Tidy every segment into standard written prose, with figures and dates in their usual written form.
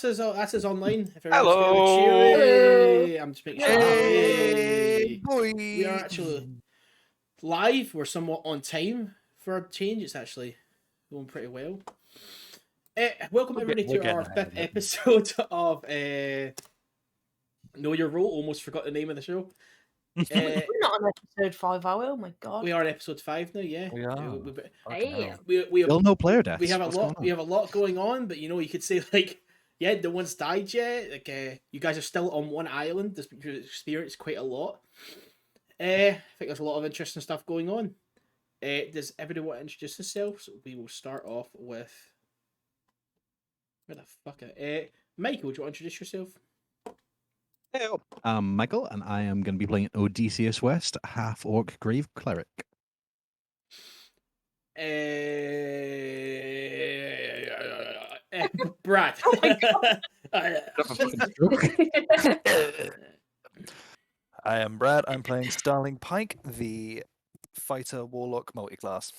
That's his online. If Hello. Cheery. I'm just making sure. Hey, boy. We are actually live. We're somewhat on time for a change. It's actually going pretty well. Welcome everybody to our 5th episode of Know Your Role. Almost forgot the name of the show. We're not on episode 5, are we? Oh my god. We are on episode 5 now. Yeah, We are. We have Still no player deaths. We have a What's lot. We have a lot going on, but you could say no one's died yet. You guys are still on one island. This experience quite a lot. I think there's a lot of interesting stuff going on. Does everybody want to introduce themselves? We will start off with where the fuck? Michael, do you want to introduce yourself? Hey, I'm Michael, and I am going to be playing Odeysus West, half-orc grave cleric. Brad. Oh my god. I am Brad. I'm playing Starling Pike, the fighter warlock multiclass.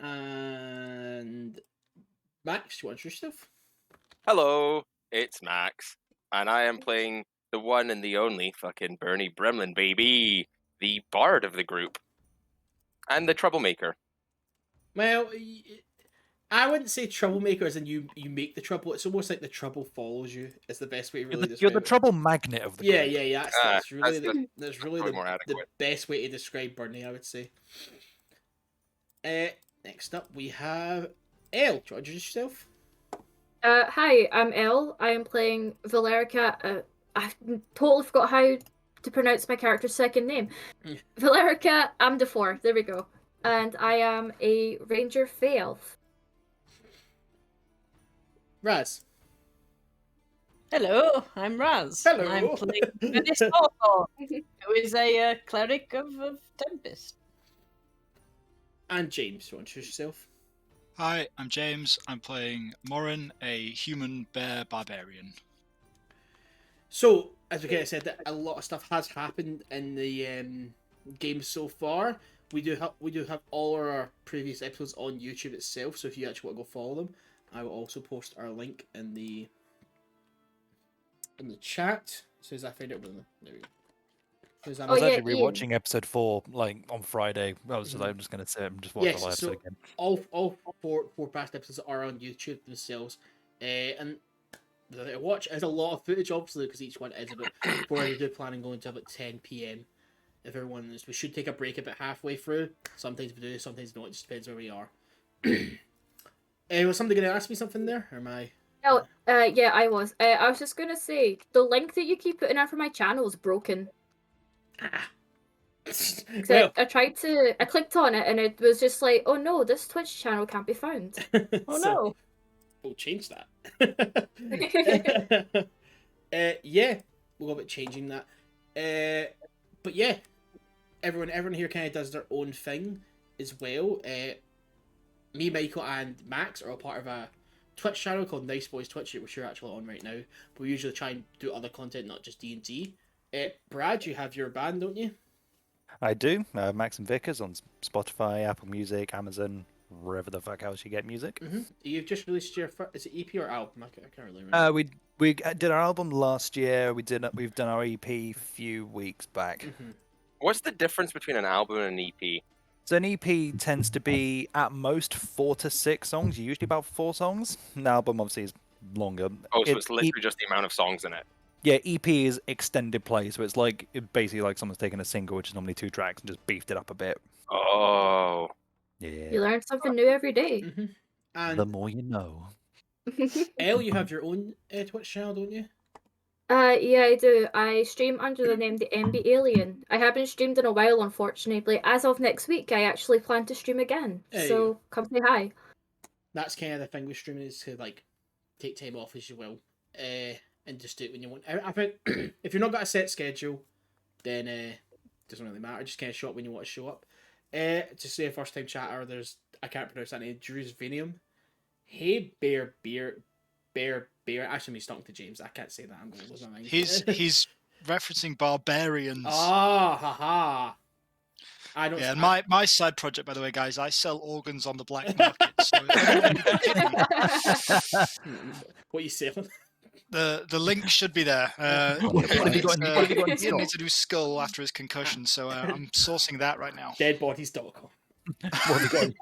And Max, you want to introduce yourself? Hello, it's Max, and I am playing the one and the only fucking Burnie Bremlin, baby, the bard of the group, and the troublemaker. Well, I wouldn't say troublemaker as in you make the trouble. It's almost like the trouble follows you. It's the best way to really describe You're the it. trouble magnet of the group. Yeah. That's really the best way to describe Burnie, I would say. Next up we have Elle. Do you want to introduce yourself? Hi, I'm Elle. I am playing Valericia. I totally forgot how to pronounce my character's second name. Valericia Amdafor. There we go. And I am a ranger fey elf. Raz. Hello, I'm Raz. Hello. And I'm playing Venis Hawthorne, who is a cleric of Tempest. And James, do you want to introduce yourself? Hi, I'm James. I'm playing Moryn, a human bear barbarian. So, as we kind of said, that a lot of stuff has happened in the game so far. We do have all our previous episodes on YouTube itself. So if you actually want to go follow them, I will also post our link in the chat. As soon as I find it, there we go. I was actually rewatching episode 4 on Friday. I'm just going to sit and just watch the last episode again. All four past episodes are on YouTube themselves, and the watch is a lot of footage, obviously, because each one is about 4 hours. We're planning going to about 10 p.m. If everyone is, we should take a break about halfway through. Sometimes we do, sometimes we don't. It just depends where we are. Was somebody going to ask me something there, or am I? Oh, yeah, I was. I was just gonna say the link that you keep putting out for my channel is broken. Well, I clicked on it and it was just like, oh no, this Twitch channel can't be found. Oh no. We'll change that. Yeah, we'll go about changing that. But yeah, everyone here kind of does their own thing as well. Me, Michael, and Max are all part of a Twitch channel called Nice Boys Twitch, which you're actually on right now. But we usually try and do other content, not just D&D. Brad, you have your band, don't you? I do. Max and Vickers on Spotify, Apple Music, Amazon, wherever the fuck else you get music. Mm-hmm. You've just released your is it EP or album? I can't really remember. We did our album last year. We've done our EP a few weeks back. Mm-hmm. What's the difference between an album and an EP? So an EP tends to be at most 4 to 6 songs. Usually about 4 songs. An album obviously is longer. Oh, so it's literally just the amount of songs in it. Yeah, EP is extended play, so it's basically like someone's taken a single, which is normally 2 tracks, and just beefed it up a bit. Oh. Yeah. You learn something new every day. Mm-hmm. And the more you know. Elle, you have your own Twitch channel, don't you? Yeah, I do. I stream under the name the MB Alien. I haven't streamed in a while, unfortunately. As of next week, I actually plan to stream again. Hey. So come say hi. That's kind of the thing with streaming, is to take time off as you will, and just do it when you want. I think if you're not got a set schedule, then it doesn't really matter. Just kind of show up when you want to show up. To say a first time chatter, I can't pronounce that name. Drew's Venium. Hey bear. Actually, me talking to James. I can't say that. I'm going to lose my mind. He's referencing barbarians. Ah, haha. I don't. Yeah, and my side project, by the way, guys, I sell organs on the black market. So What are you selling? the link should be there. What have you got in Ian stock? needs a new skull after his concussion, so I'm sourcing that right now. Deadbodies.com. What have you got in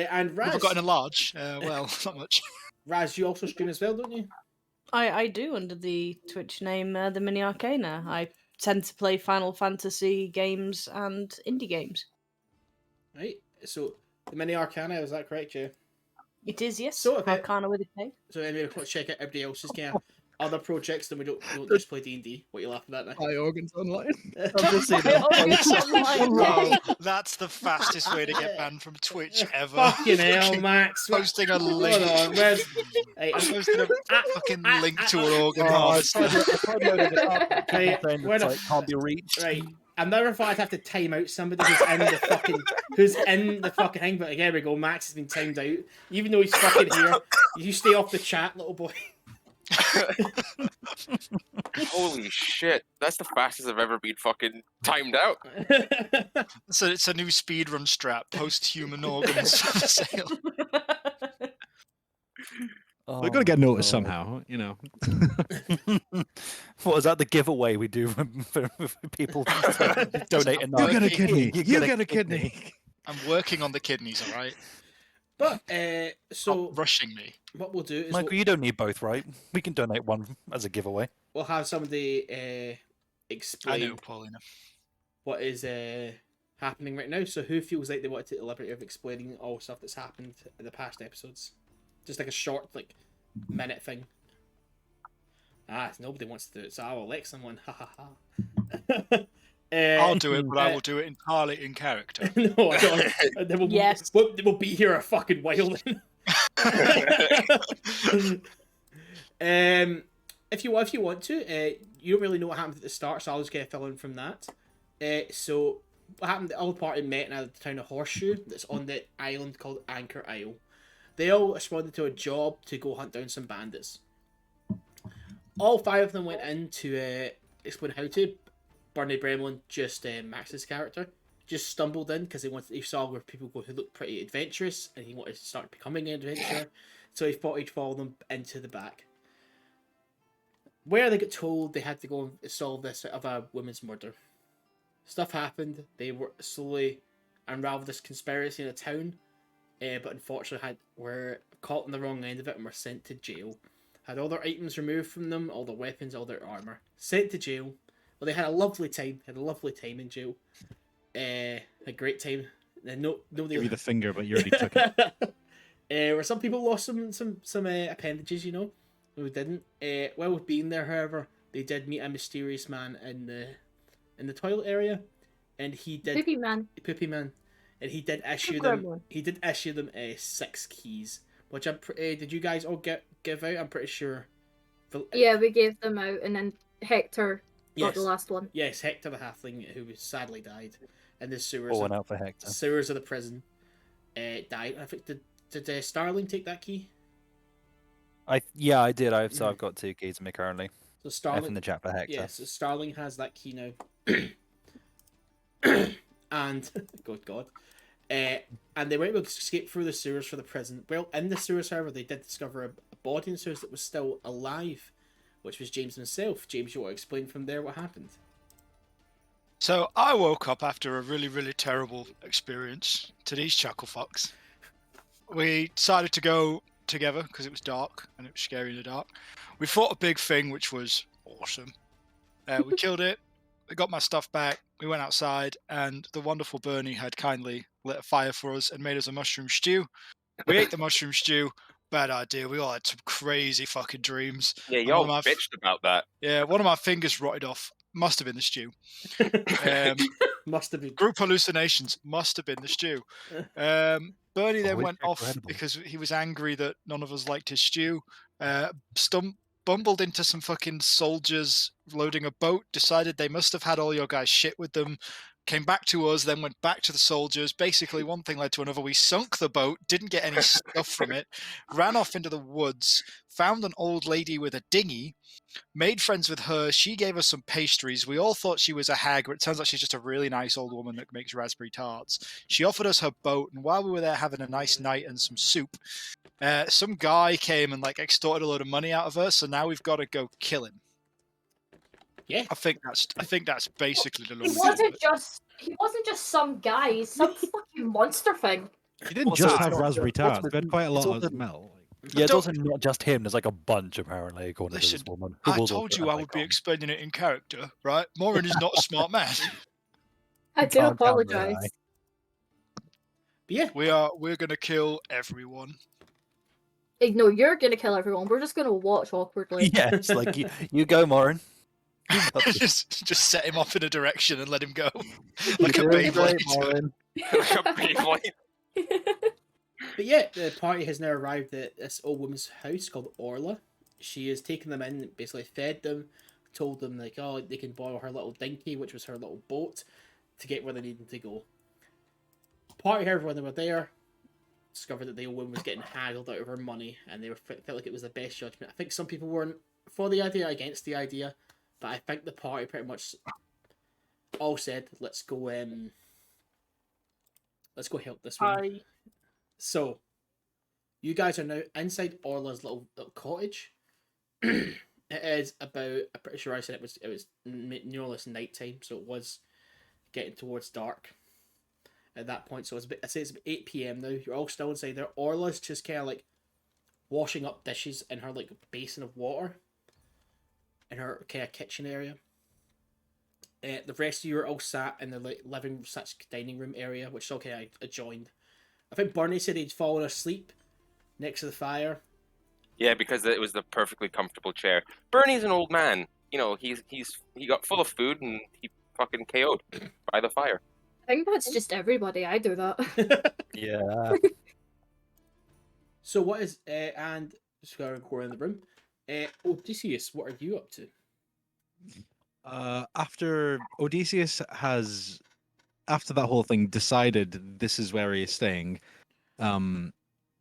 And What have I Raz, got in a large? Well, not much. Raz, you also stream as well, don't you? I do under the Twitch name the Mini Arcana. I tend to play Final Fantasy games and indie games. Right. So the Mini Arcana, is that correct, Jay? It is, yes. So if it- Arcana with a K. So anyway, let's check out everybody else's kind of other projects that we don't just play D&D. What are you laughing at now? Buy organs online. I'm just saying Wow, that's the fastest way to get banned from Twitch ever. Fucking hell, Max. Posting a Hold link. on, where's... Hey, I'm posting a fucking link to an organ Oh, I harvester. tried loading it up. Right, Saying where it's the like, can't be reached. Right. I've never thought I'd have to time out somebody who's in the fucking thing, but here we go, Max has been timed out. Even though he's fucking here, you stay off the chat, little boy. Holy shit. That's the fastest I've ever been fucking timed out. So it's a new speedrun strap. Post-human organs for sale. They're gonna get noticed Oh. somehow, you know. What is that? The giveaway we do for people donate a You night? get a kidney. You You get get a a kidney. I'm working on the kidneys, all right? But Stop rushing me. what we'll do is Michael, you don't need both, right? We can donate one as a giveaway. we'll have somebody I explain know, Paulina. what is happening right now. So who feels like they want to take the liberty of explaining all stuff that's happened in the past episodes? Just like a short, like, minute thing. Nobody wants to do it, so I'll elect someone. Ha ha ha. I'll do it, but I will do it entirely in character. No, I don't. They will, Yes. They will be here a fucking while then. If you want to, you don't really know what happened at the start, so I'll just get a fill in from that. So what happened? The old party met in the town of Horseshoe, that's on the island called Anchor Isle. They all responded to a job to go hunt down some bandits. All 5 of them went in to explain how to. Burnie Bremlin, just Max's character, just stumbled in because he saw where people go who looked pretty adventurous, and he wanted to start becoming an adventurer. So he thought he'd follow them into the back, where they got told they had to go and solve this of a woman's murder. Stuff happened. They were slowly unraveled this conspiracy in a town, but unfortunately were caught on the wrong end of it and were sent to jail. Had all their items removed from them, all their weapons, all their armor, sent to jail. Well, they had a lovely time. In jail. A great time. Nobody. Give you the finger, but you already took it. Where some people lost some appendages, you know, who didn't. While being there, however, they did meet a mysterious man in the toilet area, and he did Poopy Man, and he did issue them. He did issue them 6 keys, which did you guys all give out? I'm pretty sure. Yeah, we gave them out, and then Hector got Yes. the last one. Yes, Hector the halfling, who sadly died in the sewers. Pouring out for Hector. Sewers of the prison. Died. I think did Starling take that key? I did. I've got 2 keys to me currently. So F Starling. in the chat for Hector. Yes, so Starling has that key now. And good God. And they were able to escape through the sewers for the prison. Well, in the sewers, however, they did discover a body in the sewers that was still alive, which was James himself. James, you want to explain from there what happened? So I woke up after a really, really terrible experience to these chuckle fucks. We decided to go together because it was dark and it was scary in the dark. We fought a big thing, which was awesome. We killed it. I got my stuff back. We went outside, and the wonderful Burnie had kindly lit a fire for us and made us a mushroom stew. We ate the mushroom stew. Bad idea. We all had some crazy fucking dreams. Yeah, And y'all one of my bitched about that. Yeah, one of my fingers rotted off. Must have been the stew. Must have been. Group hallucinations. Must have been the stew. Burnie then Always went off incredible. because he was angry that none of us liked his stew. Bumbled into some fucking soldiers loading a boat. Decided they must have had all your guys' shit with them. came back to us, then went back to the soldiers. Basically, one thing led to another. We sunk the boat, didn't get any stuff from it, ran off into the woods, found an old lady with a dinghy, made friends with her. She gave us some pastries. We all thought she was a hag, but it turns out she's just a really nice old woman that makes raspberry tarts. She offered us her boat, and while we were there having a nice night and some soup, some guy came and like extorted a load of money out of her, so now we've got to go kill him. Yeah. I think that's basically the He long wasn't just some guy, he's some fucking monster thing. You didn't Also, just it's have not- raspberry what's tarts. with- We had quite a it's lot also- of smell. Yeah, it's don't- also not just him. There's like a bunch apparently, according to this Listen, woman. I told you I would be explaining it in character, right? Moryn is not a smart man. I do Can't tell me apologize. But yeah, We're gonna kill everyone. No, you're gonna kill everyone. We're just gonna watch awkwardly. Yeah, it's like you go, Moryn. just set him off in a direction and let him go. You're Like a doing great, Beyblade. Moryn. Like a Beyblade. but yeah, the party has now arrived at this old woman's house called Orla. She has taken them in, basically fed them, told them like, oh, they can borrow her little dinghy, which was her little boat, to get where they needed to go. Party, however, when they were there, discovered that the old woman was getting haggled out of her money, and they felt like it was the best judgment. I think some people weren't for the idea, against the idea, but I think the party pretty much all said, let's go help this woman. So, you guys are now inside Orla's little cottage. It is about, I'm pretty sure I said it was more or less nighttime, so it was getting towards dark at that point. So I say it's about 8 p.m. now. You're all still inside there. Orla's just kind of like washing up dishes in her like basin of water in her kind of kitchen area. The rest of you are all sat in the like living / dining room area, which is all kind of adjoined. I think Burnie said he'd fallen asleep next to the fire. Yeah, because it was the perfectly comfortable chair. Bernie's an old man. You know, he got full of food and he fucking KO'd by the fire. I think that's just everybody. I do that. Yeah. So what is and just got a core in the room. Odysseus, what are you up to? After Odysseus has, after that whole thing, decided this is where he is staying,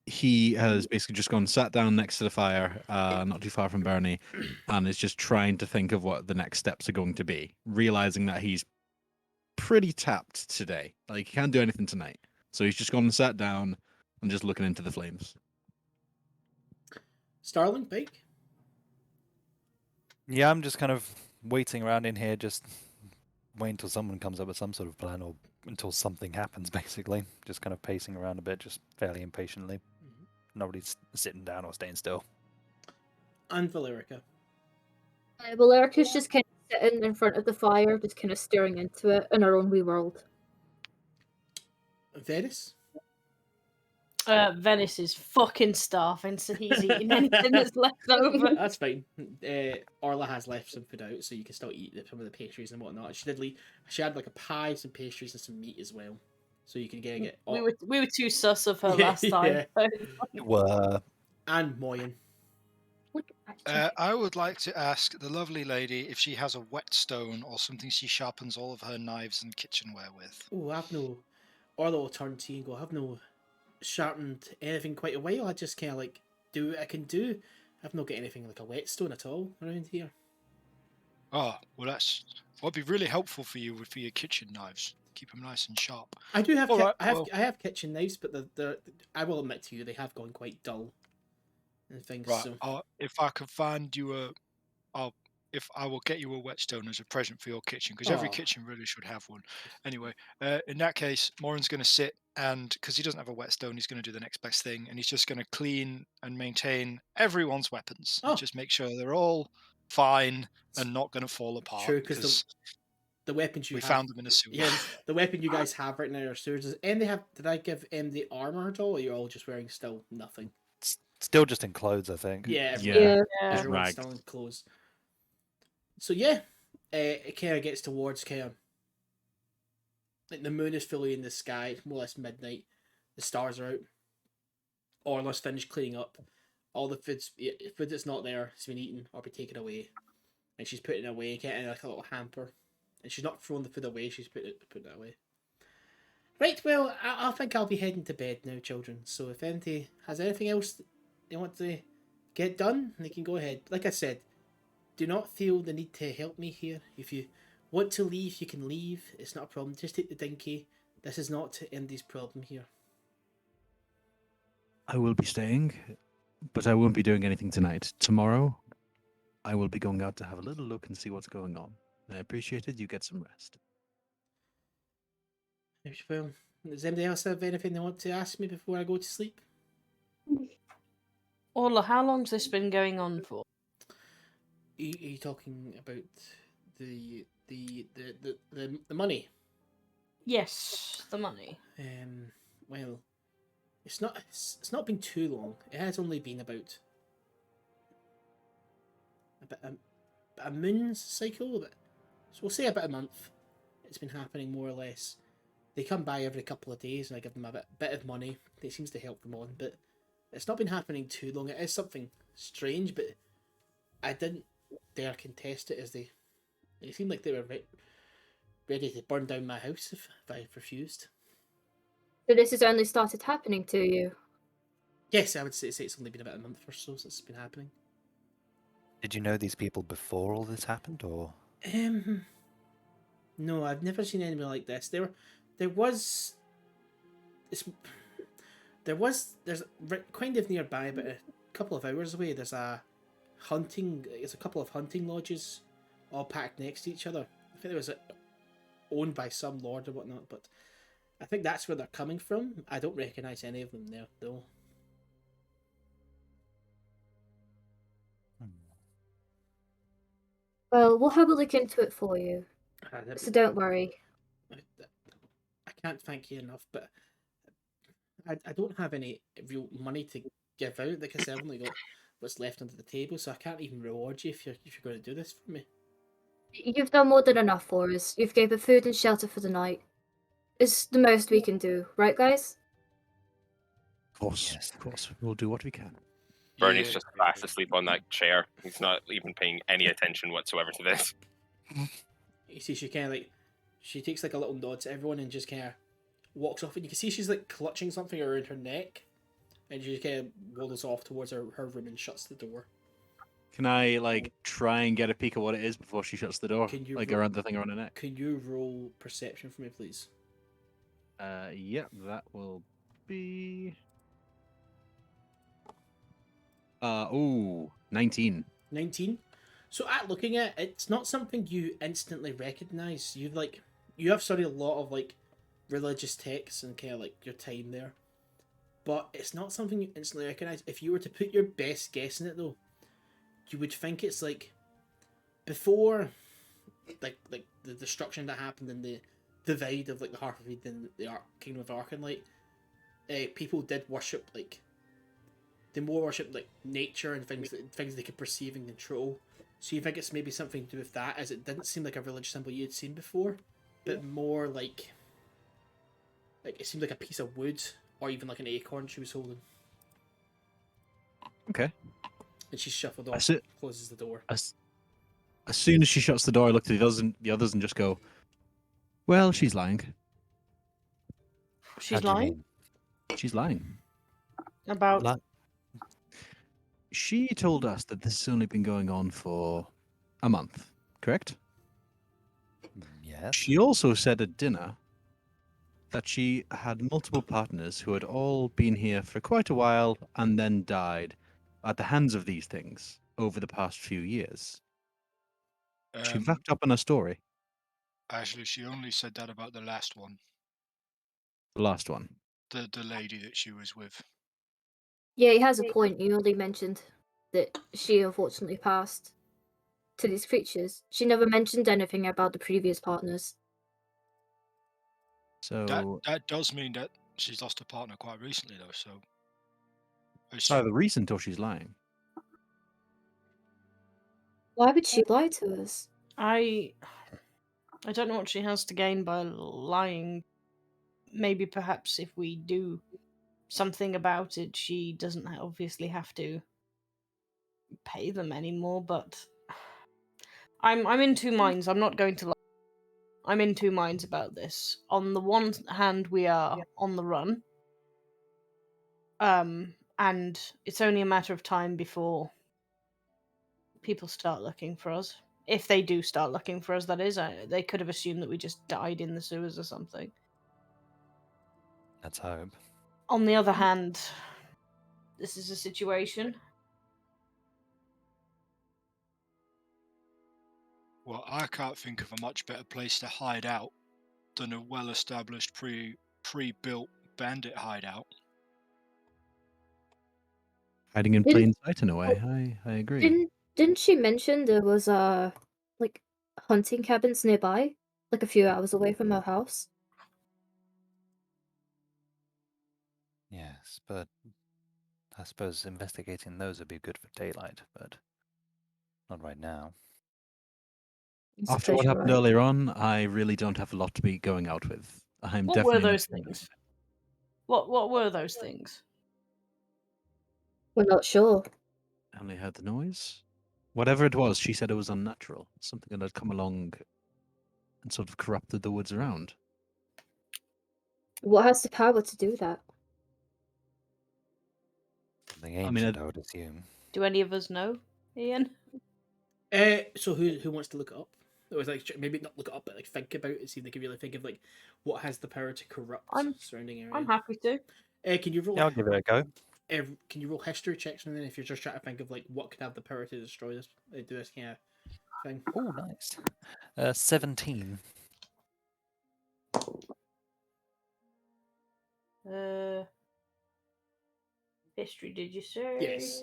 he has basically just gone, sat down next to the fire, not too far from Burnie, and is just trying to think of what the next steps are going to be, realizing that he's pretty tapped today. Like, he can't do anything tonight. So he's just gone and sat down and just looking into the flames. Starling, Pike? Yeah, I'm just kind of waiting around in here, just waiting until someone comes up with some sort of plan or until something happens, basically. Just kind of pacing around a bit, just fairly impatiently. Nobody's sitting down or staying still. And Valericia. Valerica's just kind of sitting in front of the fire, just kind of staring into it in her own wee world. Venis? Venis is fucking starving, so he's eating anything that's left over. That's fine. Orla has left some food out, so you can still eat some of the pastries and whatnot. She had like a pie, some pastries, and some meat as well, so you can get. We were too sus of her Yeah, last time. Were And Moryn. I would like to ask the lovely lady if she has a whetstone or something she sharpens all of her knives and kitchenware with. Oh, I've no. Orla will turn to you and go, I've no sharpened anything quite a while. I just kind of like do what I can do. I've not got anything like a whetstone at all around here. Oh, well, that'd be really helpful for you for your kitchen knives. Keep them nice and sharp. I do have. Alright, I have kitchen knives, but I will admit to you, they have gone quite dull. And things. Right. So. If I can find you I will get you a whetstone as a present for your kitchen, because every Aw. kitchen really should have one. Anyway, in that case, Moryn's going to sit and, because he doesn't have a whetstone, he's going to do the next best thing, and he's just going to clean and maintain everyone's weapons. And Oh. just make sure they're all fine and not going to fall apart. True, because the weapons you we have, found them in a sewer. Yeah, the weapon you guys have right now are swords. And they have. Did I give the armor at all? Or you're all just wearing still nothing? still just in clothes, I think. Yeah. Yeah. Everyone's Ragged. still in clothes. So yeah, it kind of gets towards kind of like the moon is fully in the sky. It's more or less midnight. The stars are out. Orla's finished cleaning up. All the food that's not there has been eaten or be taken away, and she's putting it away, getting like a little hamper And she's not throwing the food away, she's put it away. Right, well, I think I'll be heading to bed now, children. So if anybody has anything else they want to get done, they can go ahead. Like I said, do not feel the need to help me here. If you want to leave, you can leave. It's not a problem. Just take the dinky. This is not Indy's problem here. I will be staying, but I won't be doing anything tonight. Tomorrow, I will be going out to have a little look and see what's going on. I appreciate it. You get some rest. Well, does anybody else have anything they want to ask me before I go to sleep? Orla, how long's this been going on for? Are you talking about the money? Yes, the money. Well, it's not been too long. It has only been about a moon's cycle, so we'll say about a month. It's been happening more or less. They come by every couple of days and I give them a bit of money. It seems to help them on, but it's not been happening too long. It is something strange, but I didn't dare contest it as they seemed like they were ready to burn down my house if I refused. So this has only started happening to you? Yes, I would say it's only been about a month or so since it's been happening. Did you know these people before all this happened, or? No, I've never seen anyone like this. There's kind of nearby, about a couple of hours away. There's a couple of hunting lodges, all packed next to each other. I think it was owned by some lord or whatnot, but I think that's where they're coming from. I don't recognise any of them there, though. Well, we'll have a look into it for you. So don't worry. I can't thank you enough, but I don't have any real money to give out. Like I said, I've only got what's left under the table, so I can't even reward you if you're going to do this for me. You've done more than enough for us. You've given food and shelter for the night. It's the most we can do, right, guys? Of course, Yes. of course. We'll do what we can. Bernie's Yeah. just fast asleep on that chair. He's not even paying any attention whatsoever to this. You see, she kind of she takes like a little nod to everyone and just kind of walks off, and you can see she's like clutching something around her neck, and she kind of waddles off towards her room and shuts the door. Can I try and get a peek at what it is before she shuts the door? Can you Around the thing around her neck? Can you roll perception for me, please? Yeah, that will be 19. 19. So at looking at it, it's not something you instantly recognize. You have studied a lot of religious texts and kind of your time there, but it's not something you instantly recognize. If you were to put your best guess in it, though, you would think it's before the destruction that happened in the divide of the Harpyreed and the Kingdom of Arcanlight. People did worship they more worship nature and things they could perceive and control. So you think it's maybe something to do with that, as it didn't seem like a religious symbol you'd seen before, but more like it seemed like a piece of wood or even an acorn she was holding. Okay. And she shuffled off, closes the door. As soon as she shuts the door, I look to the others and just go, well, she's lying. She's How do you lying? mean? She's lying. About Li- She told us that this has only been going on for a month, correct? Yes. She also said at dinner that she had multiple partners who had all been here for quite a while and then died at the hands of these things over the past few years. She backed up on her story. Actually, she only said that about the last one, The last one. the lady that she was with. Yeah, he has a point. You only mentioned that she unfortunately passed to these creatures. She never mentioned anything about the previous partners. So That does mean that she's lost a partner quite recently, though. So it's either recent or she's lying. Why would she lie to us? I don't know what she has to gain by lying. Maybe perhaps if we do something about it, she doesn't obviously have to pay them anymore, but I'm in two minds. I'm not going to lie. I'm in two minds about this. On the one hand, we are on the run, and it's only a matter of time before people start looking for us. If they do start looking for us, that is. They could have assumed that we just died in the sewers or something. Let's hope. On the other hand, this is a situation. Well, I can't think of a much better place to hide out than a well-established pre-built bandit hideout. Hiding in plain sight in a way. I agree. Didn't she mention there was like hunting cabins nearby, like a few hours away from her house? Yes, but I suppose investigating those would be good for daylight, but not right now. I After suppose what you're happened right. earlier on, I really don't have a lot to be going out with. I'm What definitely were not those doing things? that. What were those things? We're not sure. I only heard the noise. Whatever it was, she said it was unnatural. Something that had come along and sort of corrupted the woods around. What has the power to do that? Something mean, ancient, I would assume. Do any of us know, Ian? So who wants to look it up? Or was like maybe not look it up, but like think about it, see if they can really think of like what has the power to corrupt surrounding area. I'm happy to. Can you roll? Yeah, I'll give it a go. Can you roll history checks and then if you're just trying to think of like what could have the power to destroy this, do this kind of thing? Oh, nice. 17. History, did you say? Yes.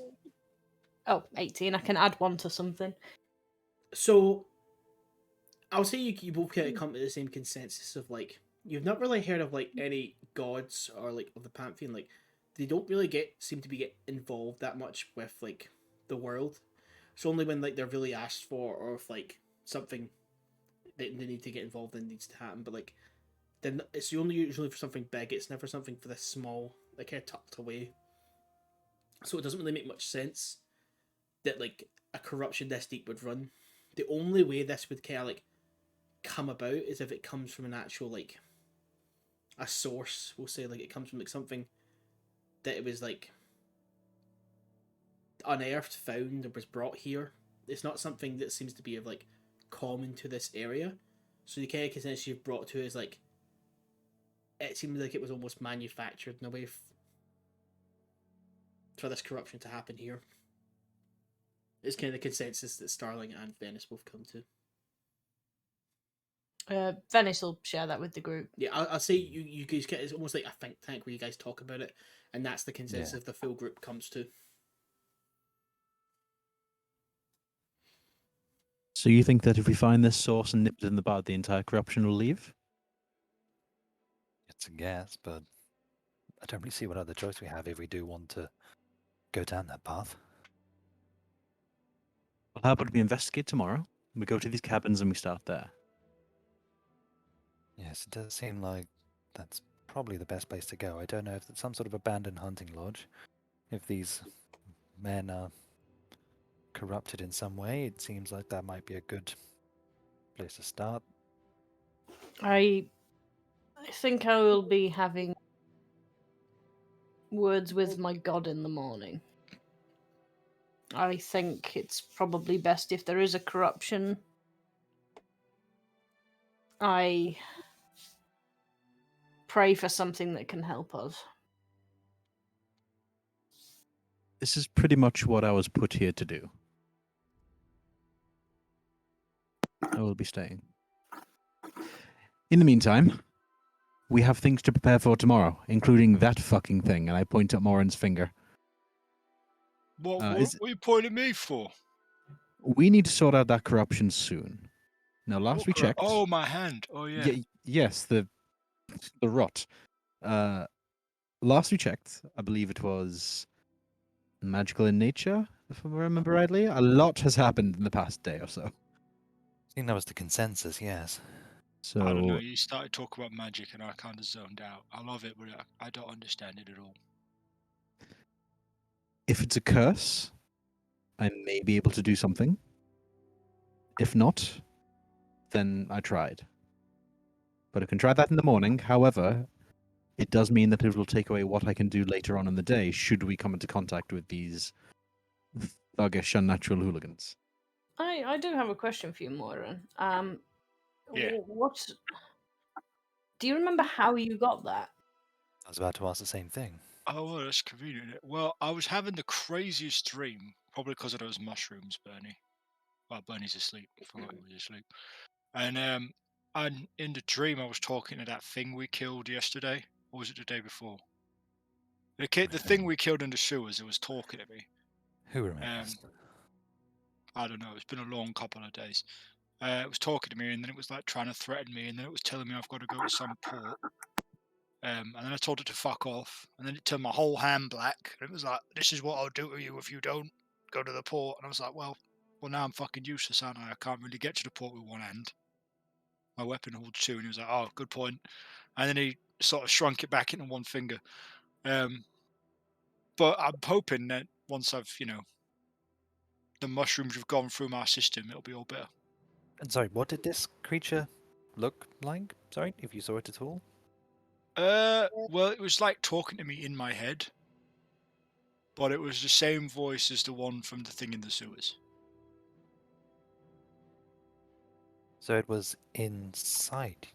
Oh, 18. I can add one to something. So, I'll say you both kind of come to the same consensus of like you've not really heard of like any gods or like of the pantheon. Like they don't really seem to get involved that much with like the world. It's only when like they're really asked for or if like something they need to get involved in needs to happen. But like then it's only usually for something big. It's never something for this small, like kind of tucked away. So it doesn't really make much sense that like a corruption this deep would run. The only way this would kind of like come about is if it comes from an actual like a source. We'll say like it comes from like something that it was like unearthed, found, and was brought here. It's not something that seems to be of like common to this area. So the kind of consensus you've brought to is like it seemed like it was almost manufactured in a way for this corruption to happen here. It's kind of the consensus that Starling and Venis both come to. Venis will share that with the group. Yeah, I'll say you guys get it's almost like a think tank where you guys talk about it, and that's the consensus the full group comes to. So you think that if we find this source and nip it in the bud, the entire corruption will leave? It's a guess, but I don't really see what other choice we have if we do want to go down that path. Well, how about we investigate tomorrow? We go to these cabins and we start there. Yes, it does seem like that's probably the best place to go. I don't know if it's some sort of abandoned hunting lodge. If these men are corrupted in some way, it seems like that might be a good place to start. I think I will be having words with my god in the morning. I think it's probably best if there is a corruption. I pray for something that can help us. This is pretty much what I was put here to do. I will be staying. In the meantime, we have things to prepare for tomorrow, including that fucking thing, and I point at Moryn's finger. What are you pointing at me for? We need to sort out that corruption soon. Now, last we checked... Oh, my hand. Oh, yeah. Yes, the rot. Last we checked, I believe it was magical in nature, if I remember rightly. A lot has happened in the past day or so. I think that was the consensus, yes. So I don't know, you started talking about magic and I kind of zoned out. I love it, but I don't understand it at all. if it's a curse, I may be able to do something. If not, then I tried. but I can try that in the morning. However, it does mean that it will take away what I can do later on in the day should we come into contact with these thuggish, unnatural hooligans. I do have a question for you, Moryn. Yeah. What do you remember how you got that? I was about to ask the same thing. Oh, well, that's convenient. Well, I was having the craziest dream, probably because of those mushrooms, Burnie. Well, Burnie's asleep. I forgot he was asleep. And in the dream, I was talking to that thing we killed yesterday. Or was it the day before? The thing we killed in the sewers, it was talking to me. Who remembers? I don't know. It's been a long couple of days. It was talking to me, and then it was like trying to threaten me, and then it was telling me I've got to go to some port. And then I told it to fuck off, and then it turned my whole hand black. And it was like, "This is what I'll do to you if you don't go to the port." And I was like, "Well, now I'm fucking useless, aren't I? I can't really get to the port with one hand. My weapon holds two." And he was like, "Oh, good point." And then he sort of shrunk it back into one finger. But I'm hoping that once I've, the mushrooms have gone through my system, it'll be all better. And sorry, what did this creature look like? Sorry, if you saw it at all? Well, it was like talking to me in my head, but it was the same voice as the one from the thing in the sewers. So it was inside.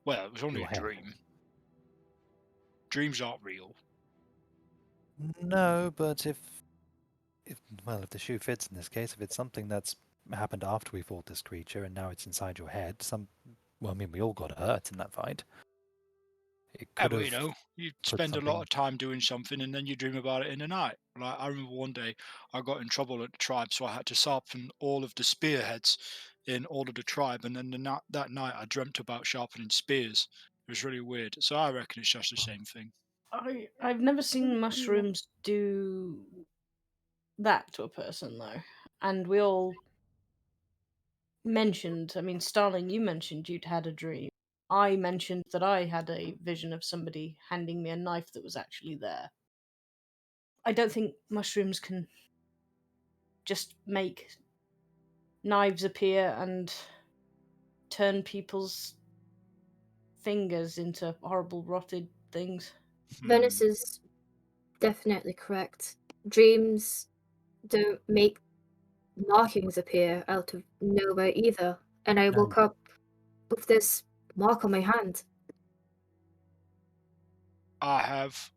Well, it was only Your a head. dream. Dreams aren't real. No, but if the shoe fits in this case, if it's something that's happened after we fought this creature and now it's inside your head, we all got hurt in that fight. It Yeah, could but have. you spend a lot of time doing something and then you dream about it in the night. Like, I remember one day I got in trouble at the tribe, so I had to sharpen all of the spearheads in all of the tribe, and then that night I dreamt about sharpening spears. It was really weird. So I reckon it's just the same thing. I've never seen mushrooms do that to a person though, and we all mentioned. I mean, Starling, you mentioned you'd had a dream. I mentioned that I had a vision of somebody handing me a knife that was actually there. I don't think mushrooms can just make knives appear and turn people's fingers into horrible rotted things. Venis is definitely correct. Dreams don't make markings appear out of nowhere either. And I woke up with this mark on my hand. I have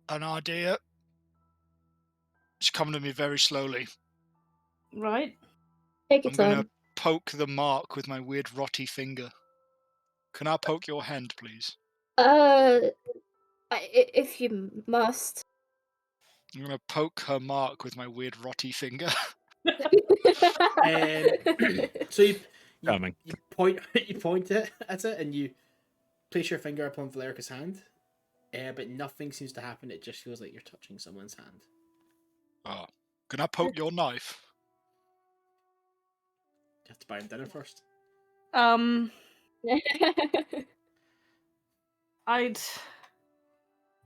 an idea. It's coming to me very slowly. Right? Take I'm your going time. to poke the mark with my weird rotty finger. Can I poke your hand, please? If you must. I'm going to poke her mark with my weird rotty finger. So you Coming. point it at it and you place your finger upon Valerica's hand, but nothing seems to happen. It just feels like you're touching someone's hand. Oh, can I poke your knife? You have to buy him dinner first.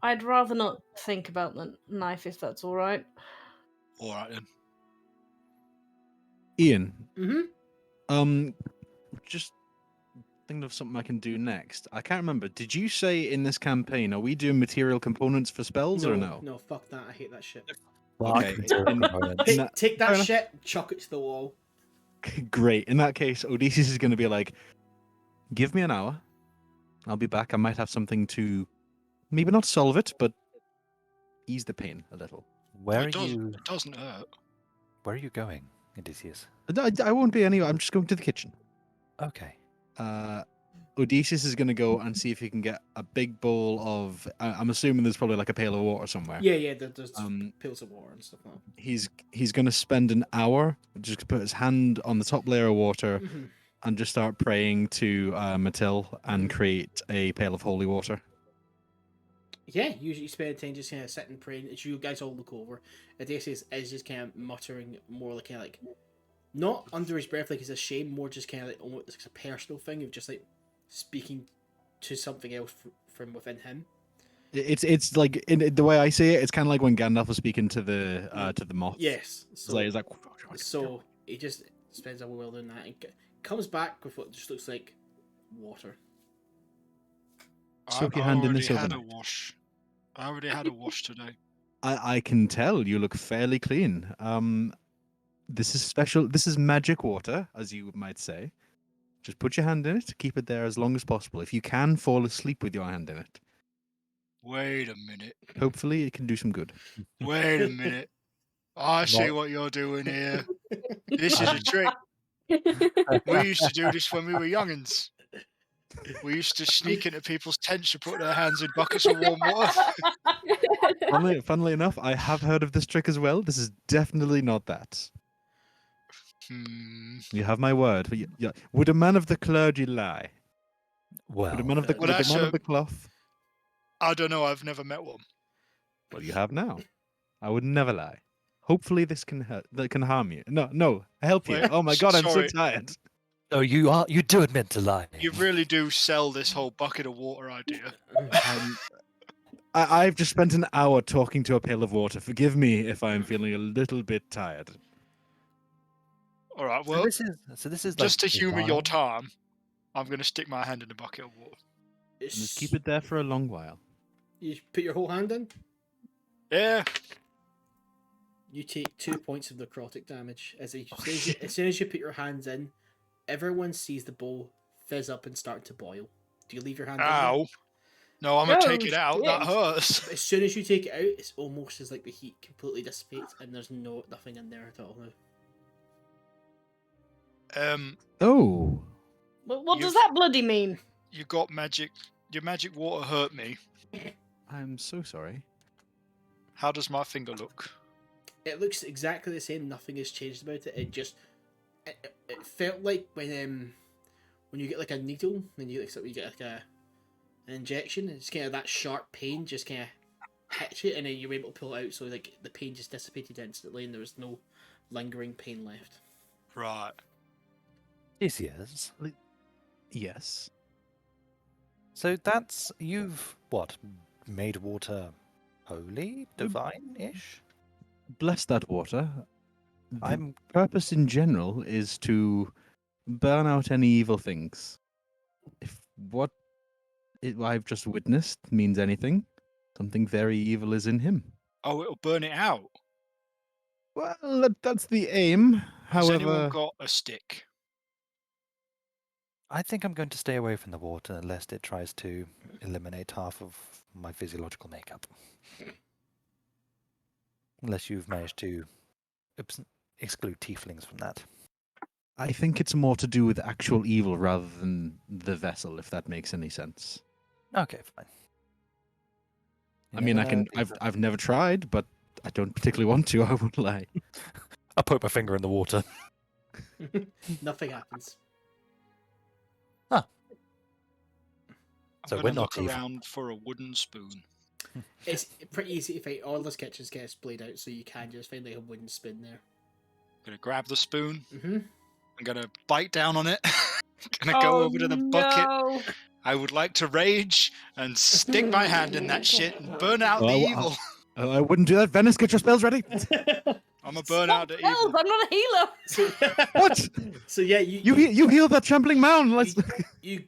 I'd rather not think about the knife if that's all right. All right then. Ian, Mm-hmm. just thinking of something I can do next. I can't remember. Did you say in this campaign, are we doing material components for spells or no? No, fuck that. I hate that shit. Okay. Take that fair enough. shit, chuck it to the wall. Great. In that case, Odeysus is going to be like, give me an hour. I'll be back. I might have something to maybe not solve it, but ease the pain a little. Where It are you? It doesn't hurt. Where are you going, Odysseus? I won't be anywhere. I'm just going to the kitchen. Okay. Odysseus is going to go and see if he can get a big bowl of. I'm assuming there's probably like a pail of water somewhere. Yeah, there's pills of water and stuff like that. He's going to spend an hour just put his hand on the top layer of water and just start praying to Matil and create a pail of holy water. Yeah, usually you spend time just kind of sitting praying. As you guys all look over, Odysseus is just kind of muttering more like kind of like, not under his breath like it's a shame, more just kind of like almost like a personal thing of just like speaking to something else from within him. It's like in the way I see it, it's kind of like when Gandalf was speaking to the moth. Yes. So it's like so he just spends a while doing that and comes back with what just looks like water. Soak your hand in this I already had overnight. a wash. I already had a wash today. I can tell you look fairly clean. This is special. This is magic water, as you might say. Just put your hand in it. Keep it there as long as possible. If you can, fall asleep with your hand in it. Wait a minute. Hopefully, it can do some good. Wait a minute. I see Not- what you're doing here. This is a trick. We used to do this when we were youngins. We used to sneak into people's tents to put their hands in buckets of warm water. Funnily enough, I have heard of this trick as well. This is definitely not that. You have my word. But would a man of the clergy lie? Well, Would a man of the, Well, would a that's man a- of the cloth? I don't know. I've never met one. Well, you have now. I would never lie. Hopefully, this can hurt. That can harm you. No, help you. Wait, Oh my god, I'm so sorry. tired. oh, you do admit to lying. You really do sell this whole bucket of water idea. I've just spent an hour talking to a pail of water. Forgive me if I'm feeling a little bit tired. All right. So Well, this is just to like humour your divine. time, I'm going to stick my hand in a bucket of water. Just keep it there for a long while. You put your whole hand in. Yeah. You take 2 points of necrotic damage. As soon as you put your hands in, everyone sees the bowl fizz up and start to boil. Do you leave your hand in? Ow. No, I'm going to Oh, take it out. That shit. hurts. As soon as you take it out, it's almost as like the heat completely dissipates and there's nothing in there at all now. Oh, What does You've- that bloody mean? You got magic. Your magic water hurt me. I'm so sorry. How does my finger look? It looks exactly the same. Nothing has changed about it. It felt like when you get like a needle, when you get like an injection, it's kind of that sharp pain just kind of hits you, and then you're able to pull it out. So like the pain just dissipated instantly, and there was no lingering pain left. Right. Yes. Yes. So that's you've what made water holy, divine-ish. Bless that water. The I'm purpose in general is to burn out any evil things. If what I've just witnessed means anything, something very evil is in him. Oh, it'll burn it out. Well, that's the aim. Has anyone However, got a stick? I think I'm going to stay away from the water lest it tries to eliminate half of my physiological makeup. Unless you've managed to exclude tieflings from that. I think it's more to do with actual evil rather than the vessel, if that makes any sense. Okay, fine. I mean, I've never tried, but I don't particularly want to. I won't lie. I'll put my finger in the water. Nothing happens. So I'm we're going to not look evil. around for a wooden spoon. It's pretty easy to find. All those kitchens get splayed out, so you can just find like a wooden spoon there. I'm going to grab the spoon. Mm-hmm. I'm going to bite down on it. I'm going to go over to the bucket. No. I would like to rage and stick my hand in that shit and burn out the Oh, evil. I wouldn't do that. Venis, get your spells ready. I'm a burn out the Spells, evil. I'm not a healer. What? So yeah, You heal that trembling mound. Let's. you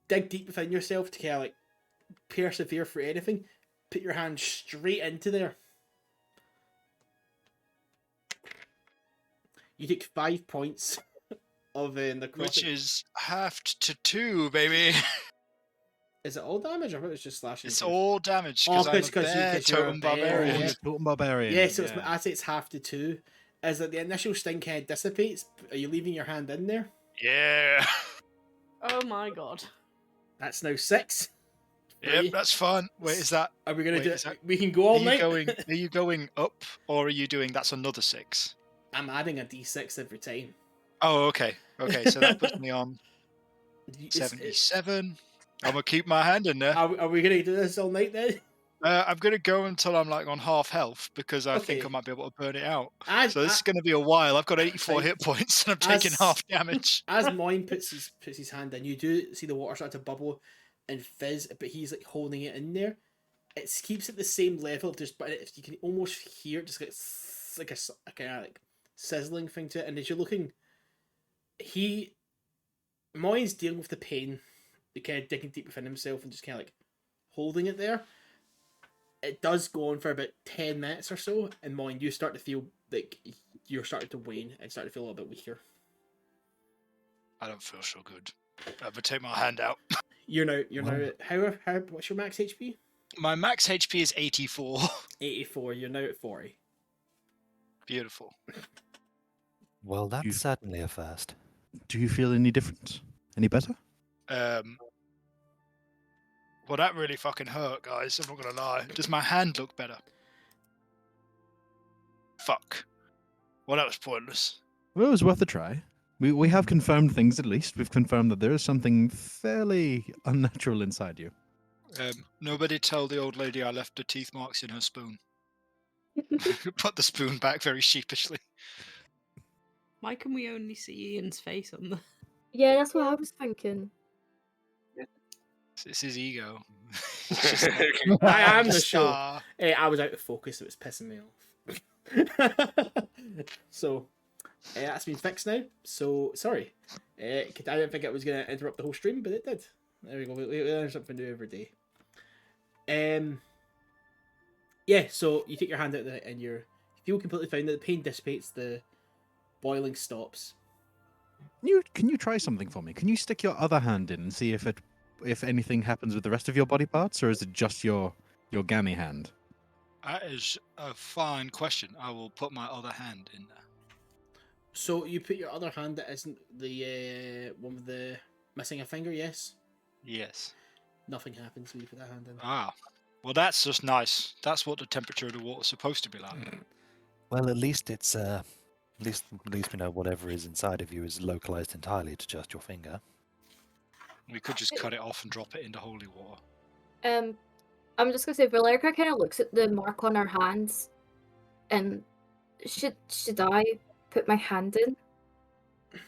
dig deep within yourself to kind of like persevere for anything. Put your hand straight into there. You take 5 points of necrotic. Which is halved to 2, baby. Is it all damage? I thought it was just slashing. It's all damage Oh, because I'm a 'cause bear you're a totem bear, barbarian. yeah. Totem barbarian. Yeah, so I say it's half to 2. As that the initial sting kind of dissipates, are you leaving your hand in there? Yeah. Oh my god. That's now 6. Yep, that's fun. Wait, is that? Are we gonna Wait, do is it? that- We can go all Are you night. going? Are you going up, or are you doing? That's another 6. I'm adding a d6 every time. Oh, okay. Okay, so that puts me on It's- 77. I'm gonna keep my hand in there. Are we gonna do this all night then? I'm gonna go until I'm like on half health because I think Okay. I might be able to burn it out. As, So this is gonna be a while. I've got 84 Fine. hit points and I'm taking As- half damage. as Moyn puts his hand in, you do see the water start to bubble and fizz, but he's like holding it in there. It keeps it the same level, just but you can almost hear it just like a kind of like sizzling thing to it. And as you're looking, he Moryn's dealing with the pain, kind of digging deep within himself and just kind of like holding it there. It does go on for about 10 minutes or so, and Moryn, you start to feel like you're starting to wane and start to feel a little bit weaker. I don't feel so good. I'm gonna take my hand out. You're now how what's your max HP? My max HP is 84. 84. You're now at 40. Beautiful. Well, that's You- certainly a first. Do you feel any different? Any better? Well, that really fucking hurt, guys. I'm not gonna lie. Does my hand look better? Fuck. Well, that was pointless. Well, it was worth a try. We have confirmed things at least. We've confirmed that there is something fairly unnatural inside you. Nobody tell the old lady I left the teeth marks in her spoon. Put the spoon back very sheepishly. Why can we only see Ian's face on the? Yeah, that's what I was thinking. It's his ego. I am the Just, show. I was out of focus. It was pissing me off. So that's been fixed now. So sorry. I didn't think it was going to interrupt the whole stream, but it did. There we go. We learn something new every day. Yeah. So you take your hand out there and you feel completely fine. The pain dissipates. The boiling stops. Can you try something for me? Can you stick your other hand in and see if anything happens with the rest of your body parts, or is it just your gammy hand? That is a fine question. I will put my other hand in there. So you put your other hand that isn't the one with the missing a finger, yes? Yes. Nothing happens when you put that hand in. Ah. Well, that's just nice. That's what the temperature of the water's supposed to be like. Well, at least it's at least we know whatever is inside of you is localized entirely to just your finger. We could just cut it off and drop it into holy water. I'm just gonna say, Valerica kind of looks at the mark on her hands, and should I put my hand in?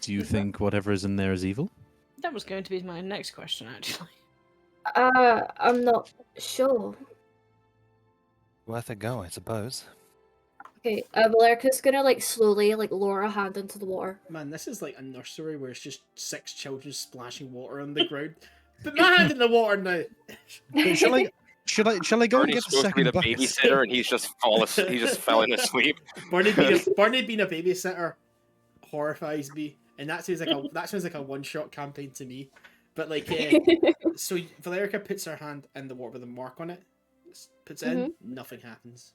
Do you think whatever is in there is evil? That was going to be my next question, actually. I'm not sure. Worth a go, I suppose. Okay, Valerica's gonna slowly lower a hand into the water. Man, this is like a nursery where it's just 6 children splashing water on the ground. Put my hand in the water now. Shall I go and Burnie's get the supposed to be second the bucket? babysitter, and he just fell asleep. Burnie being a babysitter horrifies me, and that sounds like a one-shot campaign to me. But so Valerica puts her hand in the water with a mark on it, puts it in, nothing happens.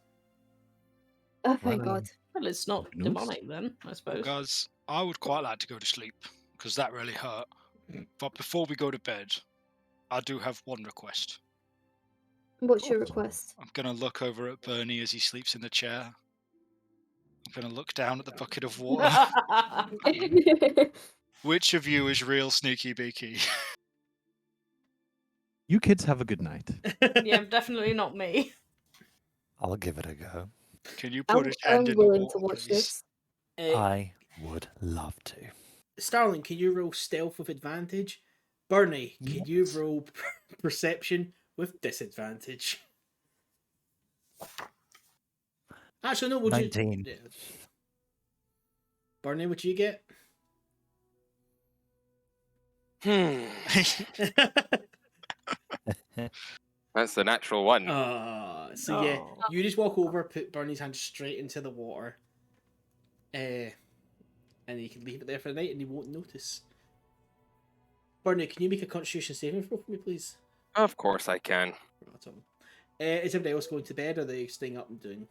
Oh thank Well, God. Well, it's not Nice. demonic then, I suppose. Guys, I would quite like to go to sleep, because that really hurt. But before we go to bed, I do have one request. What's your request? I'm going to look over at Burnie as he sleeps in the chair. I'm going to look down at the bucket of water. Which of you is real sneaky beaky? You kids have a good night. Yeah, definitely not me. I'll give it a go. Can you put his I'm hand in the willing water, to watch please? this. I would love to. Starling, can you roll stealth with advantage? Burnie, can you roll perception with disadvantage? Actually, no. Would 19. you? Yeah. Burnie, what you get? That's the natural one. Yeah, you just walk over, put Burnie's hand straight into the water, and you can leave it there for the night, and you won't notice. Burnie, can you make a Constitution saving throw for me, please? Of course I can. Is everybody else going to bed, or are they staying up and doing?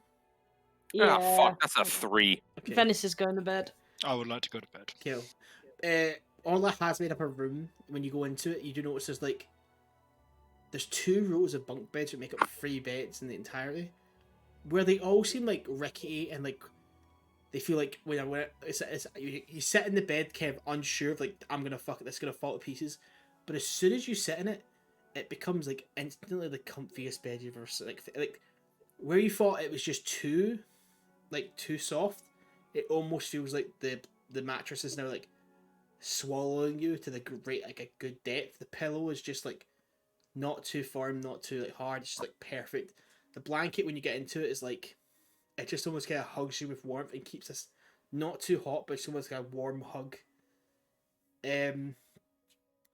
Yeah. Ah, fuck, that's a 3. Okay. Venice is going to bed. I would like to go to bed. Kill. Orla has made up a room. When you go into it, you do notice there's 2 rows of bunk beds that make up 3 beds in the entirety, where they all seem rickety and they feel like when you sit in the bed kind of unsure of I'm gonna fuck it, this is gonna fall to pieces, but as soon as you sit in it, it becomes instantly the comfiest bed you've ever seen. Where you thought it was just too soft, it almost feels like the mattress is now swallowing you to a good depth. The pillow is just not too firm, not too hard. It's just perfect. The blanket when you get into it is it just almost kind of hugs you with warmth and keeps us not too hot, but it's almost like a warm hug.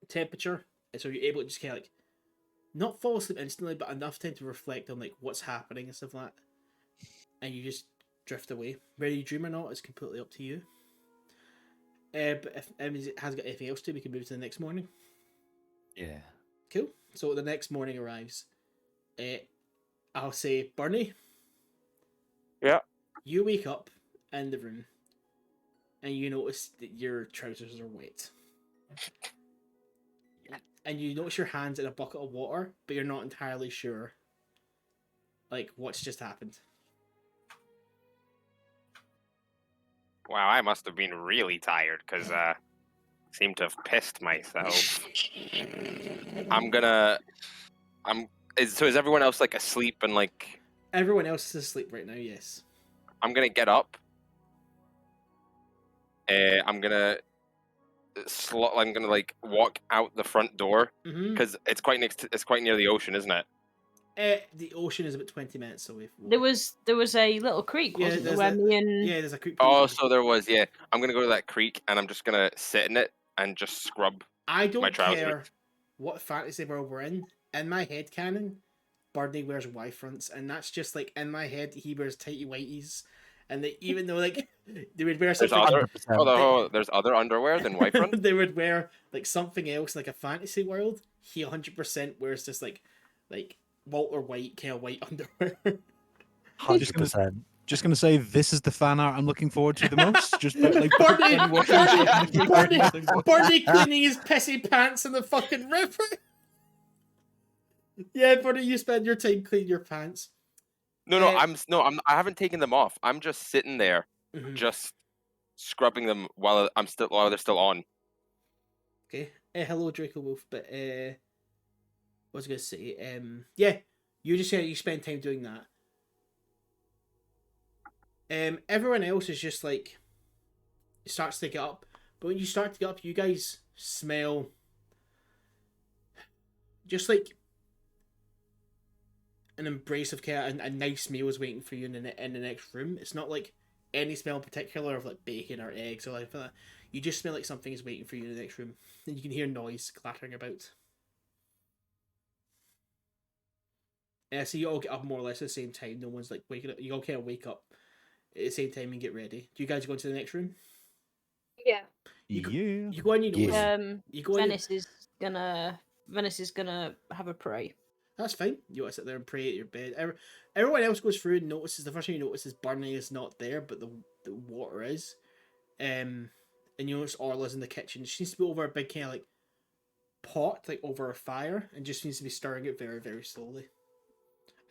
temperature, and so you're able to just kind of like not fall asleep instantly, but enough time to reflect on like what's happening and stuff like that, and you just drift away. Whether you dream or not is completely up to you. But if it hasn't got anything else to, we can move to the next morning. Yeah. Cool. So the next morning arrives. I'll say, Burnie. Yeah. You wake up in the room, and you notice that your trousers are wet. And you notice your hands in a bucket of water, but you're not entirely sure, like, what's just happened. Wow, I must have been really tired because seem to have pissed myself. So is everyone else like asleep and like? Everyone else is asleep right now. Yes. I'm gonna get up. I'm gonna like walk out the front door because it's quite it's quite near the ocean, isn't it? The ocean is about 20 minutes away. There was a little creek, wasn't there? Where me and there's a creek. Oh, so there was. Yeah, I'm gonna go to that creek and I'm just gonna sit in it and just scrub. I don't my trousers. care what fantasy world we're in. In my head canon, Burnie wears Y-fronts, and that's just like in my head he wears tighty whities, and they, even though like they would wear something. There's other underwear than Y-front. They would wear like something else, like a fantasy world. He 100% wears just like Walter White kind of white underwear. 100%. Just gonna say this is the fan art I'm looking forward to the most. Just like Burnie cleaning his pissy pants in the fucking river. Yeah, Burnie, you spend your time cleaning your pants. I haven't taken them off. I'm just sitting there, just scrubbing them while they're still on. Okay. Hello, Draco Wolf. But what was I gonna say? Yeah, you just said you spend time doing that. Everyone else is just like starts to get up, but when you start to get up, you guys smell just like an embrace of care, and a nice meal is waiting for you in the next room. It's not like any smell in particular of like bacon or eggs or like that. You just smell like something is waiting for you in the next room, and you can hear noise clattering about. So you all get up more or less at the same time. No one's like waking up. You all kind of wake up at the same time and get ready. Do you guys go into the next room? Yeah. You go in. You go in. Venice is gonna have a pray. That's fine. You want to sit there and pray at your bed. Everyone else goes through and notices. The first thing you notice is Burnie is not there, but the water is. And you notice Orla's in the kitchen. She seems to be over a big kind of like pot, like over a fire, and just seems to be stirring it very, very slowly.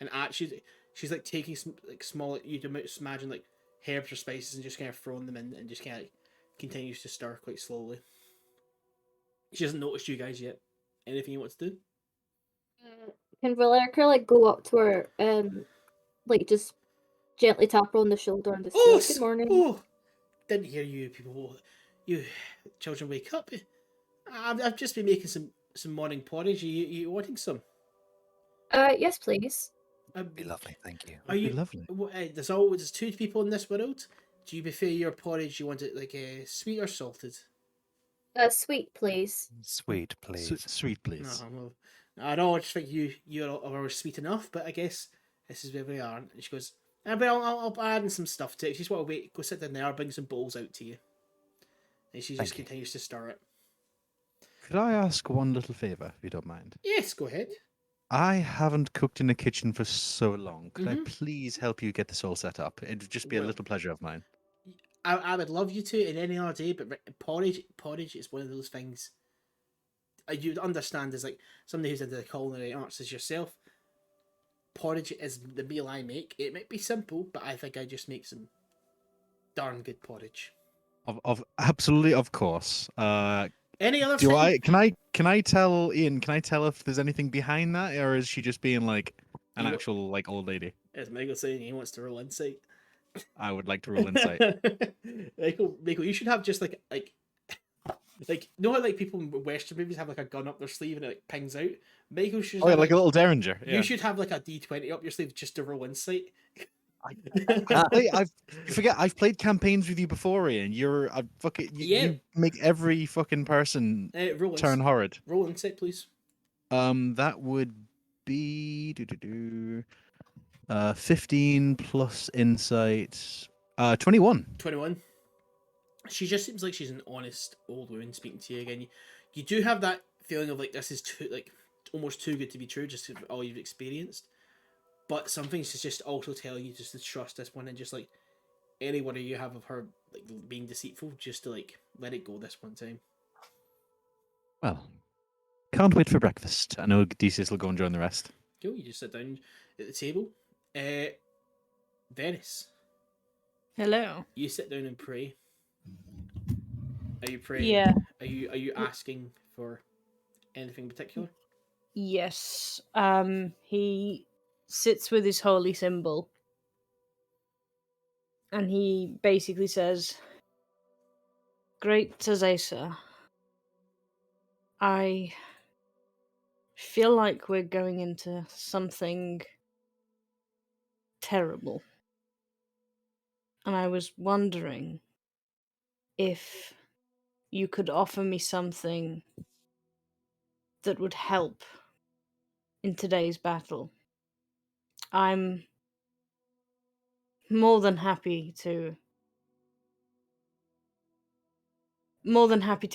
And actually, she's like taking some like small. You'd imagine like herbs or spices and just kind of throwing them in, and just kind of like continues to stir quite slowly. She hasn't noticed you guys yet. Anything you want to do? Can Valericia like go up to her and like just gently tap her on the shoulder and just say, like, good morning? Oh, didn't hear you people. You children wake up. I've just been making some morning porridge. You wanting some? Yes, please. That'd be lovely, thank you. Are you lovely? There's two people in this world. Do you prefer your porridge? You want it like sweet or salted? Sweet, please. Sweet, please. Sweet, please. No, well, I don't just think you're sweet enough, but I guess this is where we are. And she goes, but I'll add in some stuff to it. She's want to wait, go sit down there, I'll bring some bowls out to you. And she just continues to stir it. Could I ask one little favour, if you don't mind? Yes, go ahead. I haven't cooked in the kitchen for so long. Could I please help you get this all set up? It'd just be a little pleasure of mine. I would love you to in any other day, but porridge is one of those things you'd understand as like somebody who's into the culinary arts as yourself. Porridge is the meal I make. It might be simple, but I think I just make some darn good porridge. Of absolutely, of course. Any other thing? Can I tell Ian? Can I tell if there's anything behind that, or is she just being like an actual like old lady? As Michael saying, he wants to roll insight. I would like to roll insight. Michael, you should have just like you know how like people in Western movies have like a gun up their sleeve and it like pings out. Michael should. Oh yeah, like a little derringer. Yeah. You should have like a D20 up your sleeve just to roll insight. You forget I've played campaigns with you before, Ian. You're a fucking you make every fucking person turn horrid. Roll insight, please. That would be 15 plus insight, 21. 21. She just seems like she's an honest old woman speaking to you again. You do have that feeling of like this is too like almost too good to be true, just all you've experienced. But some things is just also telling you just to trust this one, and just like any worry you have of her like being deceitful, just to like let it go this one time. Well, can't wait for breakfast. I know Odeysus will go and join the rest. Cool. You just sit down at the table. Venis, Hello. you sit down and pray. Are you praying? Yeah. Are you asking for anything in particular? Yes. He sits with his holy symbol, and he basically says, "Great Odeysus, I feel like we're going into something terrible. And I was wondering if you could offer me something that would help in today's battle. I'm more than happy to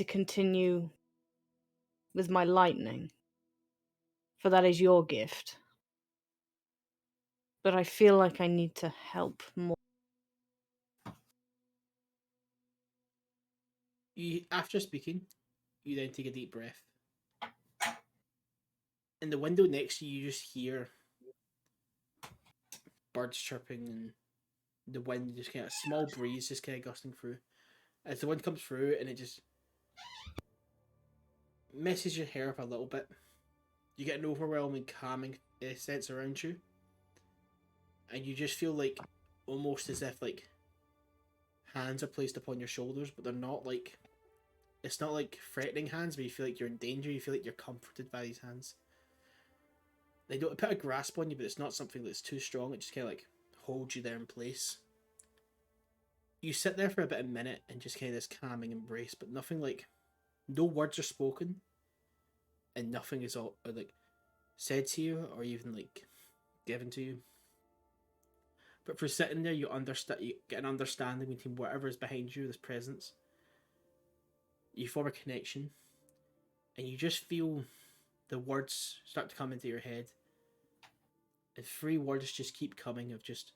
continue with my lightning, for that is your gift. But I feel like I need to help more." After speaking, you then take a deep breath. In the window next to you, you just hear birds chirping and the wind, just kind of small breeze just kind of gusting through. As the wind comes through and it just messes your hair up a little bit, you get an overwhelming calming sense around you, and you just feel like almost as if like hands are placed upon your shoulders, but they're not like, it's not like threatening hands, but you feel like you're in danger. You feel like you're comforted by these hands. They don't put a grasp on you, but it's not something that's too strong. It just kind of like holds you there in place. You sit there for about a minute and just kind of this calming embrace, but nothing like, no words are spoken, and nothing is all like said to you or even like given to you. But for sitting there, you get an understanding between whatever is behind you, this presence. You form a connection, and you just feel the words start to come into your head, and 3 words just keep coming of just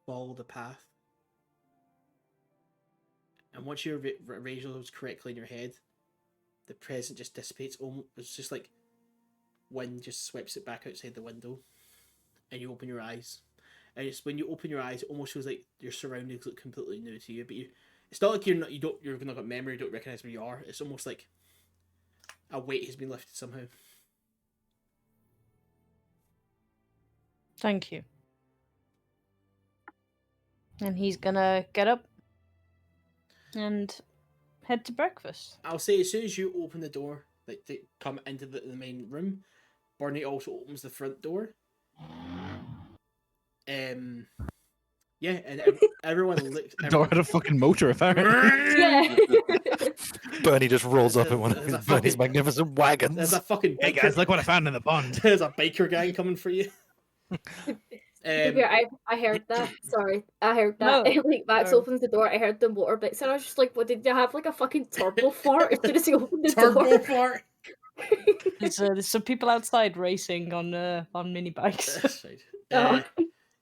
follow the path. And once you arrange those correctly in your head, the present just dissipates. It's just like wind just sweeps it back outside the window, and you open your eyes. And it's when you open your eyes, it almost feels like your surroundings look completely new to you. But it's not like you're not got memory, you don't recognize where you are. It's almost like a weight has been lifted somehow. Thank you. And he's gonna get up and head to breakfast. I'll say as soon as you open the door, like to come into the main room, Burnie also opens the front door. Yeah, and everyone looks. Door had a fucking motor, apparently. Yeah. Burnie just rolls up in one of There's a his Burnie's fucking- magnificent There's wagons. a fucking Hey biker. guys, look what I found in the pond. There's a biker gang coming for you. I heard that. Sorry, I heard that. No. Like Max Sorry. opens the door, I heard the motor bits, and I was just like, "What did you have? Like a fucking turbo fart as soon as he opened the Turbo door?" fart. There's some people outside racing on mini bikes. That's right. Oh.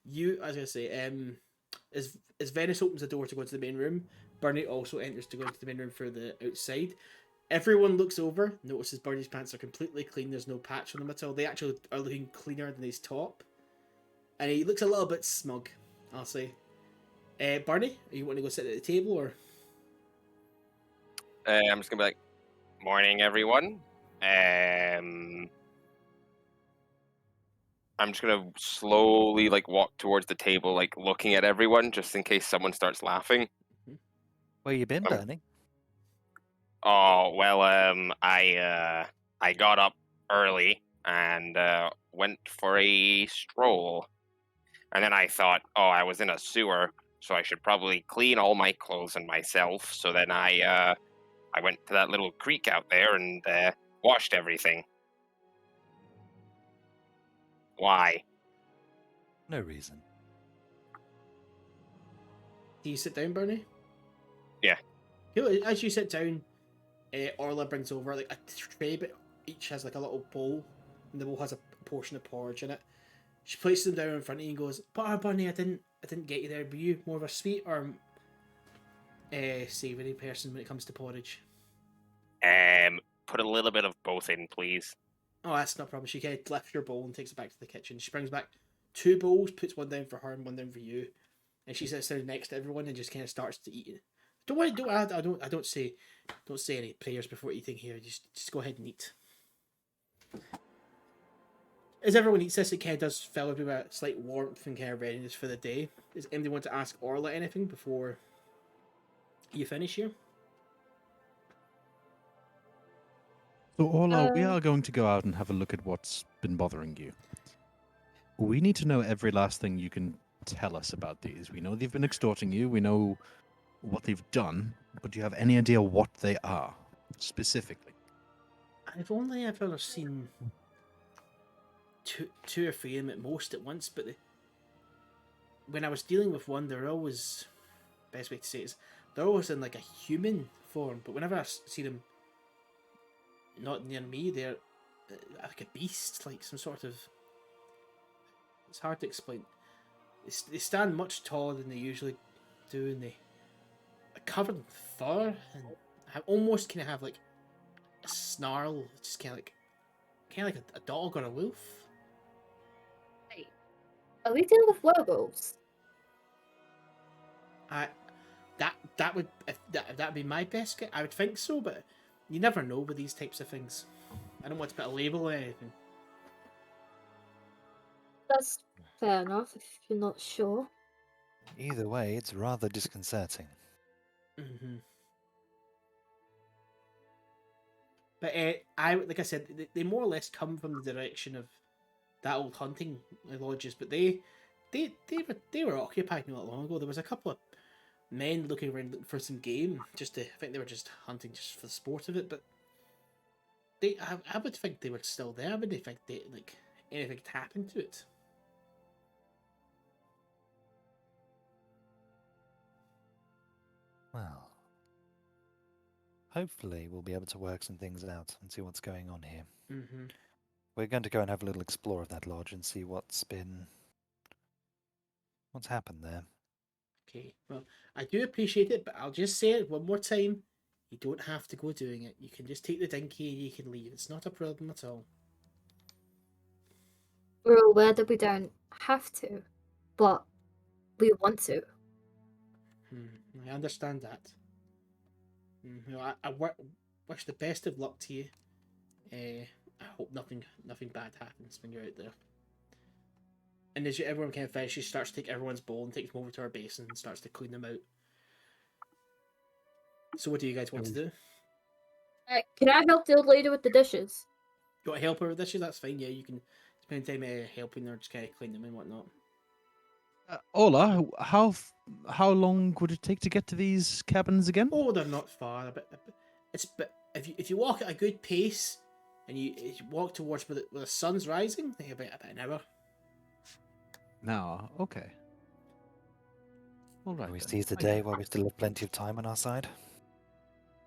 I was gonna say, as Venis opens the door to go into the main room, Burnie also enters to go into the main room for the outside. Everyone looks over, notices Burnie's pants are completely clean. There's no patch on them at all. They actually are looking cleaner than his top, and he looks a little bit smug, I'll say. Burnie, are you want to go sit at the table or? I'm just gonna be like, "Morning, everyone." I'm just gonna slowly like walk towards the table, like looking at everyone, just in case someone starts laughing. Where you been, Um, Burnie? Oh well, I got up early and went for a stroll. And then I thought, oh, I was in a sewer, so I should probably clean all my clothes and myself. So then I went to that little creek out there and washed everything. Why? No reason. Do you sit down, Burnie? Yeah. As you sit down, Orla brings over like a tray, but each has like a little bowl, and the bowl has a portion of porridge in it. She places them down in front of you and goes, Burnie, I didn't get you there. Were you more of a sweet or savoury person when it comes to porridge? Put a little bit of both in, please. Oh, that's not a problem. She kind of lifts your bowl and takes it back to the kitchen. She brings back 2 bowls, puts one down for her and one down for you, and she sits down next to everyone and just kind of starts to eat it. Don't worry, I don't say any prayers before eating here. Just go ahead and eat. As everyone eats this, it kind of does fill up with a slight warmth and kind of readiness for the day. Does anybody want to ask Orla anything before you finish here? So, Orla, we are going to go out and have a look at what's been bothering you. We need to know every last thing you can tell us about these. We know they've been extorting you. We know what they've done, but do you have any idea what they are, specifically? I've only ever seen two or 3 of them at most at once, but when I was dealing with one, they're always, best way to say it is, they're always in like a human form, but whenever I see them not near me, they're like a beast, like some sort of, it's hard to explain. They stand much taller than they usually do, and they're covered in fur, and almost kind of have like a snarl, just kind of like a dog or a wolf. Hey, are we dealing with werewolves? That'd be my best guess. I would think so, but you never know with these types of things. I don't want to put a label on anything. That's fair enough if you're not sure. Either way, it's rather disconcerting. Mm-hmm. But like I said, they more or less come from the direction of that old hunting lodges. But they were occupied not long ago. There was a couple of men looking around for some game. I think they were just hunting just for the sport of it. But I would think they were still there. I wouldn't think anything had happened to it. Well, hopefully we'll be able to work some things out and see what's going on here. Mm-hmm. We're going to go and have a little explore of that lodge and see what's happened there. Okay, well, I do appreciate it, but I'll just say it one more time. You don't have to go doing it. You can just take the dinky and you can leave. It's not a problem at all. We're aware that we don't have to, but we want to. I understand that. I wish the best of luck to you. I hope nothing bad happens when you're out there. And as everyone kind of finishes, she starts to take everyone's bowl and takes them over to her basin and starts to clean them out. So what do you guys want to do? Can I help the old lady with the dishes? You want to help her with dishes? That's fine, yeah. You can spend time helping her, just kind of clean them and whatnot. Orla, how long would it take to get to these cabins again? Oh, they're not far. But if you walk at a good pace and you walk towards where the sun's rising, I think about an hour. No, okay. All right. Can we then. seize the day while we still have plenty of time on our side?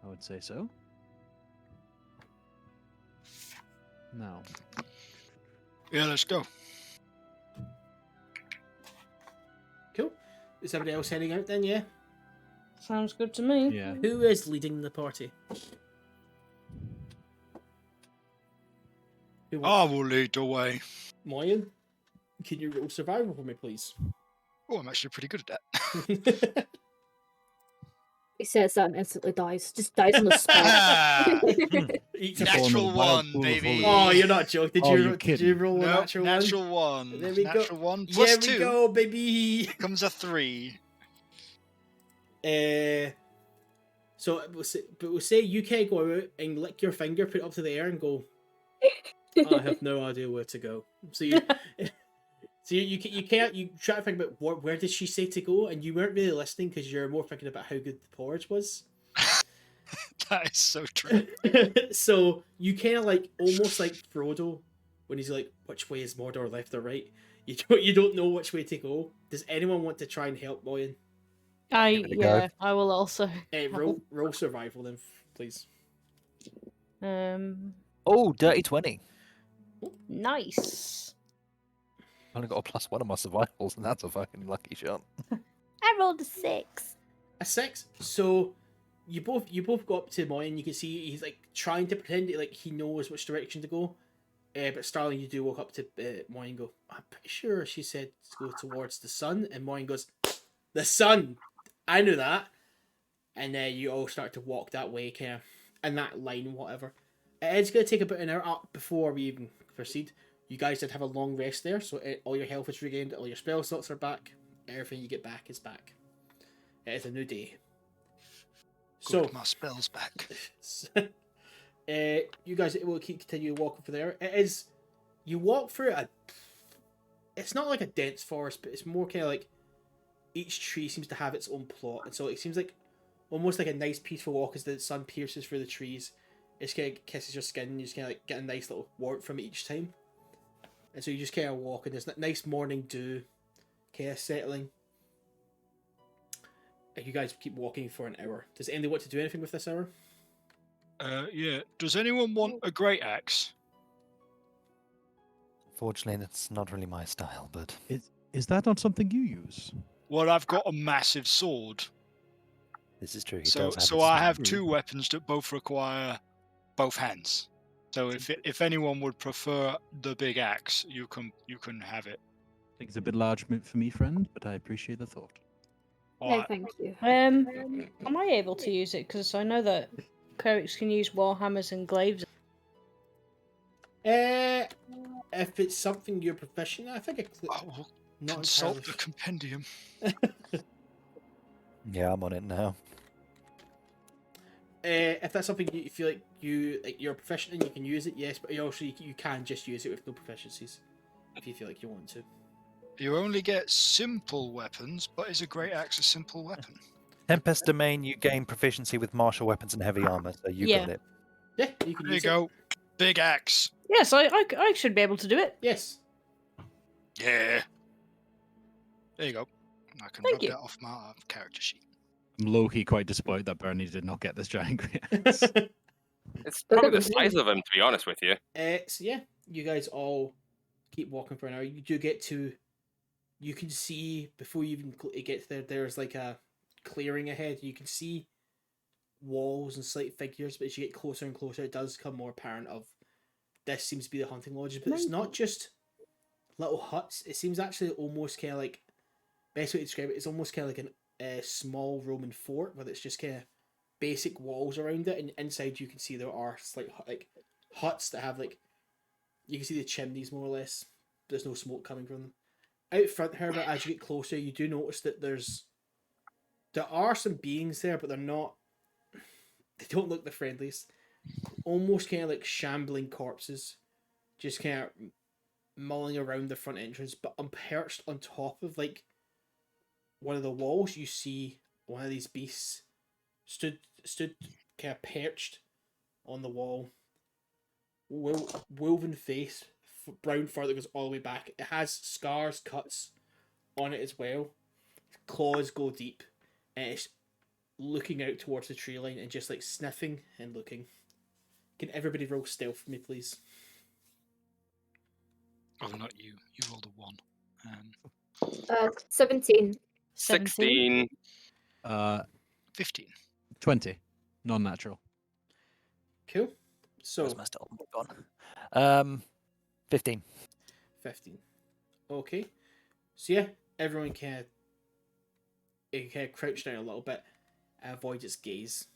I would say so. Now, Yeah, let's go. Cool. Is everybody else heading out then? Yeah. Sounds good to me. yeah. Who is leading the party? Who I will lead the way. Moryn, can you roll survival for me, please? Oh, I'm actually pretty good at that. He says that and instantly dies. Just dies on the spot. Each Just fall in the Natural wild one, pool of baby. holy- Oh, you're not joking. Oh, you're Did kidding. you roll a Nope, natural, natural one. There we go. Natural one. Here Plus we 2 go, baby. comes a 3. So we'll say you can go out and lick your finger, put it up to the air, and go. I have no idea where to go. So So you can't you try to think about where did she say to go, and you weren't really listening because you're more thinking about how good the porridge was. That is so true. So you kind of like almost like Frodo when he's like, which way is Mordor, left or right? You don't know which way to go. Does anyone want to try and help Moryn? Give it a go. I will also. Roll survival then, please. Oh, dirty 20. Nice. I only got a +1 on my survivals, and that's a fucking lucky shot. I rolled a 6. A 6. So you both go up to Moryn. You can see he's like trying to pretend like he knows which direction to go. But Starling, you do walk up to Moryn and go, I'm pretty sure she said to go towards the sun. And Moryn goes, the sun! I knew that. And then you all start to walk that way, kind of, in that line, whatever. It's going to take about an hour up before we even proceed. You guys did have a long rest there, so all your health is regained, all your spell slots are back. Everything you get back is back. It is a new day. Good, my spell's back. You guys will continue walking through there. It is, you walk through it's not like a dense forest, but it's more kind of like each tree seems to have its own plot, and so it seems like almost like a nice peaceful walk as the sun pierces through the trees. It just kind of kisses your skin, and you just kind of like get a nice little warmth from it each time. And so you just kind of walk, and there's that nice morning dew kind of settling. And you guys keep walking for an hour. Does anybody want to do anything with this hour? Yeah. Does anyone want a great axe? Fortunately, that's not really my style, but Is that not something you use? Well, I've got a massive sword. this is true. He So does have so its I have sword. 2 weapons that both require both hands. So if anyone would prefer the big axe, you can have it. I think it's a bit large for me, friend, but I appreciate the thought. No, Alright. thank you. Am I able to use it? Because I know that clerics can use warhammers and glaives. If it's something you're proficient in, I think I will not consult entirely the compendium. Yeah, I'm on it now. if that's something you feel like you're proficient in, you can use it. Yes, but also you can just use it with no proficiencies if you feel like you want to. You only get simple weapons, but is a great axe a simple weapon? Tempest Domain, you gain proficiency with martial weapons and heavy armor, so you Yeah. got it. Yeah, you can There you use it. go. Big axe. Yes, I should be able to do it. Yes. Yeah. There you go. I can Thank rub you. that off my character sheet. I'm low-key quite disappointed that Burnie did not get this giant great. It's probably the size of him, to be honest with you. So yeah, you guys all keep walking for an hour. You do get to, you can see before you even get there. There's like a clearing ahead. You can see walls and slight figures, but as you get closer and closer, it does become more apparent of this seems to be the hunting lodge. But it's not just little huts. It seems actually almost kind of like, best way to describe it is almost kind of like a small Roman fort, where it's just kind of basic walls around it, and inside you can see there are slight like huts that have like, you can see the chimneys more or less. There's no smoke coming from them. Out front, however, as you get closer, you do notice that there are some beings there, but they're not. They don't look the friendliest. Almost kind of like shambling corpses, just kind of mulling around the front entrance. But perched on top of like one of the walls, you see one of these beasts stood kind of perched on the wall. Woven face, brown fur that goes all the way back. It has scars, cuts on it as well. Claws go deep, and it's looking out towards the tree line and just like sniffing and looking. Can everybody roll stealth for me, please? Oh, not you. You rolled a 1. 17. 16. 15. 20. Non-natural. Cool. So Where's my stealth gone? 15. 15. Okay. So yeah, everyone kind of crouch down a little bit and avoid its gaze.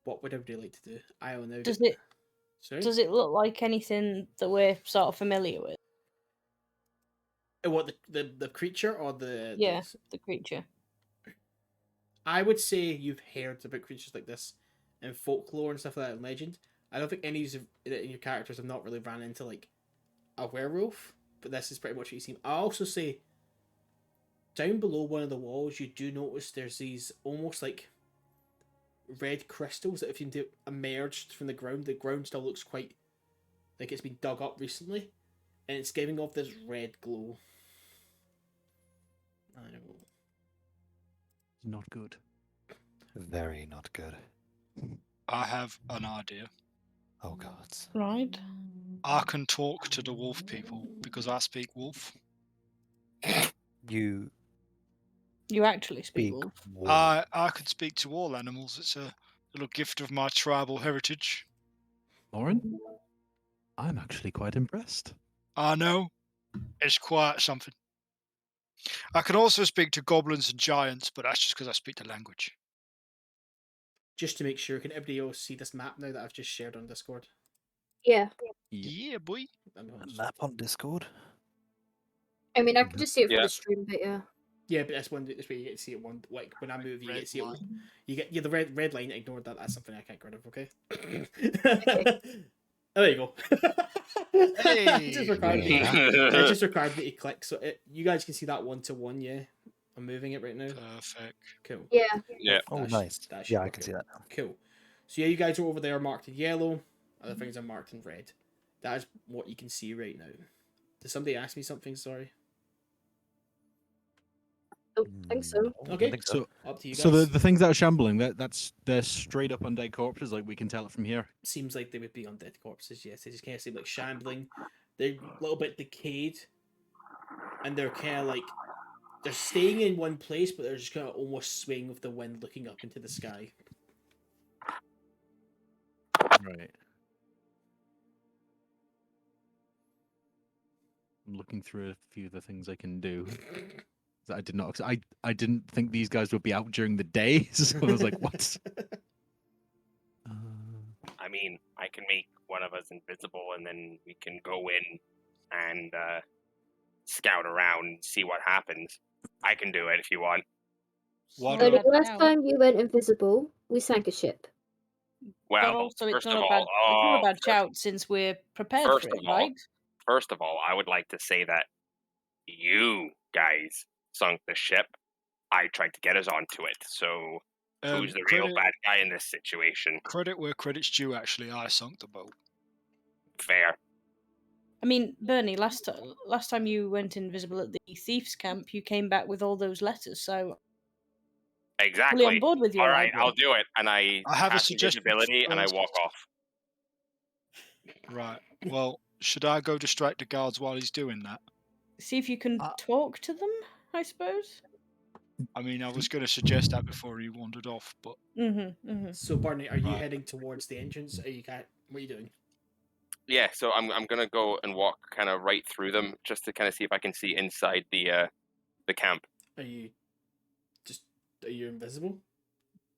What would everybody like to do? I will now. Does it look like anything that we're sort of familiar with? What, the creature or the Yeah, the creature. I would say you've heard about creatures like this in folklore and stuff like that in legend. I don't think any of your characters have not really ran into like a werewolf. but this is pretty much what you see. I also say, down below one of the walls, you do notice there's these almost like red crystals that have seemed to emerged from the ground. The ground still looks quite like it's been dug up recently, and it's giving off this red glow. I know. Not good. Very not good. I have an idea. Oh god. Right. I can talk to the wolf people because I speak wolf. You You actually speak speak wolf. wolf. I can speak to all animals. It's a little gift of my tribal heritage. Moryn, I'm actually quite impressed. I know. It's quite something. I can also speak to goblins and giants, but that's just because I speak the language. Just to make sure, can everybody else see this map now that I've just shared on Discord? Yeah. Yeah, boy. Map on Discord. I mean, I can just see it from Yeah. the stream, but yeah. Yeah, but that's one. This way you get to see it one. Like when I move, you Red get to see it. line. You get the red line. Ignore that. That's something I can't get rid of. Okay. Oh, there you go. It just required me. It just required me to click, so you guys can see that 1-to-1. Yeah, I'm moving it right now. Perfect. Cool. Yeah. Yeah. Oh, That nice. should Yeah, I work can out. see that now. Cool. So yeah, you guys are over there marked in yellow. Other things are marked in red. That is what you can see right now. Did somebody ask me something? Sorry. I don't think so. I Okay. think So, Up to you guys. so the things that are shambling, they're straight up undead corpses. Like we can tell it from here. Seems like they would be undead corpses. Yes, they just kind of seem like shambling. They're a little bit decayed, and they're kind of like they're staying in one place, but they're just kind of almost swaying with the wind, looking up into the sky. Right. I'm looking through a few of the things I can do. That I did not. I didn't think these guys would be out during the day, so I was like, what? I mean, I can make one of us invisible, and then we can go in and scout around and see what happens. I can do it if you want. Why Not a So the don't bad last shout. time you went invisible, we sank a ship. Well, But also, it's first not of a all, bad. It's not a bad shout since we're prepared first for of it, all, right? First of all, I would like to say that you guys sunk the ship. I tried to get us onto it. So who's the real bad guy in this situation? Credit where credit's due. Actually, I sunk the boat. Fair. I mean, Burnie, last time you went invisible at the thieves' camp, you came back with all those letters. So Exactly. fully on board with your All right, idea. I'll do it. And I have a cast suggestion invisibility and I first. walk off. Right. Well, should I go distract the guards while he's doing that? See if you can talk to them. I suppose. I mean, I was going to suggest that before he wandered off, but So Barney, are you Right. heading towards the entrance? Are you what are you doing? Yeah, so I'm gonna go and walk kind of right through them just to kind of see if I can see inside the camp. Are you invisible?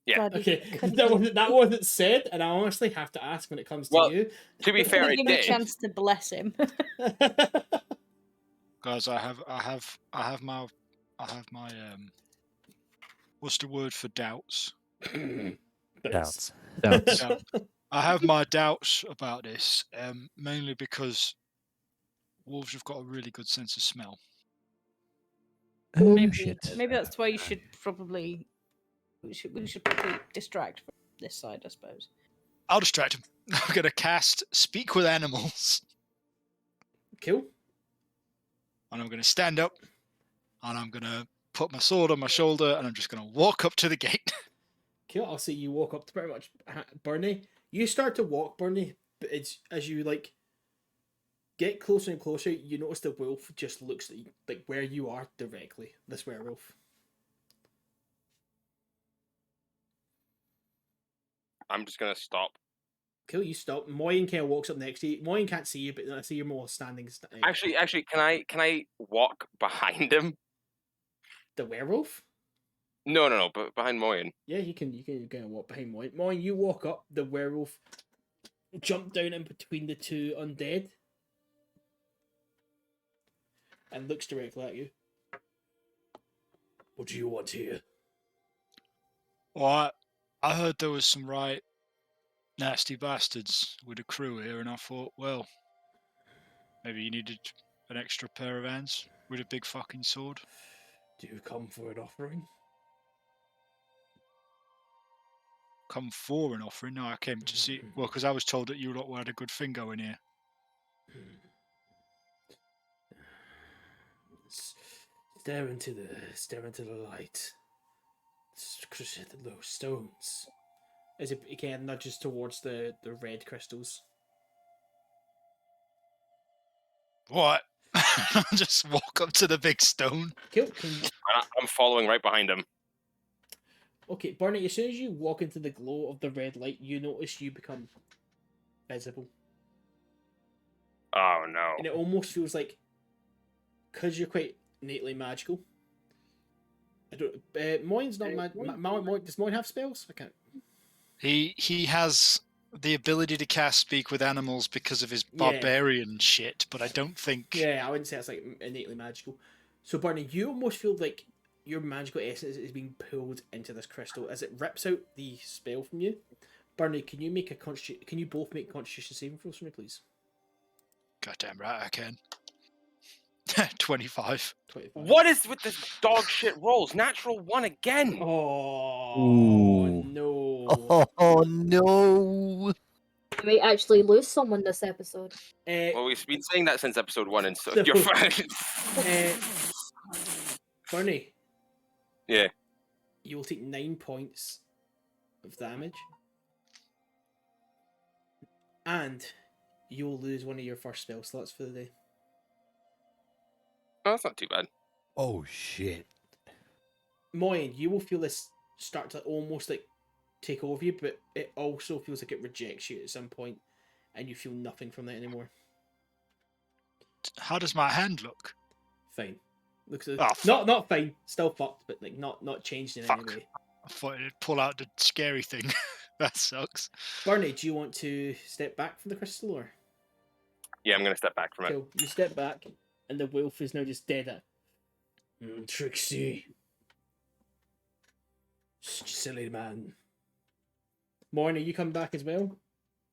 Yeah. God, Okay, couldn't that wasn't said, and I honestly have to ask when it comes to Well, you. To be fair, it give me a did. chance to bless him. guys, I have my what's the word for doubts? Doubts. Doubts. I have my doubts about this, mainly because wolves have got a really good sense of smell. Oh, maybe shit. maybe that's why you should probably we should probably distract from this side, I suppose. I'll distract him. I'm going to cast Speak with Animals, Cool. and I'm going to stand up, and I'm going to put my sword on my shoulder, and I'm just going to walk up to the gate. Cool. I'll see you walk up to pretty much Burnie. You start to walk, Burnie, but it's as you like get closer and closer, you notice the wolf just looks at you, like where you are directly. This werewolf. I'm just gonna stop. Cool. You stop. Moryn kind of walks up next to you. Moryn can't see you, but I see you're more standing. Actually, can I walk behind him? The werewolf. No, but behind Moryn. Yeah, you can kind of walk behind Moryn. Moryn, you walk up. The werewolf jump down in between the two undead and looks directly at you. What do you want here? Well, I heard there was some right nasty bastards with a crew here, and I thought, well, maybe you needed an extra pair of hands with a big fucking sword. Do you come for an offering? Come for an offering? No, I came to see. Well, because I was told that you lot had a good thing going here. Stare into the light. Those stones. As it again nudges towards the red crystals. What? Just walk up to the big stone. Cool. I'm following right behind him. Okay, Burnie, as soon as you walk into the glow of the red light, you notice you become visible. Oh no. And it almost feels like, because you're quite innately magical. I don't. Moyne's not does Moyne have spells? I can't. He has the ability to cast speak with animals because of his barbarian shit, but I don't think. Yeah, I wouldn't say it's like innately magical. So, Burnie, you almost feel like your magical essence is being pulled into this crystal as it rips out the spell from you. Burnie, can you both make Constitution saving throws for me, please? Goddamn right, I can. 25. 25. What is with this dog shit rolls? Natural 1 again. Oh Ooh. no! Oh no! We may actually lose someone this episode. Well, we've been saying that since episode 1, and so So- you're fine. Burnie. Yeah. You will take 9 points of damage, and you will lose one of your first spell slots for the day. Oh, that's not too bad. Oh shit! Moyne, you will feel this start to almost like take over you, but it also feels like it rejects you at some point, and you feel nothing from that anymore. How does my hand look? Fine. Looks like, Oh, fuck. not fine, still fucked, but like not changed in Fuck. any way. I thought it'd pull out the scary thing. That sucks. Burnie, do you want to step back from the crystal or? Yeah, I'm gonna step back from it. Cool. You step back, and the wolf is now just dead. Trixie. Silly man. Morning, you come back as well?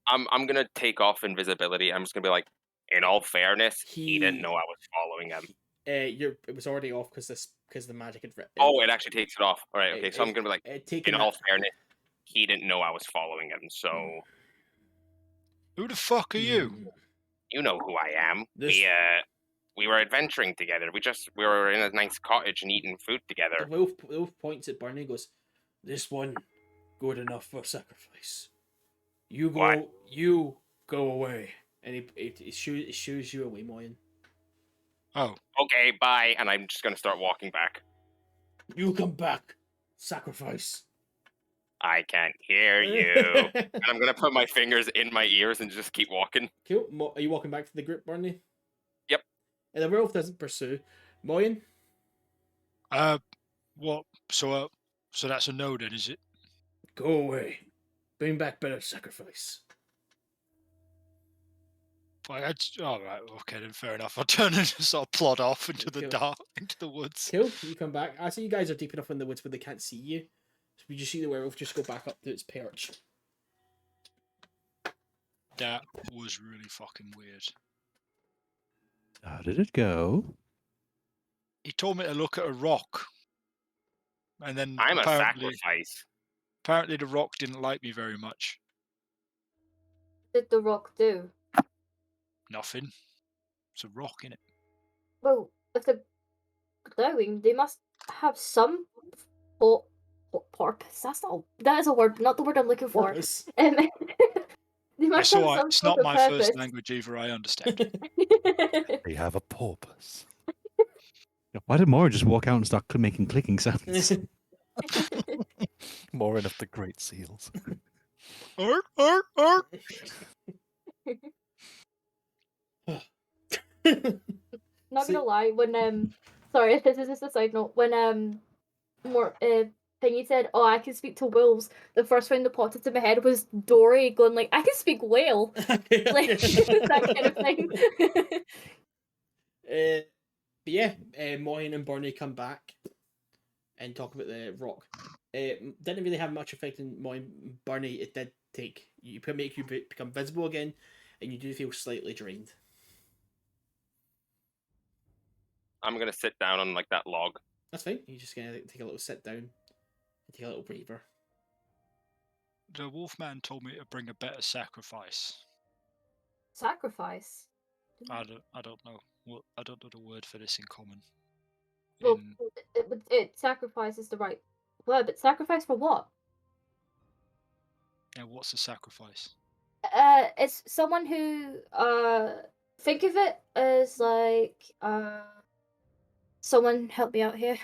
I'm gonna take off invisibility. I'm just gonna be like, in all fairness, he didn't He- know I was following him. It was already off because the magic had. Oh, it actually takes it off. All right, okay. So I'm gonna be like, taken in all fairness, he didn't know I was following him. So Who the fuck are you? you know who I am. This- We were adventuring together. We were in a nice cottage and eating food The together. wolf points at Burnie and goes, "This one, good enough for sacrifice. You go, What? you go away." And he shoos you away, Moyen. Oh, Okay, bye. And I'm just gonna start walking back. You come back, sacrifice. I can't hear you. And I'm gonna put my fingers in my ears and just keep walking. Cool. Are you walking back to the group, Burnie? Yep. And the wolf doesn't pursue. Moyen? what? So that's a no then, is it? Go away. Bring back better sacrifice. All right, okay then, fair enough. I'll turn and just sort of plod off into the Cool. dark, into the woods. Cool. You come back. I see you guys are deep enough in the woods where they can't see you. So we just see the werewolf just go back up to its perch. That was really fucking weird. How did it go? He told me to look at a rock, and then I'm a apparently sacrifice. the rock didn't like me very much. What did the rock do? Nothing. It's a rock, innit? Well, if they're glowing, they must have some purpose. That is a word, not the word I'm looking for. Purpose. They must It's have alright. some It's sort not of my purpose. first language either. I understand. They have a porpoise. Why did Moryn just walk out and start making clicking sounds? Moryn of the Great Seals. Arr, arr, arr. Not See- gonna lie, when sorry, this is just a side note. When more Thingy said, "Oh, I can speak to wolves," the first thing that popped into my head was Dory going like, "I can speak whale," like that kind of thing. But yeah, Moyen and Burnie come back and talk about the rock. Didn't really have much effect on Moyen. Burnie, it did make you become visible again, and you do feel slightly drained. I'm gonna sit down on like that log. That's fine. You're just gonna take a little sit down and take a little breather. The Wolfman told me to bring a better sacrifice. Sacrifice. I don't know. I don't know the word for this in common. Well, sacrifice is the right word, but sacrifice for what? Yeah, what's a sacrifice? It's someone who think of it as like someone help me out here.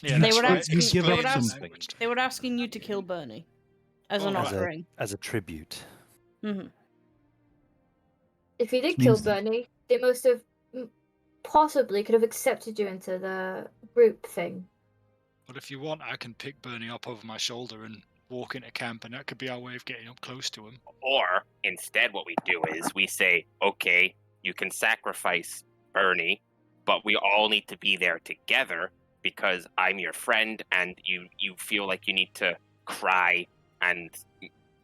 Yeah, They that's were right. asking- Explain they were the asking- language. They were asking you to kill Burnie as an Oh, right. offering. As a tribute. Hmm. If you did Which kill means that- Burnie, they most have possibly could have accepted you into the group thing. Well, if you want, I can pick Burnie up over my shoulder and walk into camp, and that could be our way of getting up close to him. Or instead, what we do is we say, okay, you can sacrifice Burnie, but we all need to be there together because I'm your friend, and you feel like you need to cry and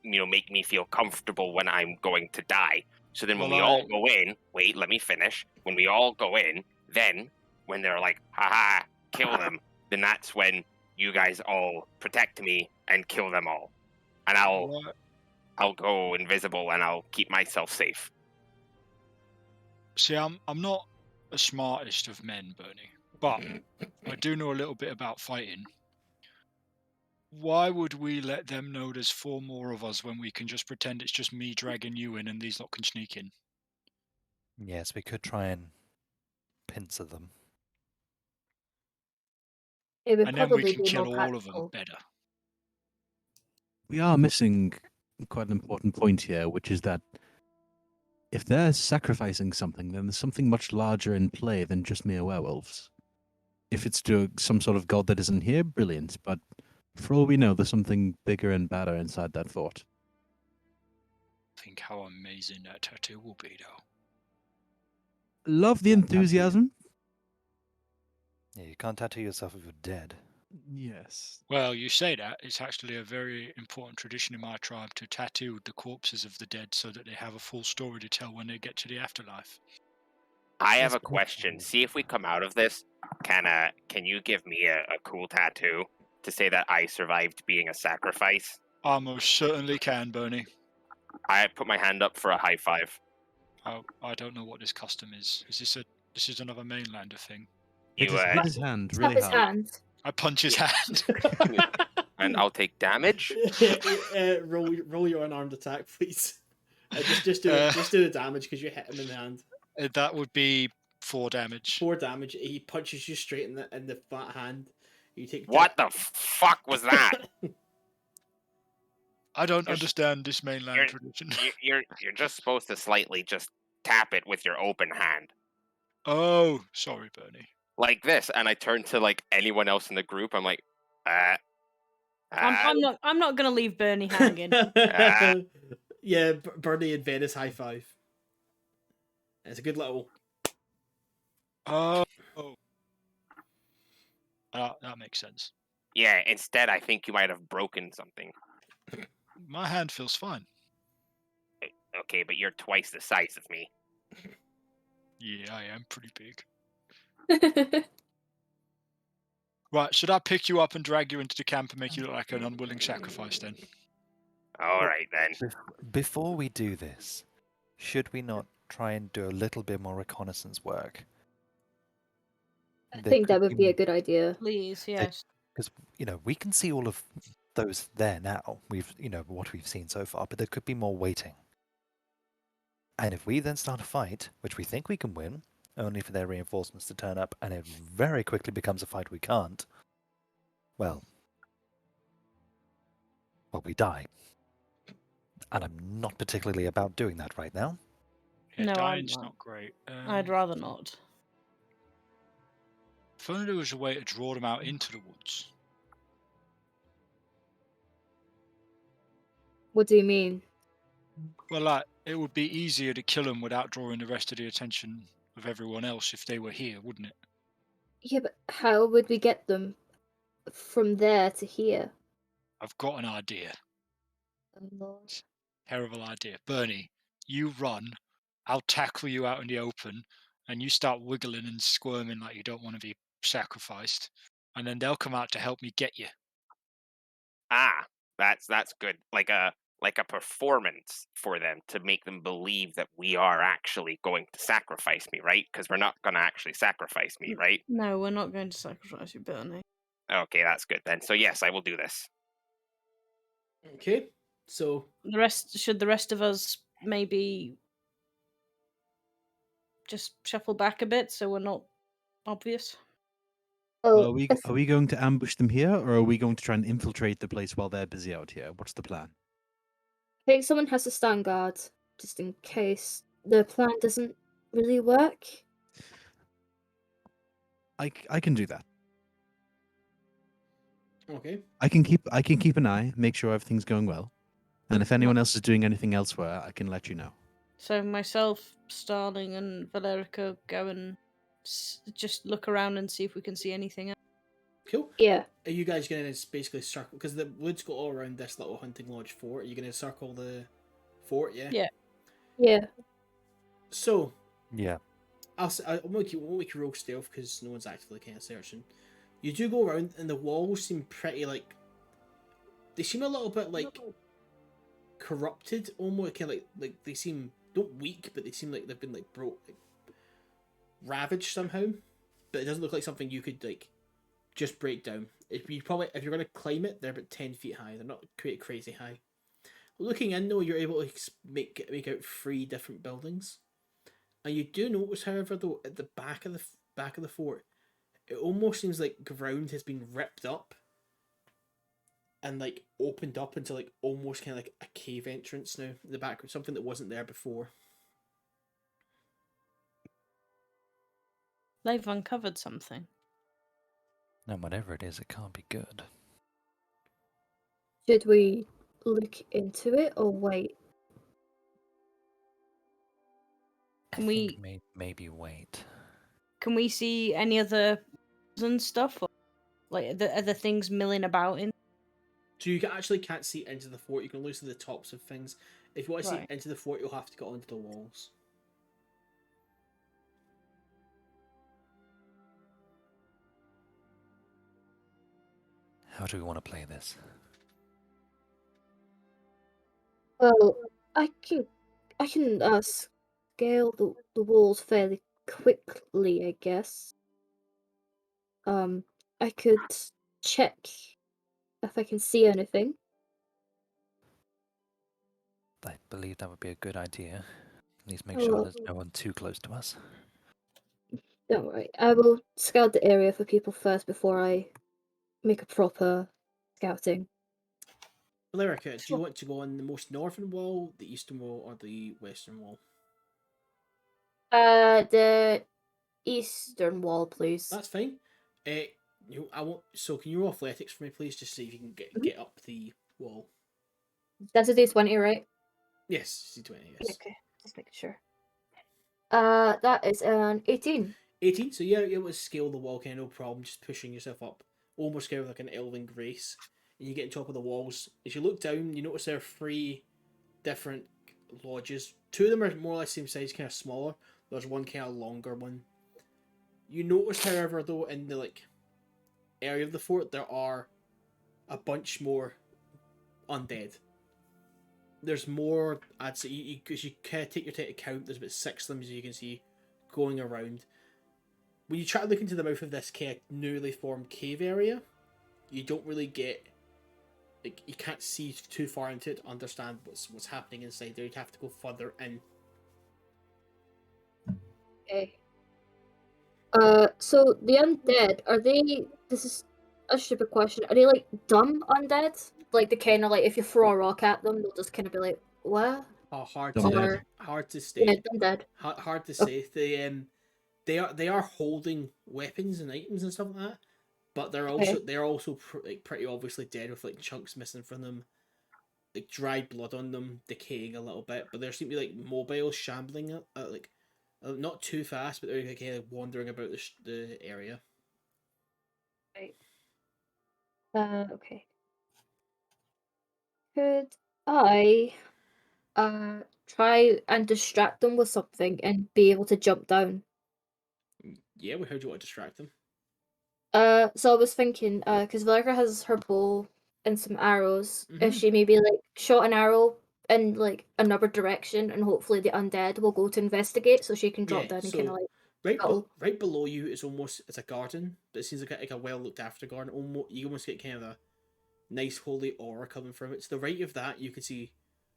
make me feel comfortable when I'm going to die. So then when Well, we all go in, wait, let me finish. When we all go in, then when they're like, haha, kill them, then that's when you guys all protect me and kill them all. And I'll go invisible and I'll keep myself safe. See, I'm not the smartest of men, Burnie, but I do know a little bit about fighting. Why would we let them know there's 4 more of us when we can just pretend it's just me dragging you in and these lot can sneak in? Yes, we could try and pincer them. It would And then we probably can be kill more all of them practical. better. We are missing quite an important point here, which is that if they're sacrificing something, then there's something much larger in play than just mere werewolves. If it's to some sort of god that isn't here, brilliant. But for all we know, there's something bigger and badder inside that fort. Think how amazing that tattoo will be, though. Love the enthusiasm. Yeah, you can't tattoo yourself if you're dead. Yes. Well, you say that. It's actually a very important tradition in my tribe to tattoo the corpses of the dead so that they have a full story to tell when they get to the afterlife. I have Yes, a but question. that's- See if we come out of this. Can you give me a cool tattoo to say that I survived being a sacrifice? I most certainly can, Burnie. I put my hand up for a high five. I don't know what this custom is. This is another mainlander thing? Hit You his hand Snap really his hard. hand. I punch his hand. and I'll take damage. Roll your unarmed attack, please. Just do the damage because you hit him in the hand. That would be 4 damage. 4 damage. He punches you straight in the flat hand. You take What the fuck was that? I don't You're- understand this mainland you're- tradition. You're just supposed to slightly just tap it with your open hand. Oh, sorry, Burnie. Like this, and I turn to like anyone else in the group. I'm like, I'm not gonna leave Burnie hanging. Yeah, Burnie and Venis high five. It's a good little. Oh. That makes sense. yeah. Instead, I think you might have broken something. My hand feels fine. Okay, but you're twice the size of me. Yeah, I am pretty big. Right, should I pick you up and drag you into the camp and make you look like an unwilling sacrifice then? All right then. Before we do this, should we not try and do a little bit more reconnaissance work? I think that would be a good idea. Please, yes. Because, we can see all of those there now. What we've seen so far, but there could be more waiting. And if we then start a fight, which we think we can win, only for their reinforcements to turn up, and it very quickly becomes a fight we can't, well, we die. And I'm not particularly about doing that right now. Yeah, No, I'm dying's not. not great. I'd rather not. If only there was a way to draw them out into the woods. What do you mean? Well, it would be easier to kill them without drawing the rest of the attention of everyone else if they were here, wouldn't it? Yeah, but how would we get them from there to here? I've got an idea. Oh, Lord. Terrible idea. Burnie, you run. I'll tackle you out in the open, and you start wiggling and squirming like you don't want to be sacrificed, and then they'll come out to help me get you. Ah, that's good. Like a performance for them to make them believe that we are actually going to sacrifice me, right? Because we're not going to actually sacrifice me, right? No, we're not going to sacrifice you, Burnie. Okay, that's good then. So yes, I will do this. Okay, so The rest of us maybe just shuffle back a bit so we're not obvious? Well, Well, are we going to ambush them here, or are we going to try and infiltrate the place while they're busy out here? What's the plan? I think someone has to stand guard, just in case the plan doesn't really work. I can do that. okay, I can keep an eye, make sure everything's going well, and if anyone else is doing anything elsewhere, I can let you know. So myself, Starling, and Valerica go and just look around and see if we can see anything else. cool. Yeah. Are you guys going to basically circle, because the woods go all around this little hunting lodge fort? Are you going to circle the fort? Yeah. Yeah. Yeah. So Yeah. I'll make you roll stealth because no one's actively kind of searching. You do go around, and the walls seem pretty like they seem a little bit like corrupted, almost kind of like they seem not weak, but they seem like they've been like ravaged somehow. But it doesn't look like something you could like just break down. If you're going to climb it, they're about 10 feet high. They're not quite crazy high. Looking in though, you're able to make out 3 different buildings. And you do notice, however, though, at the back of the fort, it almost seems like ground has been ripped up and like opened up into like almost kind of like a cave entrance now. In the back, something that wasn't there before. They've uncovered something. And whatever it is, it can't be good. Should we look into it or wait? Can I we- think maybe wait. Can we see any other and stuff? Or, like, are the things milling about in? So you actually can't see into the fort. You can only see the tops of things. If you want to see Right. into the fort, you'll have to get onto the walls. How do we want to play this? Well, I can scale the walls fairly quickly, I guess. I could check if I can see anything. I believe that would be a good idea. At least make sure there's no one too close to us. Don't worry. I will scout the area for people first before I make a proper scouting. Valerica, do you want to go on the most northern wall, the eastern wall, or the western wall? The eastern wall, please. That's fine. I want. So can you roll athletics for me, please, just see if you can get up the wall. That's a D20, right? Yes, D20. Yes. Okay, just making sure. That is an 18. 18. So yeah, you able to scale the wall, kind of no problem. Just pushing yourself up, almost kind of like an elven grace, and you get on top of the walls. As you look down, you notice there are 3 different lodges. 2 of them are more or less same size, kind of smaller. There's one kind of longer one. You notice, however, though, in the like area of the fort, there are a bunch more undead. There's more, I'd say, because you kind of take your time to count, there's about 6 of them, as you can see, going around. When you try to look into the mouth of this kind of newly formed cave area, you don't really get, like, you can't see too far into it to understand what's happening inside there. You'd have to go further in. Okay. So the undead, are they... This is a stupid question. Are they, like, dumb undead? Like, the kind of, like, if you throw a rock at them, they'll just kind of be like, what? Hard Dumb to dead. hard to say. Yeah, undead. Hard to say. They are holding weapons and items and stuff like that, but they're also pretty obviously dead with like chunks missing from them, like dried blood on them, decaying a little bit. But they seem to be like mobile, shambling, not too fast, but they're kind of wandering about the area. Right. Okay. Could I try and distract them with something and be able to jump down Yeah, well, how do you want to distract them? So I was thinking, because Valerica has her bow and some arrows. If Mhm. she maybe like shot an arrow in like another direction, and hopefully the undead will go to investigate, so she can drop Yeah, down and so kind of like right, scuttle. right below you is almost it's a garden, but it seems like a well looked after garden. Almost you almost get kind of a nice holy aura coming from it. To the right of that, you can see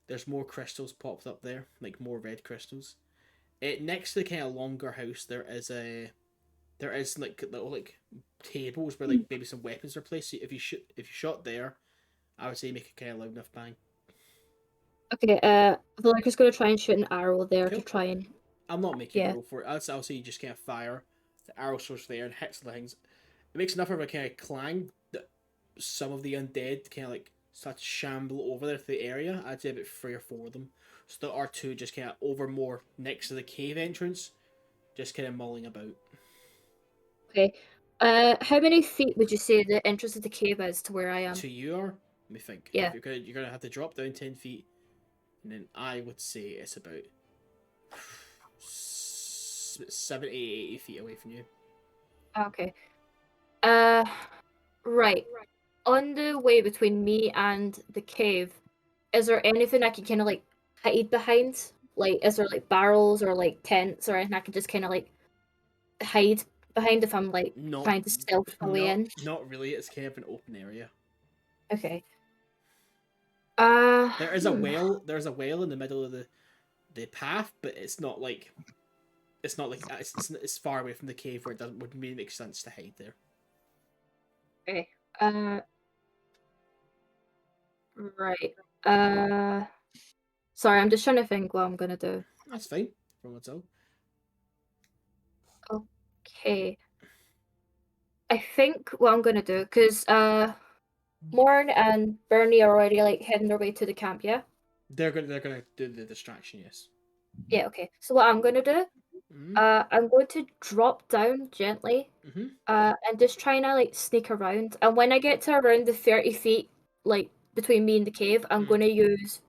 there's more crystals popped up there, like more red crystals. Next to the kind of longer house, there is like little like tables where like maybe some weapons are placed. So if you shot there, I would say make a kind of loud enough bang. Okay, Valerica's gonna try and shoot an arrow there Cool. to try and I'm not making Yeah. a roll for it. I'll say you just kind of fire. The arrow source there and hits the things. It makes enough of a kind of clang that some of the undead kind of like start to shamble over there to the area. I'd say about 3 or 4 of them. So there are 2 just kind of over more next to the cave entrance, just kind of mulling about. Okay. How many feet would you say the entrance of the cave is to where I am? To you are, let me think. Yeah. You're gonna have to drop down 10 feet, and then I would say it's about 70, 80 feet away from you. Okay. Right. On the way between me and the cave, is there anything I can kind of like hide behind? Like, is there like barrels or like tents or anything I can just kind of like hide behind if I'm like Not trying to stealth my way in? Not really. It's kind of an open area. Okay. There is a well. There's a well in the middle of the path, but it's not like it's far away from the cave where wouldn't really make sense to hide there. Okay. Right. Sorry, I'm just trying to think what I'm gonna do. That's fine. From what's all. Okay. I think what I'm gonna do, because Moryn and Burnie are already like heading their way to the camp, yeah? They're gonna do the distraction. Yes. Yeah, okay. So what I'm gonna do, Mm-hmm. I'm going to drop down gently, Mm-hmm. and just trying to like sneak around. And when I get to around the 30 feet, like between me and the cave, I'm gonna use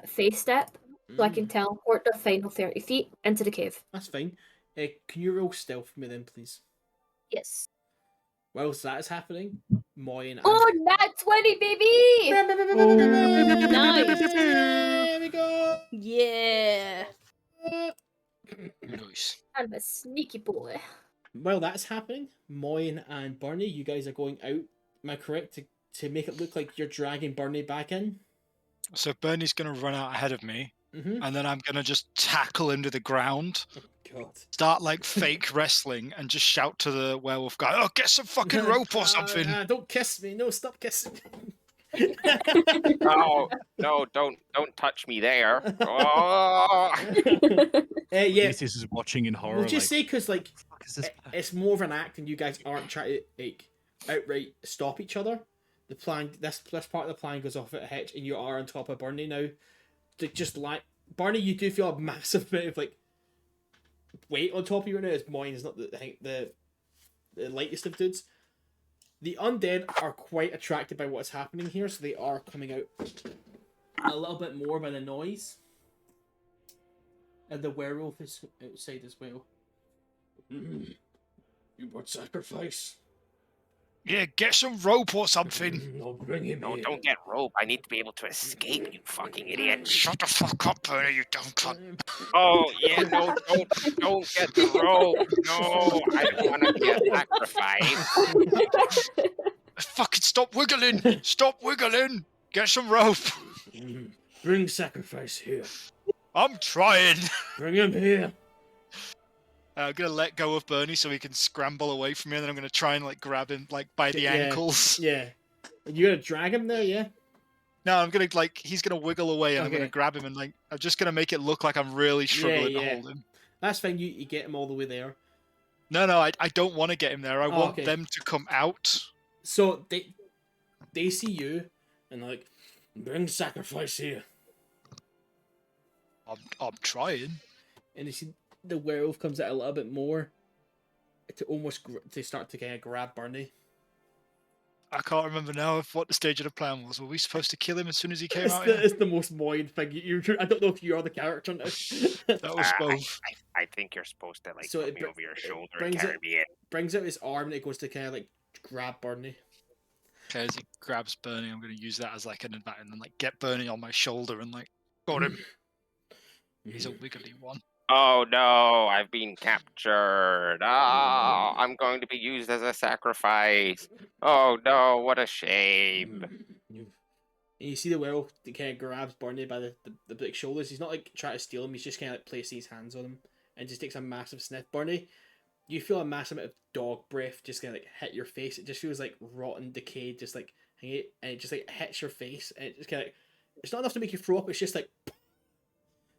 face step so I can teleport the final 30 feet into the cave. That's fine. Can you roll stealth for me then, please? Yes. Whilst that is happening, Moy and Oh, nat 20, baby! Nice. There we go. Yeah. Nice. I'm a sneaky boy. While that's happening, Moyne and Burnie, you guys are going out. Am I correct to make it look like you're dragging Burnie back in? So Bernie's gonna run out ahead of me, Mm-hmm. and then I'm gonna just tackle him to the ground, God. start like fake wrestling, and just shout to the werewolf guy, "Oh, get some fucking rope or something!" Don't kiss me. No, stop kissing me. Oh no! Don't touch me there. Oh. Yeah. Odeysus is watching in horror. We'll just like, say because like "What the fuck is this?" it's more of an act, and you guys aren't trying to like outright stop each other. The plan, this part of the plan goes off at a hitch, and you are on top of Burnie now. Just like Burnie, you do feel a massive bit of like weight on top of you right now. As Moyne is not the lightest of dudes. The undead are quite attracted by what's happening here, so they are coming out a little bit more by the noise. And the werewolf is outside as well. You want sacrifice? Yeah, get some rope or something. I'll bring him No, here. don't get rope. I need to be able to escape, you fucking idiot. Shut the fuck up, Bernie, you dumb cunt. Oh yeah, no, don't get the rope. No, I don't want to be a sacrifice. Fucking stop wiggling! Stop wiggling! Get some rope! Bring sacrifice here. I'm trying! Bring him here. I'm gonna let go of Bernie so he can scramble away from me, and then I'm gonna try and like grab him like by the ankles. Yeah. You gonna drag him there, yeah? No, I'm gonna like he's gonna wiggle away, and I'm Okay. gonna grab him, and like I'm just gonna make it look like I'm really struggling to hold him. That's fine. You get him all the way there. No, I don't want to get him there. I want okay. them to come out. So they see you and like bring sacrifice here. I'm trying. And you see the werewolf comes out a little bit more to almost to start to kind of grab Burnie. I can't remember now what the stage of the plan was. Were we supposed to kill him as soon as he came It's out the, here? it's the most Moryn thing. I don't know if you are the character now. That was both. I think you're supposed to like So put it me br- over your it shoulder and brings carry it- me in. Brings out his arm and it goes to kind of like grab Burnie. Okay, as he grabs Burnie, I'm going to use that as like an advantage and like get Burnie on my shoulder and like got him. He's a wiggly one. Oh no, I've been captured. Oh, I'm going to be used as a sacrifice. Oh no, what a shame. And you see the werewolf that kind of grabs Burnie by the big shoulders. He's not like trying to steal him. He's just kind of like placing his hands on him and just takes a massive sniff. Burnie, you feel a massive amount of dog breath just kind of like hit your face. It just feels like rotten, decayed, just like and it just like hits your face and it just kind of it's not enough to make you throw up. It's just like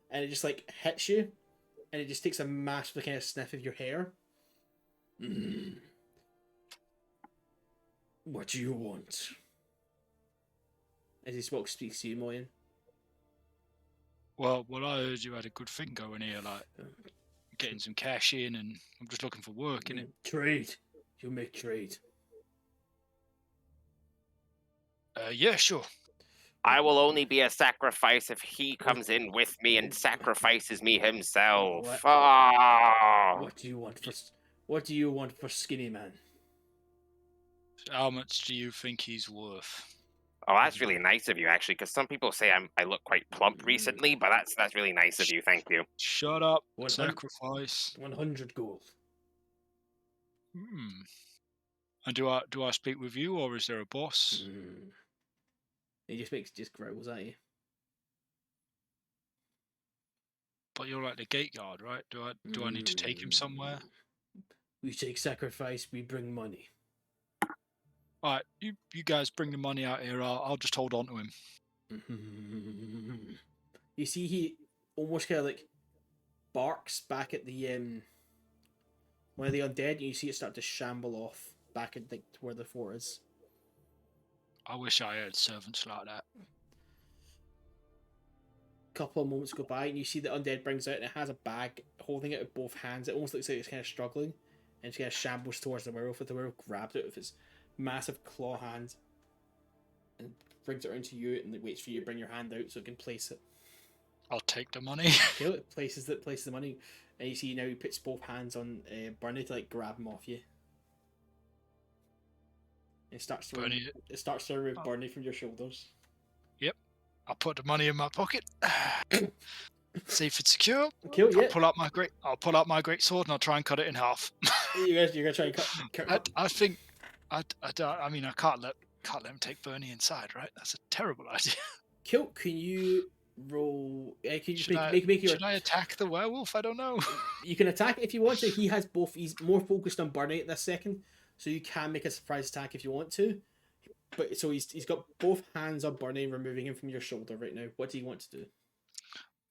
and it just like hits you and it just takes a massive kind of sniff of your hair. What do you want? As he speaks to you, Moryn. Well, I heard you had a good thing going here, like getting some cash in, and I'm just looking for work, innit? Trade. You make trade. Yeah, sure. I will only be a sacrifice if he comes in with me and sacrifices me himself. What? Oh. What do you want for Skinny Man? How much do you think he's worth? Oh, that's really nice of you, actually, because some people say I look quite plump recently, but that's really nice of you. Thank you. Shut up. 100 Sacrifice. 100 gold. And do I speak with you, or is there a boss? He just growls at you. But you're like the gate guard, right? Do I need to take him somewhere? We take sacrifice, we bring money. All right, you guys bring the money out here. I'll just hold on to him. You see, he almost kind of like barks back at the one of the undead, and you see it start to shamble off back at like to where the fort is. I wish I had servants like that. Couple of moments go by, and you see the undead brings out and it has a bag holding it with both hands. It almost looks like it's kind of struggling, and it kind of shambles towards the werewolf. But the werewolf grabs it with its massive claw hand and brings it around to you, and it waits for you to bring your hand out so it can place it. I'll take the money. Okay, it places the money, and you see now he puts both hands on Burnie to like grab him off you. It starts to remove Burnie from your shoulders. Yep. I'll put the money in my pocket. See if it's secure. Cool, yeah. I'll pull out my great sword and I'll try and cut it in half. You're gonna try and cut. I think I can't let him take Burnie inside, right? That's a terrible idea. Cool. Can you roll? Can you Should I attack the werewolf? I don't know. You can attack if you want to. He has both. He's more focused on Burnie at this second, so you can make a surprise attack if you want to. But so he's got both hands on Burnie, removing him from your shoulder right now. What do you want to do?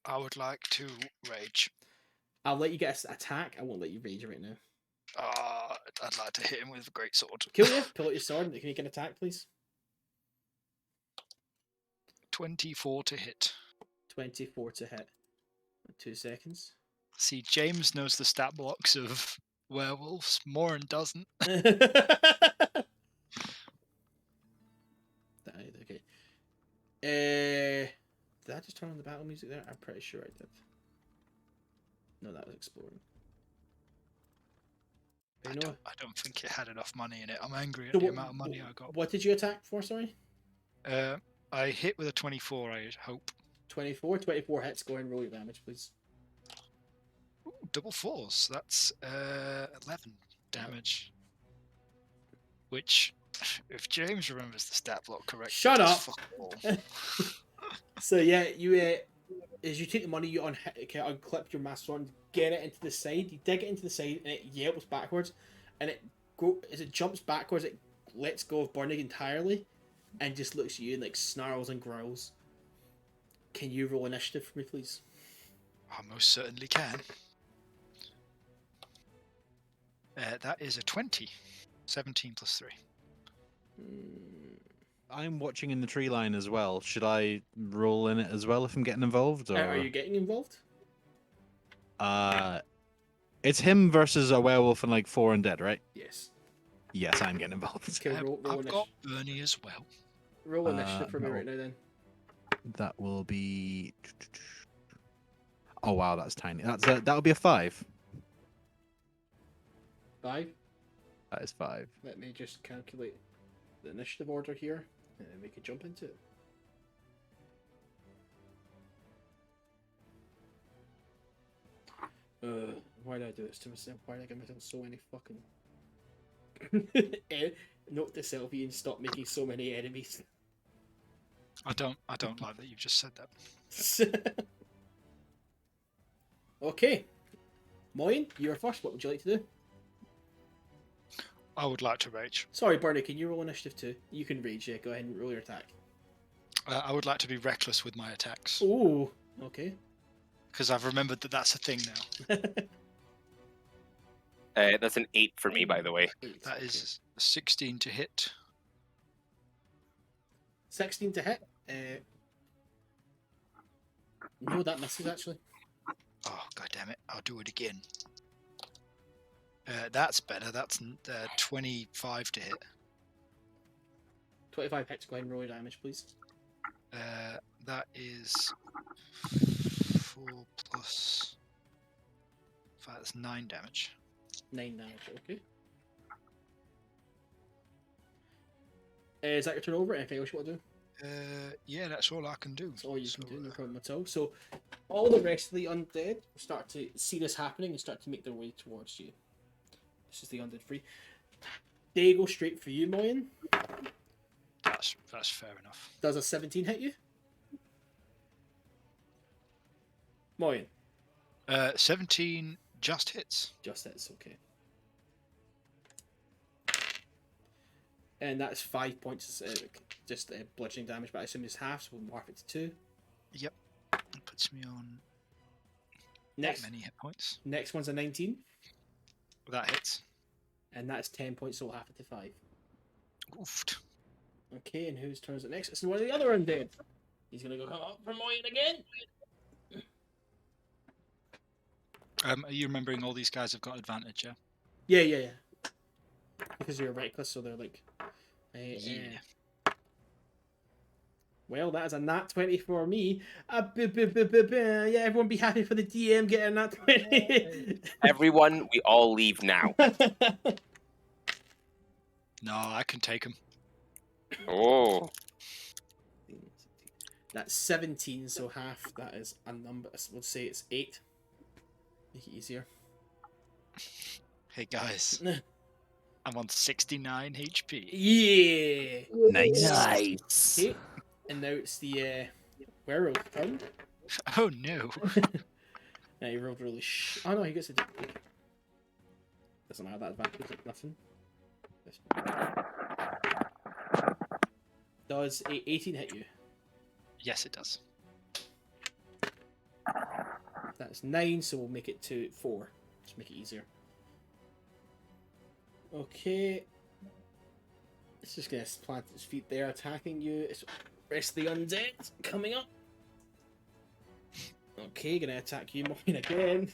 I would like to rage. I'll let you get an attack. I won't let you rage right now. I'd like to hit him with a great sword. Kill you. Pull out your sword. Can you make an attack, please? 24 to hit. 24 to hit. 2 seconds. See, James knows the stat blocks of werewolves. Moryn doesn't. Okay. Did I just turn on the battle music there? I'm pretty sure I did. No, that was exploring. I don't think it had enough money in it. I'm angry at So the amount of money I got. What did you attack for, sorry? I hit with a 24, I hope. 24 hits. Go and roll your damage, please. Ooh, double fours. That's 11 damage. Which, if James remembers the stat block correctly, Shut up! fuck all. So yeah, you as you take the money, you unclip your master sword and get it into the side. You dig it into the side, and it yelps backwards. And as it jumps backwards, it lets go of Burnie entirely, and just looks at you and like snarls and growls. Can you roll initiative for me, please? I most certainly can. That is a 20. 17 plus 3. I'm watching in the tree line as well. Should I roll in it as well if I'm getting involved? Or... Are you getting involved? It's him versus a werewolf and like 4 undead, right? Yes. Yes, I'm getting involved. Okay, roll I've got Burnie as well. roll initiative for me no. right now then. That will be. Oh wow, that's tiny. That'll be a 5. 5. That is 5. Let me just calculate the initiative order here, and then we can jump into it. Why did I do this to myself? Why did I give myself so many fucking... Note to self, Ian, stop making so many enemies. I don't like that you've just said that. Okay. Moryn, you're first. What would you like to do? I would like to rage. Sorry, Burnie, can you roll initiative too? You can rage, yeah. Go ahead and roll your attack. I would like to be reckless with my attacks. Ooh, okay. Because I've remembered that that's a thing now. That's an 8 for me, by the way. That is 16 to hit. 16 to hit. No, that misses actually. Oh, god damn it. I'll do it again. That's better. That's 25 to hit. 25 hits. Go ahead and roll your damage, please. That is 4 plus 5. That's 9 damage. 9 damage, okay. Is that your turn over? Anything else you want to do? Yeah, that's all I can do. That's all you can do, no problem at all. So, all the rest of the undead start to see this happening and start to make their way towards you. This is the undead free. They go straight for you, Moryn. That's fair enough. Does a 17 hit you? Moryn. 17 just hits. Just hits, okay. And that's 5 points, just bludgeoning damage, but I assume it's half, so we'll mark it to 2. Yep. That puts me on Next, many hit points. next one's a 19, That hits. and that's 10 points, so we'll half it to 5. Oofed. Okay, and whose turn is it next? It's one of the other undead. He's gonna go come up for Moryn again. Are you remembering all these guys have got advantage, yeah? Yeah. Because you're reckless, so they're like... Yeah. Well, that is a nat 20 for me. Yeah, everyone be happy for the DM getting a nat 20. Everyone, we all leave now. No, I can take them. Oh. That's 17, so half. That is a number. We'll say it's 8. Make it easier. Hey guys, I'm on 69 HP. Yeah! Nice. Okay, and now it's the werewolf turn. Oh no. Now he rolled really oh no, he gets a... Doesn't have that advantage, like nothing. Does a 18 hit you? Yes, it does. That's 9, so we'll make it to 4. Just make it easier. Okay. It's just gonna plant its feet there, attacking you. It's rest of the undead coming up. Okay, gonna attack you, Moryn, again.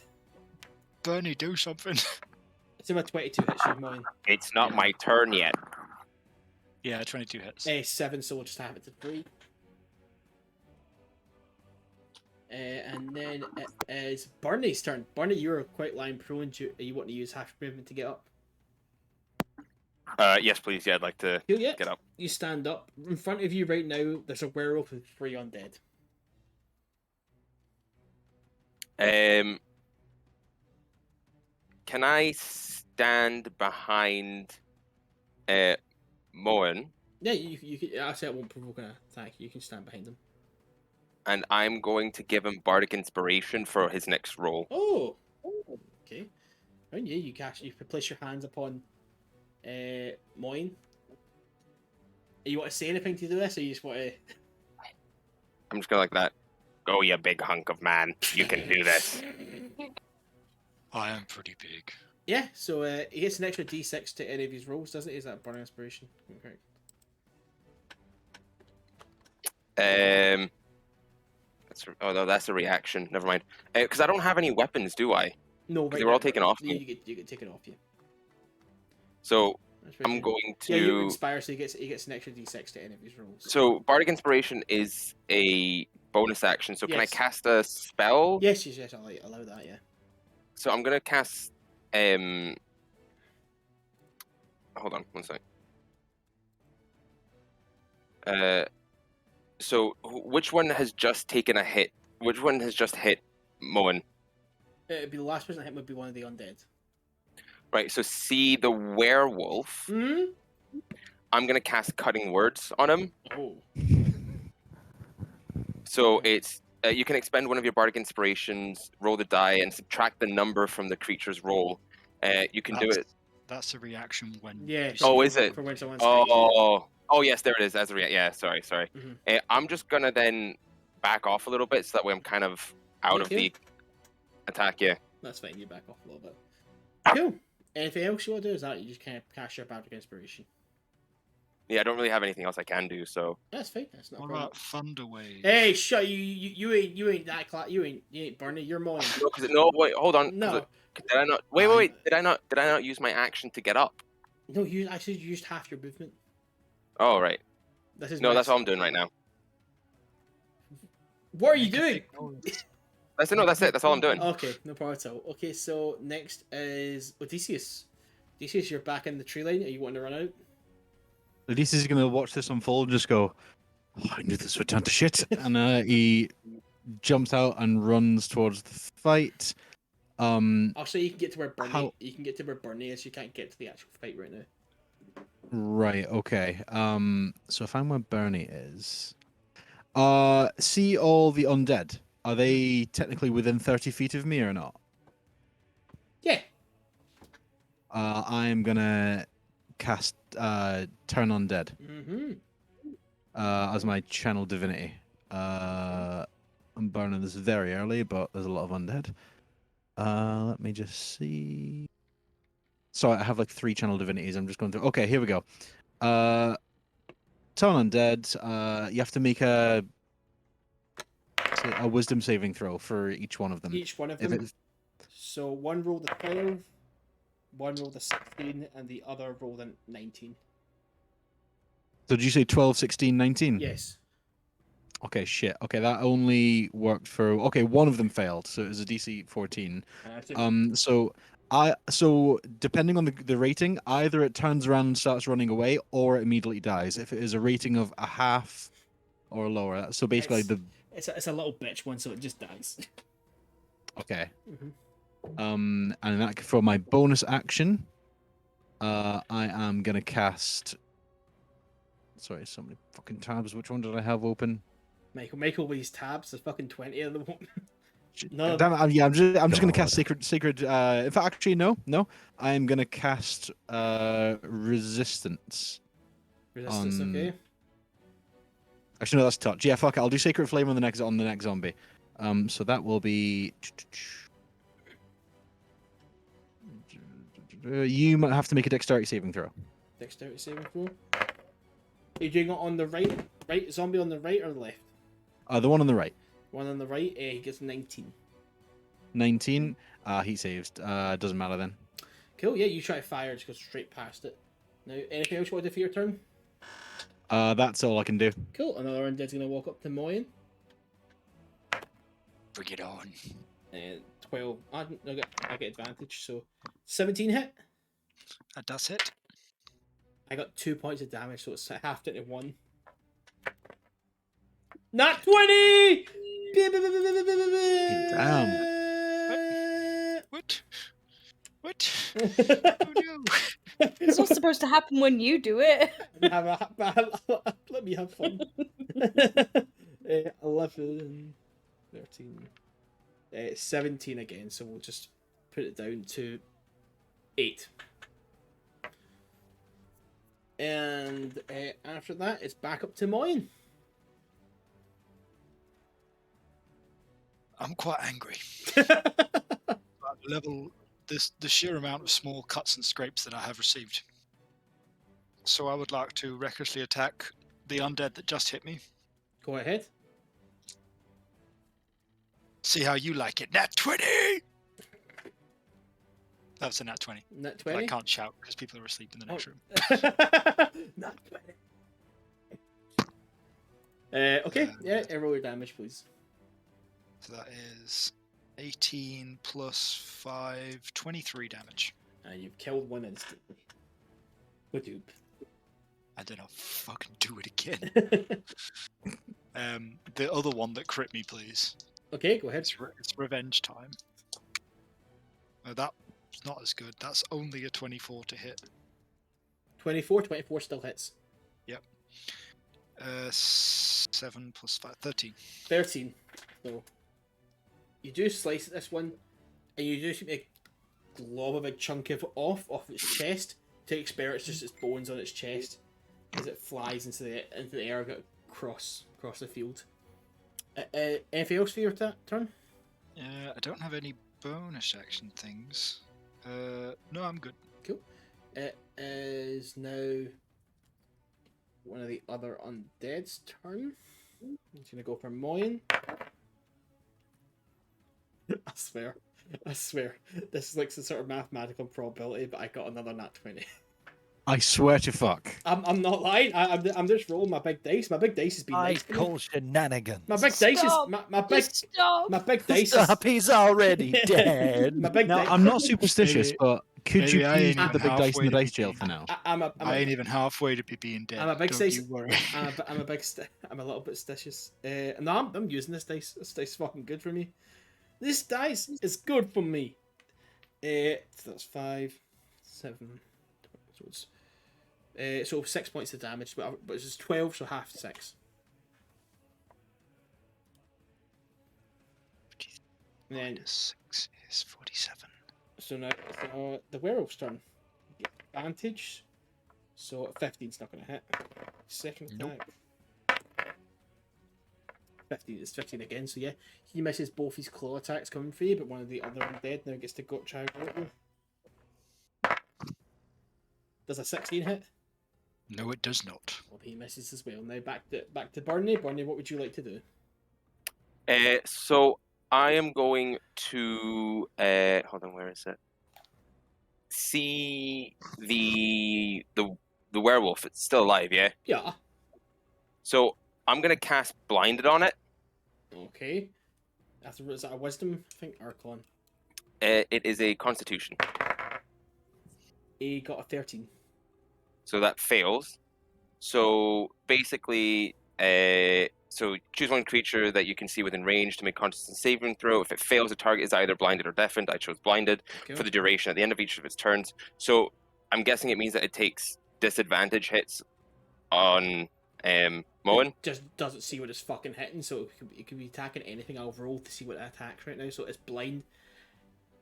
Burnie, do something. It's in my 22 hits you, Moryn. It's not my turn yet. Yeah, 22 hits. 7, so we'll just have it to 3. And then it is Burnie's turn. Burnie, you're quite lying prone. You want to use half movement to get up? Yes, please. Yeah, I'd like to Yeah. get up. You stand up. In front of you right now, there's a werewolf with 3 undead. Can I stand behind Moryn? Yeah, you can. I say it won't provoke an attack. You can stand behind him. And I'm going to give him Bardic Inspiration for his next roll. Oh, okay. And yeah, you place your hands upon Moryn. You want to say anything to do this, or you just want to? I'm just going to like that. Go, you big hunk of man. You can do this. I am pretty big. Yeah, so he gets an extra d6 to any of his rolls, doesn't he? Is that Burning Inspiration? Okay. Oh no, that's a reaction. Never mind. Because I don't have any weapons, do I? No, right They were all now, taken off You me. get taken off you. So I'm going to. Yeah, you inspire, so he gets an extra d6 to any of his rolls. So Bardic Inspiration is a bonus action. So can I Yes. cast a spell? Yes, I'll allow that. Yeah. So I'm gonna cast. Hold on, one second. So which one has just taken a hit? Which one has just hit Moryn? It'd be the last person hit would be one of the undead. Right. So see the werewolf. Hmm. I'm gonna cast Cutting Words on him. Oh. So it's you can expend one of your bardic inspirations, roll the die, and subtract the number from the creature's roll. You can do it. That's a reaction when. Yeah. Oh, is it? For when someone's fighting you. Oh, yes, there it is. As a yeah, sorry. Mhm. I'm just gonna then back off a little bit, so that way I'm kind of out of the attack. Yeah. That's fine. You back off a little bit. Cool. Anything else you want to do? Is that you just kind of cast your bardic inspiration? Yeah, I don't really have anything else I can do. So That's fine. That's not a What problem. about Thunder Wave? Hey, shut you ain't that you ain't Burnie. You're mine. no, wait, hold on. No. Did I not? Wait. Did I not use my action to get up? No, you actually used half your movement. Oh, right. That's That's all I'm doing right now. What are you doing? That's it. That's all I'm doing. Okay, no problem at all. Okay, so next is Odeysus. Odeysus, you're back in the tree line. Are you wanting to run out? Odysseus is going to watch this unfold and just go, oh, I knew this would turn to shit. And he jumps out and runs towards the fight. Also, you can get to where Burnie. You can get to where Burnie is. You can't get to the actual fight right now. Right. Okay. So if I'm where Burnie is, see all the undead. Are they technically within 30 feet of me or not? Yeah. I'm gonna cast Turn Undead Mm-hmm. as my channel divinity. I'm burning this very early, but there's a lot of undead. Let me just see. Sorry, I have like 3 channel divinities. I'm just going through. Okay, here we go. Turn Undead. You have to make a wisdom saving throw for each one of them. Each one of them. So one rolled a 12, one rolled a 16, and the other rolled a 19. So did you say 12, 16, 19? Yes. Okay, shit. Okay, that only worked for... Okay, one of them failed, so it was a DC 14. So depending on the rating, either it turns around and starts running away, or it immediately dies. If it is a rating of a half or lower, so basically it's a little bitch one, so it just dies. Okay. Mm-hmm. And that for my bonus action, I am gonna cast. Sorry, so many fucking tabs. Which one did I have open? Michael with his tabs. There's fucking 20 of them. No. Damn it, I'm just gonna cast sacred. In fact, actually, no. I'm gonna cast resistance. Resistance, okay. Actually, no, that's touch. Yeah, fuck it. I'll do sacred flame on the next zombie. So that will be. You might have to make a dexterity saving throw. Dexterity saving throw. Are you doing it on the right zombie on the right or the left? The one on the right. One on the right, he gets 19. 19. He saves. Doesn't matter then. Cool, yeah, you try to fire, just go straight past it. Now, anything else you want to do for your turn? That's all I can do. Cool, another undead's going to walk up to Moryn. Bring it on. 12. I get advantage, so 17 hit. That does hit. I got 2 points of damage, so it's halved into 1. Not 20! Damn. What? Oh no. It's not supposed to happen when you do it. Let me have fun. 11, 13, 17 again, so we'll just put it down to 8. And after that, it's back up to Moryn. I'm quite angry. The sheer amount of small cuts and scrapes that I have received. So I would like to recklessly attack the undead that just hit me. Go ahead. See how you like it. Nat 20! That's a nat 20. Nat But 20. I can't shout because people are asleep in the next room. Nat 20. Okay, yeah, and roll your damage, please. So that is 18 plus 5, 23 damage. And you've killed one instantly. Badoop. And then I'll fucking do it again. The other one that crit me, please. Okay, go ahead. It's revenge time. Oh, that's not as good. That's only a 24 to hit. 24 still hits. Yep. 7 plus 5, 13. 13. So you do slice at this one, and you do make a glob of a chunk of off its chest. To expire, it's just its bones on its chest as it flies into the air, across the field. Anything else for your turn? I don't have any bonus action things. No, I'm good. Cool. It is now one of the other undead's turn. He's gonna go for Moryn. I swear. This is like some sort of mathematical probability, but I got another nat 20. I swear to fuck. I'm not lying. I'm just rolling my big dice. My big dice has been I nice to me. call shenanigans. My big dice is Stop. Stop. my big dice is Stop, he's already dead. my big Now, dice. I'm not superstitious, Maybe- but could you maybe I please ain't put the even big dice in halfway the to dice jail being- for now? I ain't even halfway to being dead. I'm a big Don't size- you worry. I'm a little bit stitious. No, I'm using this dice. This dice is fucking good for me. This dice is good for me. So that's 5, 7. So 6 points of damage, but it's just 12, so half 6. And then 6 is 47. so now it's the werewolf's turn. Advantage. So 15's not going to hit. Second attack. 15 is 15 again. So yeah, he misses both his claw attacks coming for you, but one of the other undead now gets to try and go at you. Does a 16 hit? No, it does not. Well, he misses as well. Now back to Burnie. Burnie, what would you like to do? So I am going to hold on, where is it? See the werewolf. It's still alive, yeah. Yeah. So I'm gonna cast blinded on it. Okay. After is that a wisdom? I think Archon. It is a Constitution, He got a 13. so that fails. So basically, so choose one creature that you can see within range to make Constitution saving throw. If it fails, the target is either blinded or deafened. I chose blinded Okay. for the duration at the end of each of its turns. So I'm guessing it means that it takes disadvantage hits on Moryn. It just doesn't see what it's fucking hitting, so it could be attacking anything. I'll roll to see what it attacks right now, so it's blind.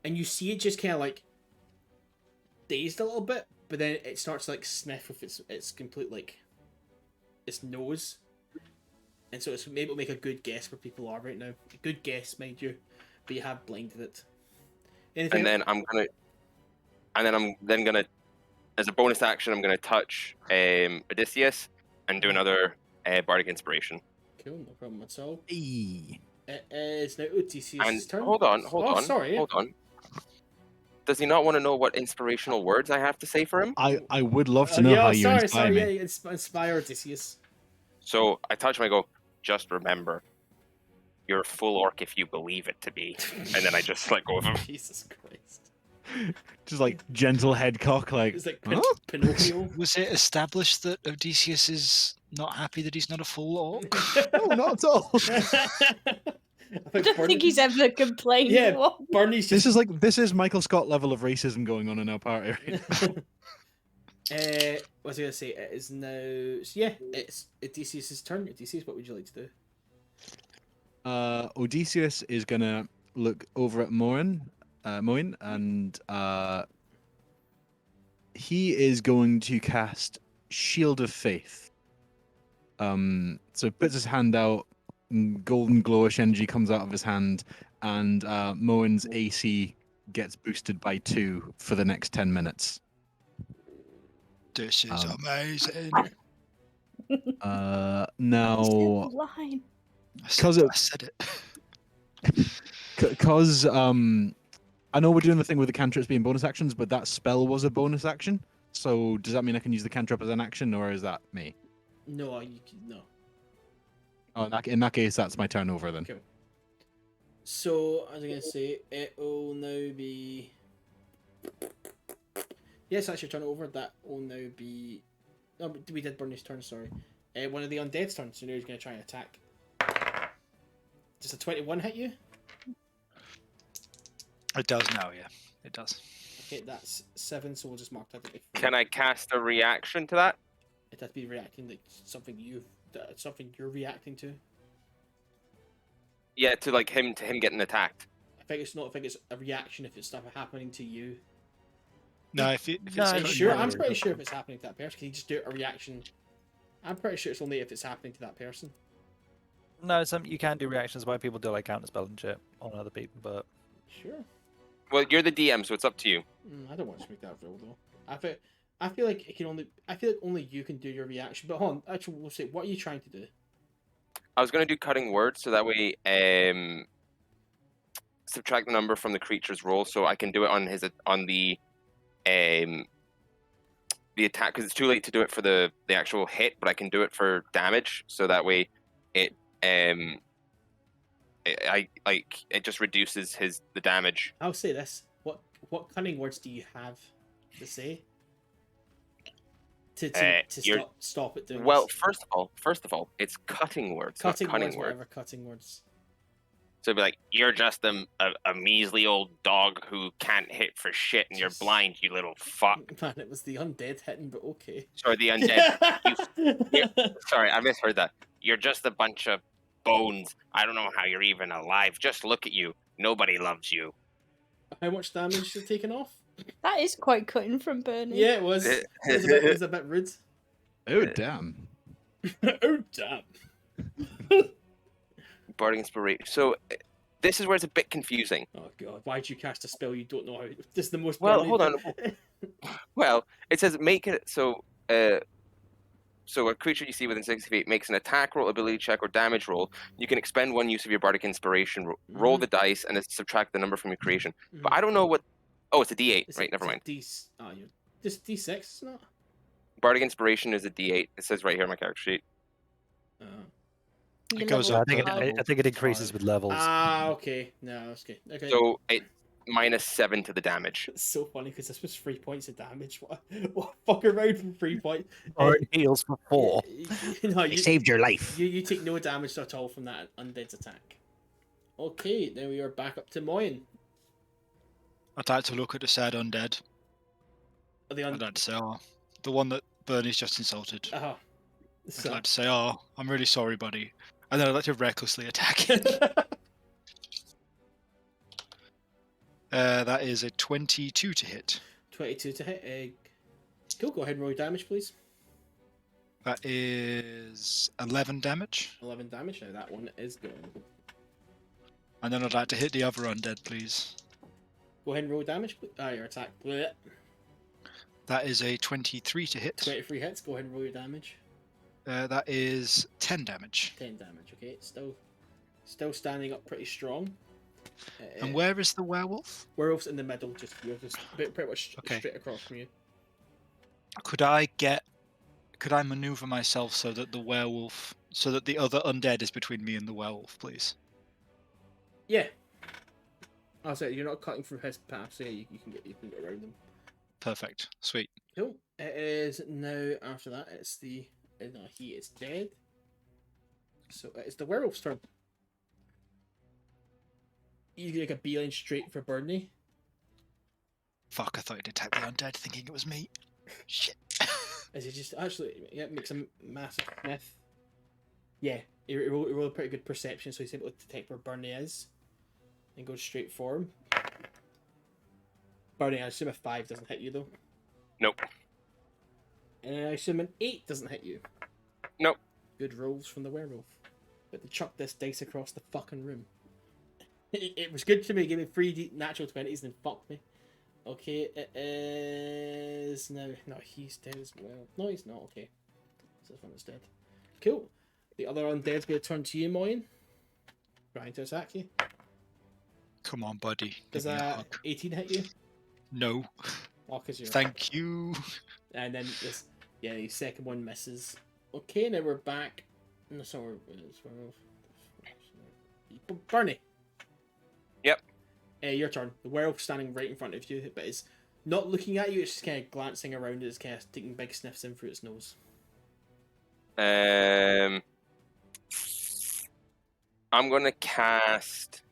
And you see it just kind of like dazed a little bit, but then it starts to like sniff with its complete like its nose. And so it's maybe it'll make a good guess where people are right now. A good guess, mind you, but you have blinded it. Anything And then I'm gonna, as a bonus action, I'm gonna touch Odeysus and do another bardic inspiration. Cool, no problem at all. Eee. It is now Odeysus' And turn. hold on. Sorry. Hold on. Does he not want to know what inspirational words I have to say for him? I would love to know how you inspire me. Yeah, inspire Odeysus. So I touch him. I go, just remember, you're a full orc if you believe it to be. And then I just let go of him. Jesus Christ. Just like gentle head cock, like. It's like Huh? Pinocchio. Was it established that Odysseus is not happy that he's not a full orc? No, not at all. I don't think he's ever complained. Yeah, once. Burnie's just This is Michael Scott level of racism going on in our party. Right now. what was I gonna say? It is now. So yeah, it's Odysseus' turn. Odysseus, what would you like to do? Odysseus is gonna look over at Moryn, and he is going to cast Shield of Faith. So puts his hand out, golden glowish energy comes out of his hand, and Moryn's AC gets boosted by 2 for the next 10 minutes. This is amazing. Now, Line. because I said it. because I know we're doing the thing with the cantrips being bonus actions, but that spell was a bonus action. So does that mean I can use the cantrip as an action, or is that me? No, you can, no. Oh, in that case, that's my turn over then. Cool. So, as I was going to say, it will now be... Yes, that's your turn over. That will now be... Oh, we did Burnie's turn, sorry. One of the undead's turns, so now he's going to try and attack. Does a 21 hit you? It does now, yeah. It does. Okay, that's 7, so we'll just mark that. Can I cast a reaction to that? It has to be reacting like something you're reacting to. Yeah, to him getting attacked. I think it's a reaction if it's stuff happening to you. No, if it's Are you No, sure? no. I'm pretty sure if it's happening to that person. Can you just do a reaction? I'm pretty sure it's only if it's happening to that person. No, you can do reactions where people do like counterspell and shit on other people, but Sure. Well, you're the DM, so it's up to you. I don't want to make that roll though. I feel like it can only. I feel like only you can do your reaction. But hold on, actually, we'll say, what are you trying to do? I was going to do cutting words, so that way subtract the number from the creature's roll, so I can do it on the attack, because it's too late to do it for the actual hit, but I can do it for damage, so that way it just reduces the damage. I'll say this. What cunning words do you have to say? To stop it doing Well, this? first of all, it's cutting words, Cutting not cunning words, words. whatever cutting words. So it'd be like, you're just a measly old dog who can't hit for shit, and you're blind, you little fuck. Man, it was the undead hitting, but okay. Sorry, the undead. Sorry, I misheard that. You're just a bunch of bones. I don't know how you're even alive. Just look at you. Nobody loves you. How much damage is taken off? That is quite cutting from Burnie. Yeah, it was. It was a bit rude. Oh damn! Oh damn! Bardic Inspiration. So this is where it's a bit confusing. Oh god, why'd you cast a spell you don't know how? This is the most. Well, Burnie hold on. thing. Well, it says make it so. So a creature you see within 60 feet makes an attack roll, ability check, or damage roll. You can expend one use of your Bardic Inspiration. Roll the dice and subtract the number from your creation. But I don't know what. Oh, it's a D8. Right, never mind. You're just D6, it's not. Bardic Inspiration is a D8. It says right here on my character sheet. You're It goes level up, I think it increases with levels. Okay. No, that's good. Okay. So it -7 to the damage. It's so funny because this was 3 points of damage. What fuck around for 3 points? Or it heals for 4. No, It saved your life. You take no damage at all from that undead's attack. Okay, then we are back up to Moryn. I'd like to look at the sad undead. The I'd like to say, oh, the one that Burnie's just insulted. Uh-huh. I'd like to say, oh, I'm really sorry, buddy. And then I'd like to recklessly attack it. That is a 22 to hit. 22 to hit. Cool, go ahead and roll your damage, please. That is 11 damage. 11 damage. Now that one is going. And then I'd like to hit the other undead, please. Go ahead and roll damage. Your attack. Blech. That is a 23 to hit. 23 hits. Go ahead and roll your damage. That is 10 damage. 10 damage. Okay, still standing up pretty strong. And where is the werewolf? Werewolf's in the middle, just here, just pretty much Okay. straight across from you. Could I maneuver myself so that the other undead is between me and the werewolf, please? Yeah. I'll say you're not cutting through his path, so yeah, you can get around him. Perfect. Sweet. Cool. It is now after that. It's the no, he is dead. So it's the werewolf's turn. You take a beeline straight for Burnie. Fuck, I thought he'd attack the undead thinking it was me. Shit. As he just actually makes a massive myth. Yeah, he rolled a pretty good perception, so he's able to detect where Burnie is. And goes straight for him. Burnie, I assume a 5 doesn't hit you though. Nope. And I assume an 8 doesn't hit you. Nope. Good rolls from the werewolf. But to chuck this dice across the fucking room. It was good to me. Give me 3 natural 20s and then fuck me. Okay, it is now. No, he's dead as well. No, he's not. Okay, so this one is dead. Cool. The other undead's going to turn to you, Moryn. Trying to attack you. Come on, buddy. Does Give me a that hug. 18 hit you? No. Oh, 'cause you're... Thank you. And then this, yeah, the second one misses. Okay, now we're back. No, sorry, Burnie. Yep. Your turn. The werewolf standing right in front of you, but it's not looking at you. It's just kind of glancing around. It's kind of taking big sniffs in through its nose. I'm gonna cast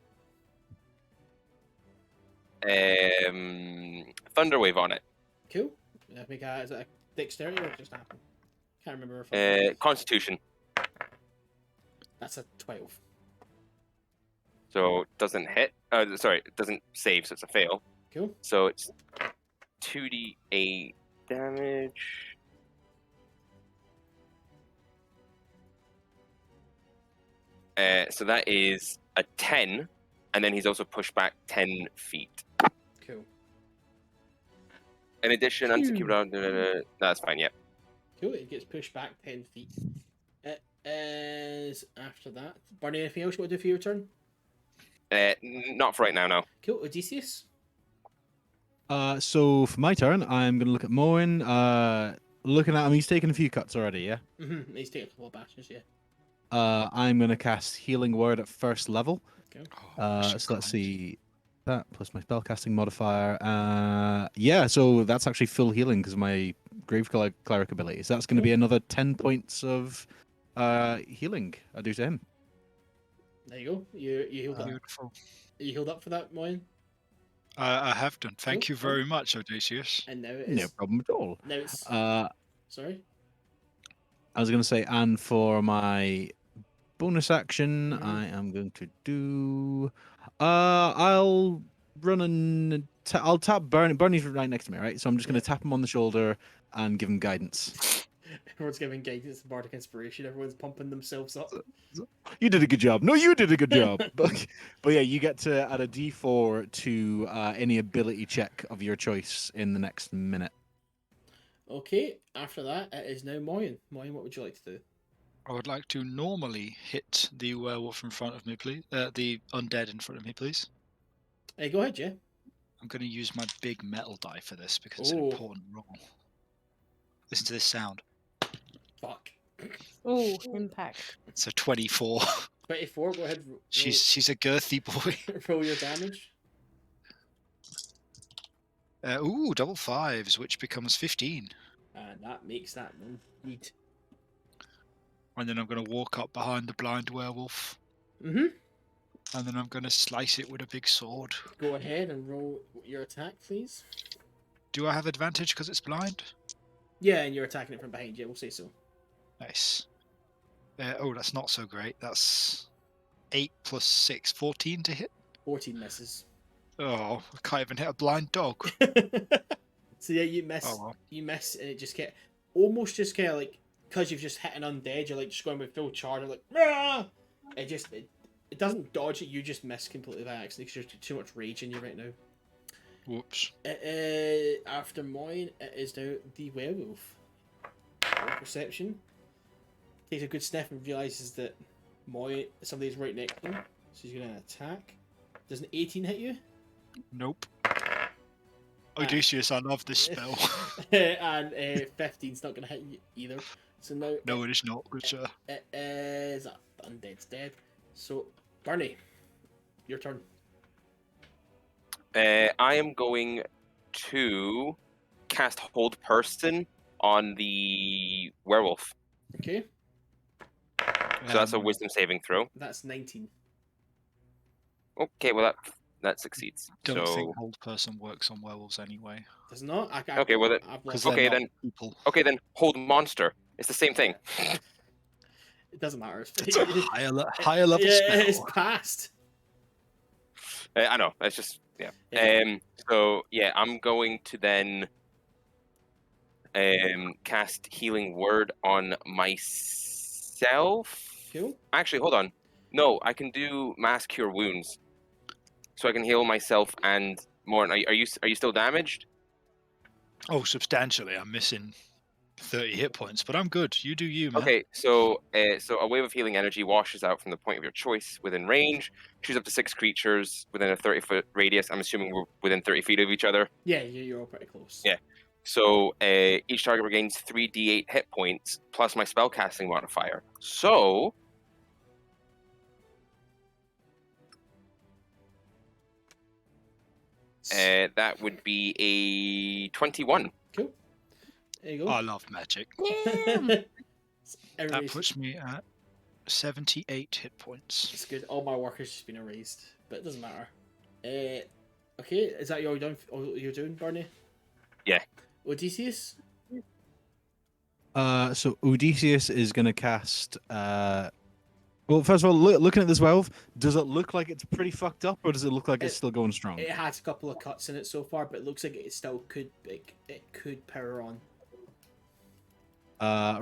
Thunderwave on it. Cool. Make a, is it a dexterity or just happen? Can't remember if Constitution. That's a 12. So it doesn't hit. Sorry, it doesn't save, so it's a fail. Cool. So it's 2d8 damage. So that is a 10, and then he's also pushed back 10 feet. Cool. In addition, that's fine, yeah. Cool, it gets pushed back 10 feet. It is after that. Burnie, anything else you want to do for your turn? Not for right now, no. Cool, Odeysus. So for my turn, I'm going to look at Moryn. Looking at him, he's taken a few cuts already, yeah? Mm-hmm. He's taking a couple of bashes, yeah. I'm going to cast Healing Word at first level. Okay. So let's see. That plus my spellcasting modifier. Yeah, so that's actually full healing because of my Grave Cleric ability. So that's going to be another 10 points of healing I do to him. There you go. You healed up. Beautiful. You healed up for that, Moryn? I have done. Thank Cool. you very much, Odeysus. And now it is. No problem at all. Now it's. Sorry? I was going to say, and for my bonus action, I am going to do. I'll run and I'll tap Burnie. Burnie's right next to me, right? So I'm just going to tap him on the shoulder and give him guidance. Everyone's giving guidance and bardic inspiration. Everyone's pumping themselves up. You did a good job. No, you did a good job. But yeah, you get to add a D4 to any ability check of your choice in the next minute. Okay, after that, it is now Moryn. Moryn, what would you like to do? I would like to normally hit the werewolf in front of me, please. The undead in front of me, please. Hey, go ahead, yeah. I'm going to use my big metal die for this because it's an Ooh. important roll. Listen to this sound. Fuck. Oh, impact. It's a 24. 24, go ahead. She's a girthy boy. Roll your damage. Double fives, which becomes 15. And that makes that one neat. And then I'm going to walk up behind the blind werewolf. Mm-hmm. And then I'm going to slice it with a big sword. Go ahead and roll your attack, please. Do I have advantage because it's blind? Yeah, and you're attacking it from behind, yeah, we'll say so. Nice. That's not so great. That's 8 plus 6, 14 to hit. 14 misses. Oh, I can't even hit a blind dog. So yeah, you miss. Oh, well. You miss, and it just get almost just kind of like, because you've just hit an undead, you're like just going with full charge, you're like, Rah! It doesn't dodge it, you just miss completely by accident because there's too much rage in you right now. Whoops. After Moryn, it is now the werewolf. Roll perception. Takes a good sniff and realizes that somebody's right next to him, so he's going to attack. Does an 18 hit you? Nope. Odeysus, I love this spell. And 15's not going to hit you either. So now No, it is not. Good sir. it is undead's dead. So Burnie, your turn. I am going to cast Hold Person on the werewolf. Okay, So that's a Wisdom saving throw. that's 19. Okay, well that succeeds. Don't So think hold person works on werewolves anyway. Does not. Okay, well then- I've Because lost. Okay, they're then- not people. okay, then Hold Monster. It's the same thing. It doesn't matter. It's a higher level yeah, spell. it's past. I know. It's just yeah. Yeah. So yeah, I'm going to then cast Healing Word on myself. Cool. Actually, hold on. No, I can do Mass Cure Wounds, so I can heal myself and Moryn. Are you still damaged? Oh, substantially. I'm missing 30 hit points, but I'm good. You do you, man. Okay, so a wave of healing energy washes out from the point of your choice within range. Choose up to 6 creatures within a 30-foot radius. I'm assuming we're within 30 feet of each other. Yeah, you're all pretty close. Yeah. So each target regains 3d8 hit points plus my spellcasting modifier. So that would be a 21. Cool. There you go. I love magic. Damn. That Everybody's- puts me at 78 hit points. It's good. All my work has just been erased, but it doesn't matter. Okay, is that all you're doing, Burnie? Yeah. Odeysus? So Odysseus is going to cast. Well, first of all, looking at this 12, does it look like it's pretty fucked up, or does it look like it's still going strong? It has a couple of cuts in it so far, but it looks like it still could. It could power on.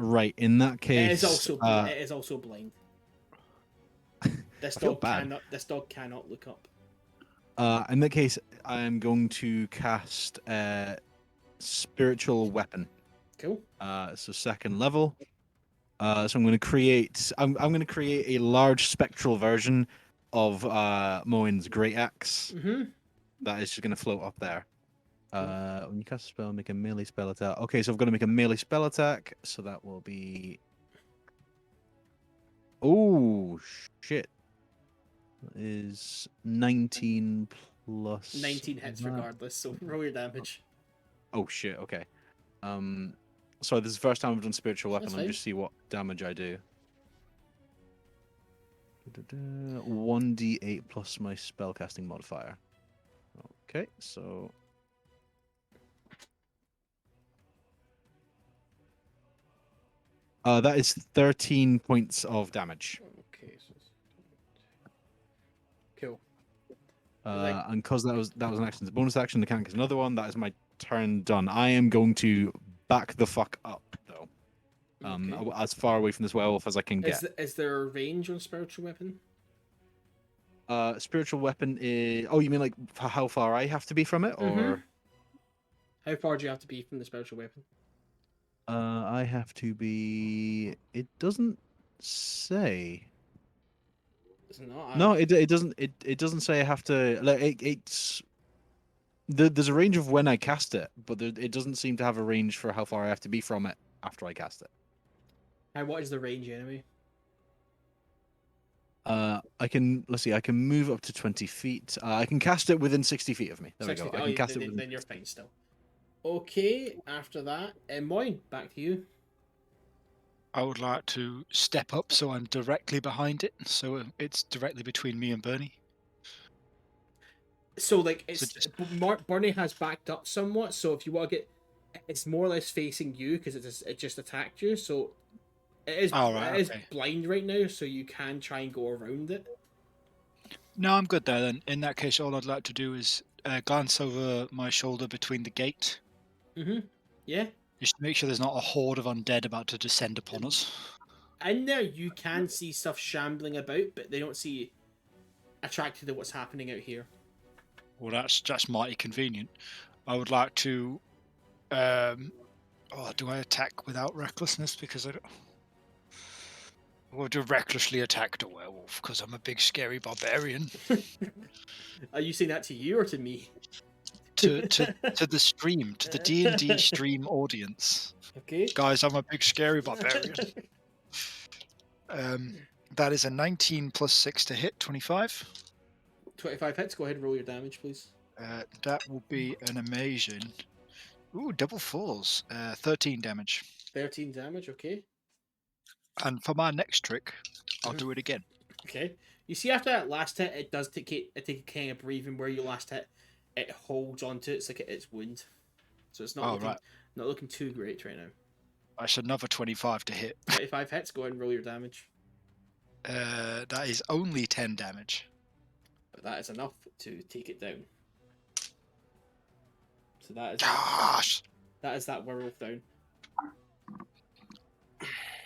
Right. In that case, It is also blind. This I feel dog bad. cannot look up. In that case, I am going to cast spiritual weapon. Cool. So second level. So I'm going to create. I'm going to create a large spectral version of Moryn's great axe. Mm-hmm. That is just going to float up there. When you cast a spell, make a melee spell attack. Okay, so I've got to make a melee spell attack. So that will be. Oh shit! That is 19 plus. 19 hits that. regardless, so roll your damage. Oh shit! Okay. So this is the first time I've done spiritual weapon. That's Let me fine. just see what damage I do. 1d8 plus my spellcasting modifier. Okay, so. That is 13 points of damage. Okay, so cool. And because that was an action, it's a bonus action. The can't get another one. That is my turn done. I am going to back the fuck up though. Okay. As far away from this werewolf as I can get. Is there a range on spiritual weapon? Spiritual weapon is. Oh, you mean like how far I have to be from it, or? Mhm. How far do you have to be from the spiritual weapon? I have to be. It doesn't say. It's not. No, it doesn't. It doesn't say I have to. Like it's. There's a range of when I cast it, but it doesn't seem to have a range for how far I have to be from it after I cast it. And what is the range anyway? I can. Let's see. I can move up to 20 feet. I can cast it within 60 feet of me. There we 60 go. I oh, can cast it then, within. then you're fine still. Okay, after that, Moryn, back to you. I would like to step up so I'm directly behind it, so it's directly between me and Burnie. So like So it's Burnie has backed up somewhat. So if you want to get, it's more or less facing you because it just attacked you. So it is Oh, right, it is okay. blind right now. So you can try and go around it. No, I'm good there then. In that case, all I'd like to do is glance over my shoulder between the gate, Yeah. just to make sure there's not a horde of undead about to descend upon us. In there, you can see stuff shambling about, but they don't see attracted to what's happening out here. Well, that's mighty convenient. I would like to. Do I attack without recklessness? Because I don't. I would have recklessly attacked a werewolf because I'm a big scary barbarian. Are you saying that to you or to me? to the stream, to the D&D stream audience. Okay. Guys, I'm a big scary barbarian. That is a 19 plus 6 to hit, 25. 25 hits. Go ahead and roll your damage, please. That will be an amazing. Ooh, double fours. 13 damage. 13 damage. Okay. And for my next trick, I'll do it again. Okay. You see, after that last hit, it does take a kind of breathing where you last hit. It holds onto it. It's like its wound. So it's not not looking too great right now. That's another 25 to hit. 25 hits. Go ahead and roll your damage. That is only 10 damage. But that is enough to take it down. So that is Gosh! that werewolf down.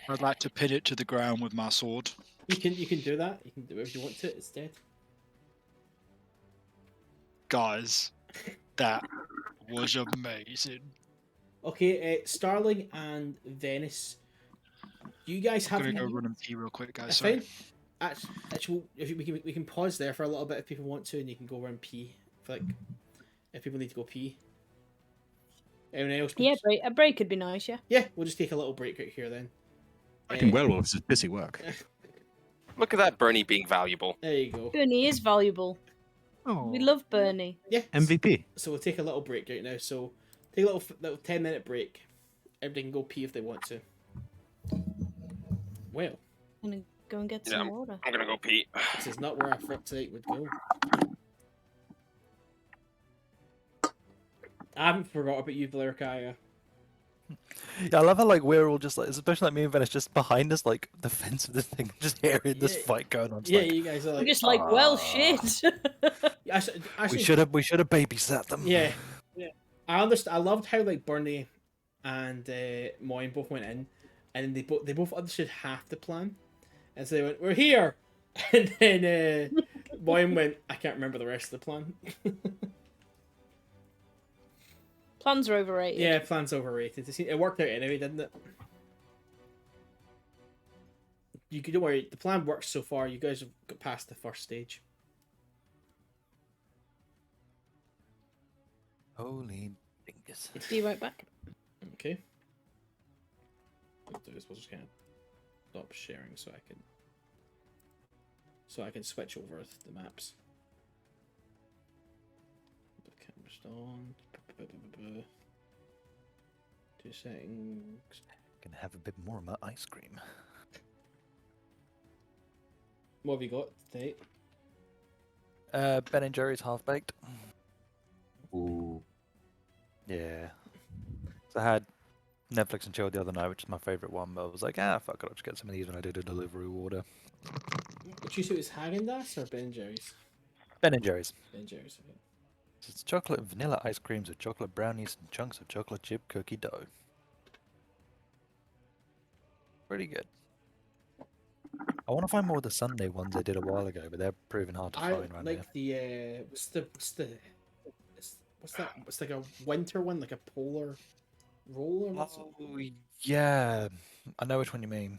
I'd like to pin it to the ground with my sword. You can do that. You can do whatever you want to it. It's dead. Guys, that was amazing. Okay, Starling and Venis, you guys I'm have. gonna go run and pee real quick, guys. That's Sorry. fine. Actually, if we can pause there for a little bit if people want to, and you can go around pee. For like, if people need to go pee. Anyone else? Yeah, a break could be nice, yeah. Yeah, we'll just take a little break right here then. Fighting werewolves is busy work. Look at that Burnie being valuable. There you go. Burnie is valuable. Oh. We love Burnie. Yeah. MVP. So we'll take a little break right now. So take a little 10-minute break. Everybody can go pee if they want to. Well, I'm gonna go and get some water. I'm gonna go pee. this is not where I thought tonight would go. I haven't forgot about you, Valericia. Yeah, I love how like we're all just like, especially like me and Venice, just behind us, like the fence of this thing, just hearing this Yeah. fight going on. Just Yeah, like, you guys are I'm like. just like, well, shit. Actually, we should have babysat them. Yeah. I understand. I loved how like Burnie and Moryn both went in, and they both understood half the plan, and so they went, "We're here," and then Moryn went, "I can't remember the rest of the plan." Plans are overrated. Yeah, plan's overrated. It worked out anyway, didn't it? Don't worry. The plan works so far. You guys have got past the first stage. Holy dingus. Be right back. Okay. We'll do this. We'll just kind of stop sharing so I can switch over the maps. The camera's on. 2 seconds. Can have a bit more of my ice cream. What have you got today? Ben and Jerry's half baked. Ooh. Yeah. So I had Netflix and chill the other night, which is my favorite one. But I was like, fuck it, I'll just get some of these when I did a delivery order. Would you say it was Häagen-Dazs or Ben & Jerry's? Ben and Jerry's. Ben & Jerry's. Okay. It's chocolate and vanilla ice creams with chocolate brownies and chunks of chocolate chip cookie dough. Pretty good. I want to find more of the Sunday ones I did a while ago, but they're proving hard to I find right now. like the what's that? It's like a winter one, like a polar roller. What's it? Oh, yeah. I know which one you mean.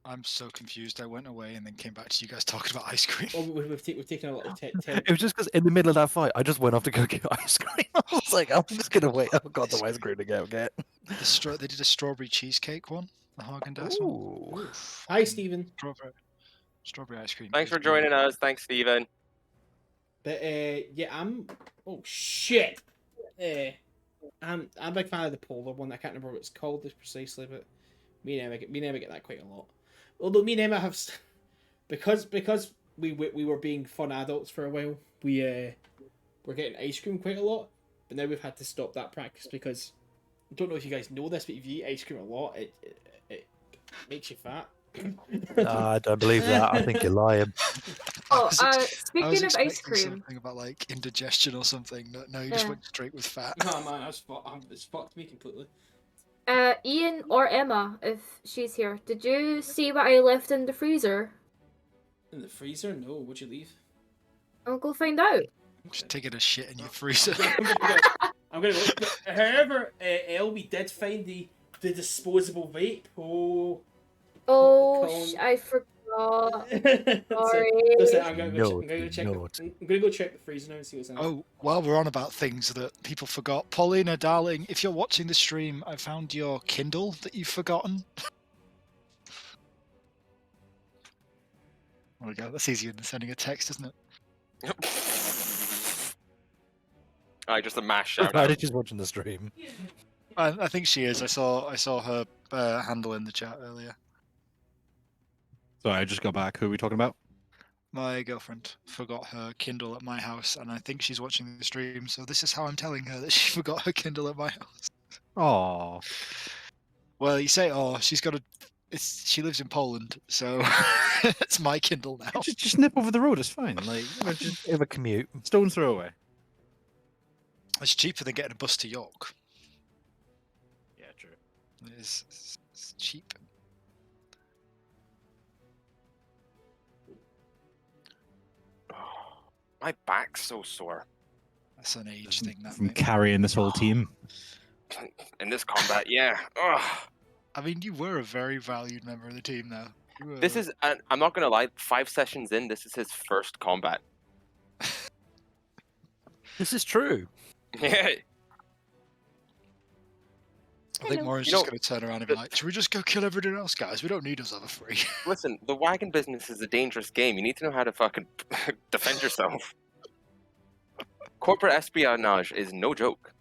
I'm so confused. I went away and then came back to you guys talking about ice cream. Oh, we've taken a little It was just because in the middle of that fight, I just went off to go get ice cream. I was like, I'm just going to wait. I've got the ice cream to go get. They did a strawberry cheesecake one, the Häagen-Dazs one. Ooh. Hi, Stephen. Strawberry ice cream. Thanks is for joining us. Thanks, Steven. But yeah, oh shit. I'm a big fan of the polar one. I can't remember what it's called precisely, but me and Emma get that quite a lot. Although me and Emma have, because we were being fun adults for a while, we're getting ice cream quite a lot. But now we've had to stop that practice because I don't know if you guys know this, but if you eat ice cream a lot, it makes you fat. I don't believe that. I think you're lying. Oh, I speaking was of ice expecting cream, something about like indigestion or something. No, you just Yeah. went straight with fat. Oh man, it's fucked me completely. Ian or Emma, if she's here, did you see what I left in the freezer? In the freezer? No, what'd you leave? I'll go find out. Just taking a shit in your freezer. I'm gonna go. However, El, we did find the disposable vape. Oh. Oh, Colin. I forgot. Sorry. Sorry. I'm gonna No, go check. no. I'm gonna go check the freezer now and see what's in it. Oh, while we're on about things that people forgot, Paulina, darling, if you're watching the stream, I found your Kindle that you've forgotten. There we go. That's easier than sending a text, isn't it? Alright, just a mash shout How out. did she's watching the stream? I think she is. I saw her handle in the chat earlier. Sorry, I just got back. Who are we talking about? My girlfriend forgot her Kindle at my house, and I think she's watching the stream. So this is how I'm telling her that she forgot her Kindle at my house. Oh, Well, you say, oh, she's got a. She lives in Poland, so it's my Kindle now. just nip over the road. It's fine. Like, just Have a commute. stone throw away. It's cheaper than getting a bus to York. Yeah, true. It's cheap. My back's so sore. That's an age thing, that From mate. carrying this whole team. in this combat, yeah. Ugh. I mean, you were a very valued member of the team, though. You were... This is, I'm not gonna lie, 5 sessions in, this is his first combat. This is true. Yeah. I think Moryn's You just know, going to turn around and be like, should we just go kill everyone else, guys? We don't need us other 3. Listen, the wagon business is a dangerous game. You need to know how to fucking defend yourself. Corporate espionage is no joke.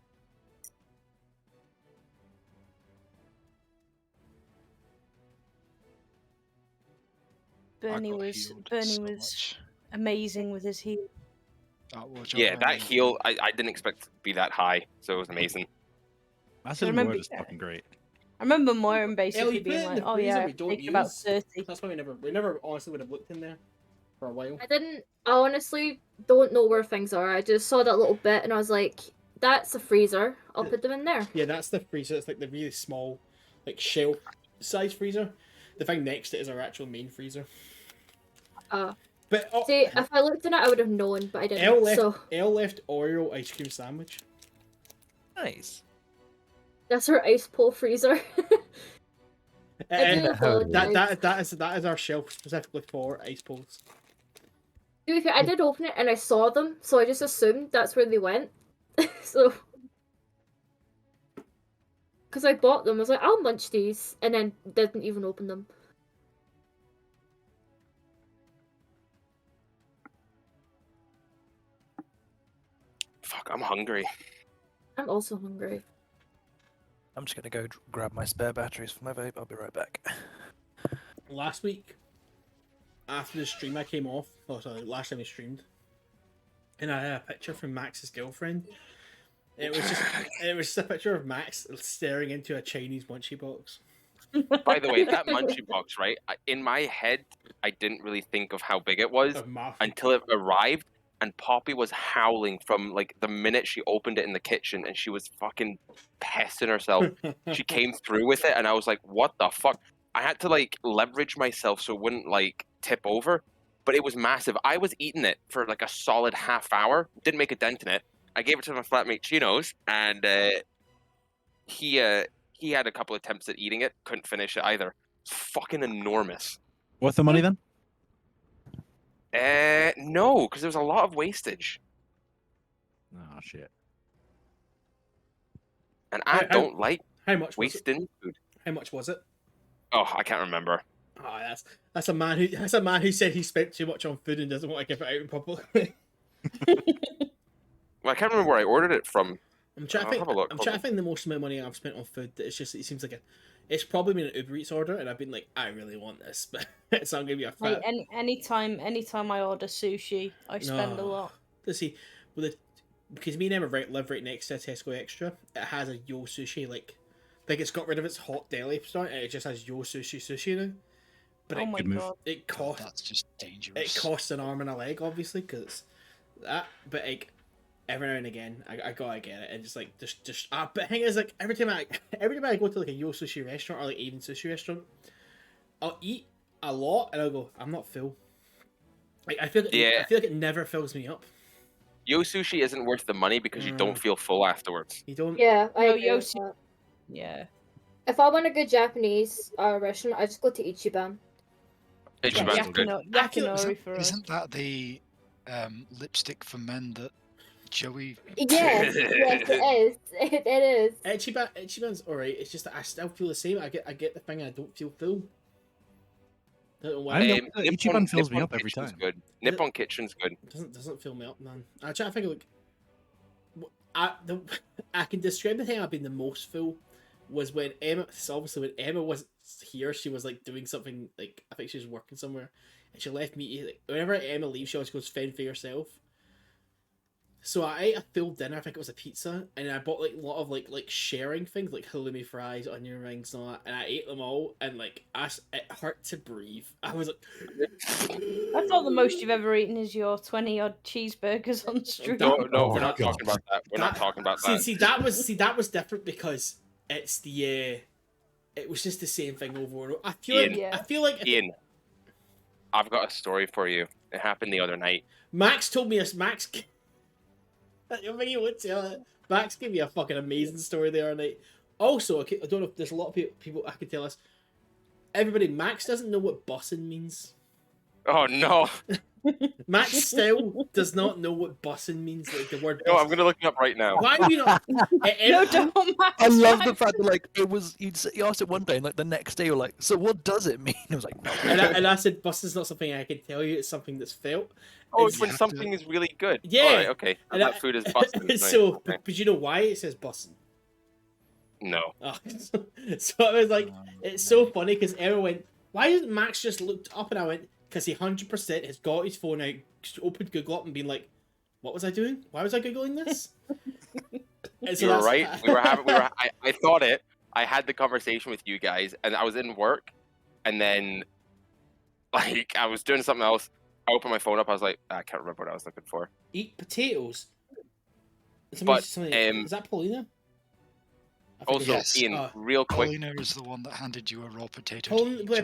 Burnie got was healed Burnie so was much. amazing with his heal. Yeah, that heal, I didn't expect to be that high, so it was amazing. Massive remember- word is fucking great. I remember Moryn basically you put being it in like, the "Oh freezer yeah, we I've don't taken about use. 30." That's why we never honestly would have looked in there for a while. I honestly don't know where things are. I just saw that little bit and I was like, that's a freezer. I'll put them in there. Yeah, that's the freezer. It's like the really small, like shelf size freezer. The thing next to it is our actual main freezer. But See, if I looked in it, I would have known, but I didn't. Elle left Oreo ice cream sandwich. Nice. That's her ice pole freezer. I do Uh, apologize. that is our shelf specifically for ice poles. To be fair, I did open it and I saw them, so I just assumed that's where they went. So, because I bought them, I was like, I'll munch these, and then didn't even open them. Fuck, I'm hungry. I'm also hungry. I'm just gonna go grab my spare batteries for my vape. I'll be right back. Last week, after the stream, I came off. Oh, sorry, last time I streamed, and I had a picture from Max's girlfriend. It was just a picture of Max staring into a Chinese munchie box. By the way, that munchie box, right? In my head, I didn't really think of how big it was Of Martha. until it arrived, and Poppy was howling from like the minute she opened it in the kitchen, and she was fucking pissing herself. She came through with it, and I was like, "What the fuck?" I had to like leverage myself so it wouldn't like tip over, but it was massive. I was eating it for like a solid half hour. Didn't make a dent in it. I gave it to my flatmate Chinos, and he had a couple attempts at eating it. Couldn't finish it either. It's fucking enormous. What's the money then? No, because there was a lot of wastage, Oh shit. and I don't like How much was it? wasting food. How much was it? Oh, I can't remember. Oh, that's a man who said he spent too much on food and doesn't want to give it out in public. Well, I can't remember where I ordered it from. I'm trying I'll to have a look, think. I'm hold trying on. to think the most amount of money I've spent on food. That it seems like it's probably been an Uber Eats order, and I've been like, I really want this, but so I'm gonna be a Like fat. anytime I order sushi, I spend a No. lot. Let's see, because me and Emma live right next to a Tesco Extra. It has a Yo Sushi like it's got rid of its hot deli start, and it just has Yo Sushi now. But Oh my Good move. god. it costs That's just dangerous. it costs an arm and a leg, obviously, because that. But like every now and again, I gotta get it, and just like just. But the thing is, like every time I go to like a Yo Sushi restaurant or like even sushi restaurant, I'll eat a lot and I'll go, I'm not full. Like I feel like it never fills me up. Yo Sushi isn't worth the money because you don't feel full afterwards. You don't. Yeah, I No, agree with Yoshi- that. Yeah. If I want a good Japanese restaurant, I just go to Ichiban. Ichiban's Yeah, good. yakinori for us. Isn't that the lipstick for men that Joey... Yes, yes, it is. It is. Ichiban's alright. It's just that I still feel the same. I get the thing. I don't feel full. I don't know why. I know. Ichiban fills me Nippon up every Kitchen's time. Good. Nippon Kitchen's good. Doesn't fill me up, man. I try to think of like, I can describe the thing I've been the most full was when Emma. So obviously, when Emma wasn't here, she was like doing something. Like I think she was working somewhere, and she left me. Like, whenever Emma leaves, she always goes fend for yourself. So I ate a full dinner. I think it was a pizza, and I bought like a lot of like sharing things, like halloumi fries, onion rings, and all that. And I ate them all, and like it hurt to breathe. I was like, I thought the most you've ever eaten is your 20-odd cheeseburgers on stream. No, Oh, we're not God. talking about that. We're not talking about that. See, that was different because it's the it was just the same thing over and over. I feel like Ian, I've got a story for you. It happened the other night. Max told me this. Max I mean, you would tell it. Max gave me a fucking amazing story the other night. Also, I don't know if there's a lot of people I could tell us. Everybody, Max doesn't know what bussing means. Oh no! Max still does not know what bussing means. Like the word. No, Buss. I'm gonna look it up right now. Why do you not? No, don't, Max. I love the fact that like it was. You asked it one day, and like the next day, you're like, "So what does it mean?" I was like, "No." And I said, bussing's not something I can tell you. It's something that's felt. Oh, It's- it's when something is really good. Yeah. All right, okay. And That food is busted. Right, So, okay. but you know why it says bussing? No. Oh, so I was like, it's so funny because Emma went, why hasn't Max just looked up? And I went, because he 100% has got his phone out, opened Google up and been like, what was I doing? Why was I Googling this? And so You were that's- right. I thought it. I had the conversation with you guys, and I was in work, and then, like, I was doing something else. I opened my phone up. I was like, I can't remember what I was looking for. Eat potatoes. But, Is that Paulina? I think Also, Yes, Ian, real quick. Paulina is the one that handed you a raw potato.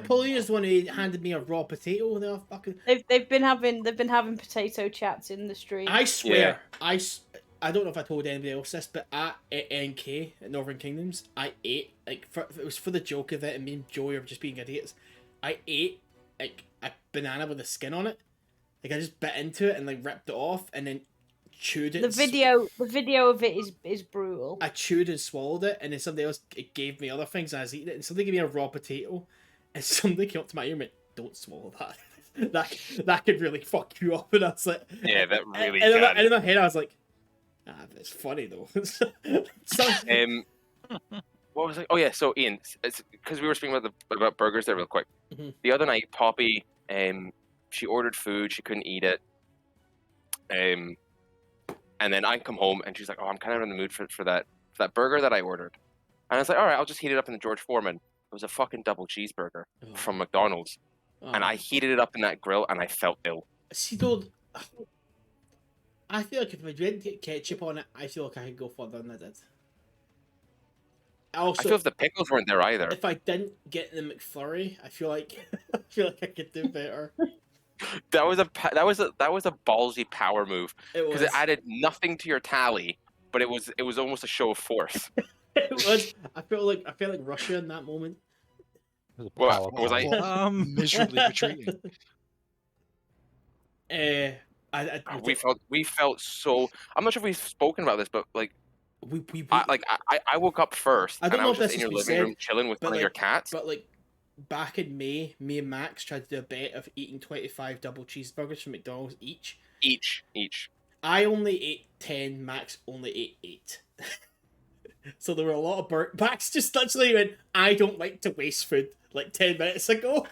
Paulina's the one who handed me a raw potato. They were fucking... They've been having potato chats in the stream. I swear, I don't know if I told anybody else this, but at NK at Northern Kingdoms, I ate it was for the joke of it, and me and Joey were just being idiots. I ate like a banana with the skin on it. Like I just bit into it and like ripped it off, and then chewed it. The video of it is brutal. I chewed and swallowed it, and then somebody else gave me other things, and I was eating it, and somebody gave me a raw potato, and somebody came up to my ear and went, "Don't swallow that." that could really fuck you up, and I was like, Yeah, that really and can. in my head, I was like, it's funny though. What was it? Oh yeah, so Ian, because we were speaking about burgers there real quick. Mhm. The other night, Poppy, she ordered food. She couldn't eat it. And then I come home and she's like, "Oh, I'm kind of in the mood for that burger that I ordered." And I was like, "All right, I'll just heat it up in the George Foreman." It was a fucking double cheeseburger from McDonald's, and I heated it up in that grill, and I felt ill. see though. I feel like if I didn't get ketchup on it, I feel like I could go further than I did. Also, I feel if the pickles weren't there either. if I didn't get the McFlurry, I feel like I could do better. That was a ballsy power move It because was. it added nothing to your tally, but it was almost a show of force. It was. I felt like Russia in that moment. What was I? Miserably retreating. We felt so. I'm not sure if we've spoken about this, but like I woke up first, I don't and I know was if just this in your has living been room chilling with but one of your cats. But like back in May, me and Max tried to do a bet of eating 25 double cheeseburgers from McDonald's each. Each. I only ate 10. Max only ate 8. So there were a lot of Max just literally went, "I don't like to waste food," like 10 minutes ago.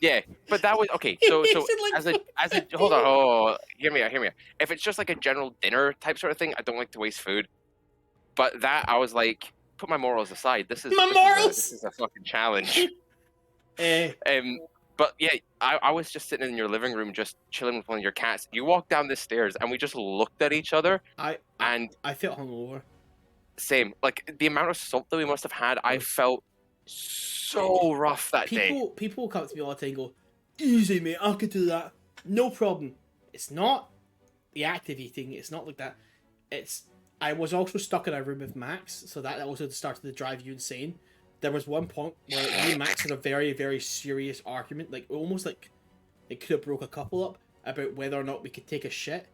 Yeah, but that was okay. So He said, like, as a hold on, oh, hear me out. If it's just like a general dinner type sort of thing, I don't like to waste food. But that I was like, put my morals aside. This is a fucking challenge. But yeah, I was just sitting in your living room, just chilling with one of your cats. You walked down the stairs, and we just looked at each other. I felt hungover. Same, like the amount of salt that we must have had, I felt so rough that day. People come up to me all the time and go, "Easy, mate, I could do that. No problem." It's not the active eating. It's not like that. I was also stuck in a room with Max, so that also started to drive you insane. There was one point where me and Max had a very, very serious argument, like almost like it could have broke a couple up about whether or not we could take a shit.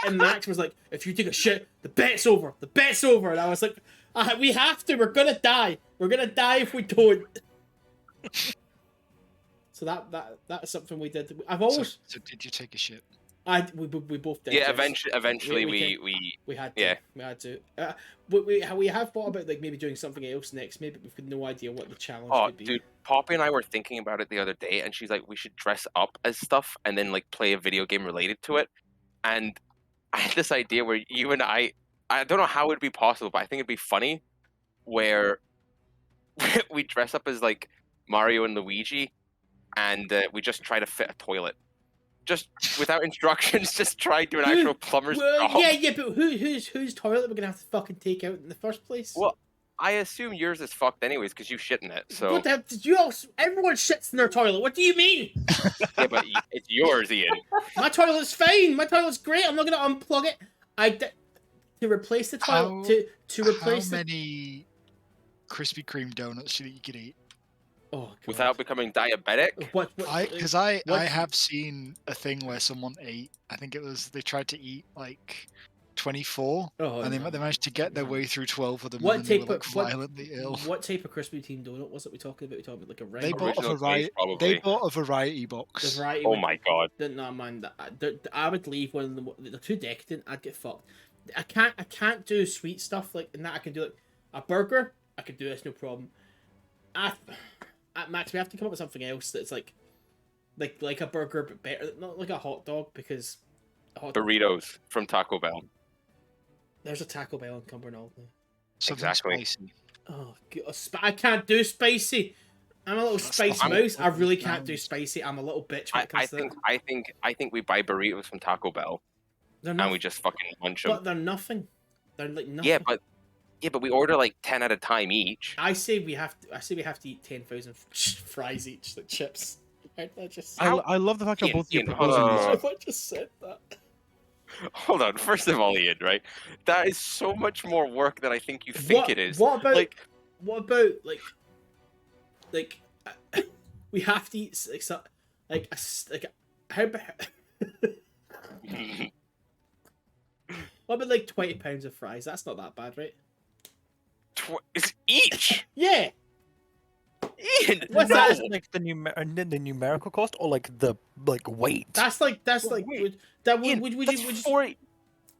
And Max was like, "If you take a shit, the bet's over. The bet's over." And I was like, "We have to. We're gonna die. We're gonna die if we don't." So that's something we did. I've always. So did you take a shit? We both did. Yeah, yes. eventually we had to. yeah. We had to. We have thought about like maybe doing something else next. Maybe we've got no idea what the challenge would be. Dude, Poppy and I were thinking about it the other day, and she's like, we should dress up as stuff and then like play a video game related to it. And I had this idea where you and I don't know how it would be possible, but I think it'd be funny where we dress up as like Mario and Luigi, and we just try to fit a toilet. Just without instructions, just try to do an actual plumber's job. Yeah, but whose toilet we're gonna have to fucking take out in the first place? Well, I assume yours is fucked anyways because you shit in it. So what the hell? Did you also? Everyone shits in their toilet. What do you mean? yeah, but it's yours, Ian. My toilet's fine. My toilet's great. I'm not gonna unplug it. To replace the Twilight to replace how many Krispy Kreme donuts do you think you could eat? Oh, God. Without becoming diabetic? What? Because I what- have seen a thing where someone ate. I think it was they tried to eat like 24, Oh, and they no. managed to get their way through 12 of them, What and then they type were of like what? violently ill. What type of Krispy Kreme donut was it we talking about? We talking about like a They regular. bought a Original variety. taste, probably. They bought a variety The box. variety. Oh one- my god. No, man, I would leave one of them. They're too decadent. I'd get fucked. I can't do sweet stuff like and that. I can do like a burger. I could do this, no problem. Max, we have to come up with something else that's like a burger but better, not like a hot dog because a hot dog, Burritos from Taco Bell. there's a Taco Bell in Cumbernauld now. Something Exactly. spicy. Oh, God, I can't do spicy. I'm a little That's spice not- mouse. I really I'm- can't do spicy. I'm a little bitch when I it comes to that. I think we buy burritos from Taco Bell They're and not, we just fucking munch them. but they're nothing. They're like nothing. Yeah, but we order like 10 at a time each. I say we have to eat 10,000 fries each, like chips. I just I love the fact that Ian, both of you Ian, are proposing hold this. on. I just said that. Hold on. First of all, Ian, right? That is so much more work than I think you think it is. What about Like, we have to eat how about what about like 20 pounds of fries? That's not that bad, right? it's each. Yeah. Ian, What's no. that? Is it like the numerical cost or like the weight? That's like Wait, that Ian, would you that's 40.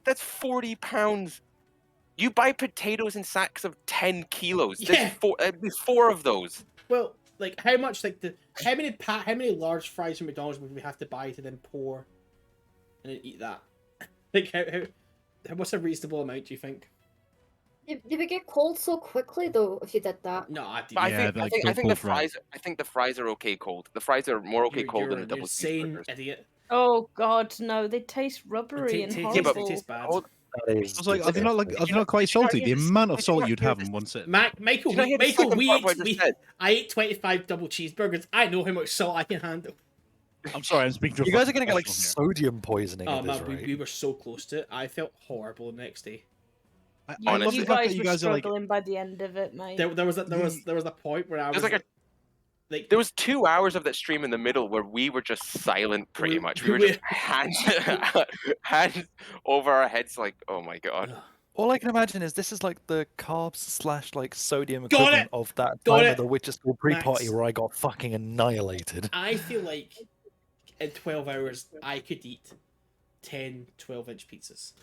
That's 40 pounds. You buy potatoes in sacks of 10 kilos. Yeah. There's four of those. well like how much like how many large fries from McDonald's would we have to buy to then pour and then eat that? Like how what's a reasonable amount do you think? They would get cold so quickly though if you did that. No, I do. But Yeah, I like think go the cold fries. fries. I think the fries are okay cold. The fries are more okay cold than the double insane cheeseburgers. idiot. Oh God, no! They taste rubbery and They horrible. taste bad. Hold- I was like, are they not like, are they not quite Did you not salty? hear The this- amount of did you salt not you'd hear have this- in one sit. Michael, Did you not hear the Michael, second part of what I just said? I ate 25 double cheeseburgers. I know how much salt I can handle. I'm sorry, I'm speaking to a You guys are fucking gonna get like professional sodium poisoning Oh at this man, rate. we were so close to it. I felt horrible the next day. here. You, I love Honestly. the you fact guys that you were guys are like, struggling by the end of it, mate. There was a point where I was There's like like There was 2 hours of that stream in the middle where we were just silent, pretty We- much. We were we- just hands over our heads, like, oh my god. ugh. All I can imagine is this is like the carbs / like sodium Got equivalent it! of that Got time it! of the Witcher School pre-party Max. where I got fucking annihilated. I feel like in 12 hours I could eat 10 12-inch pizzas.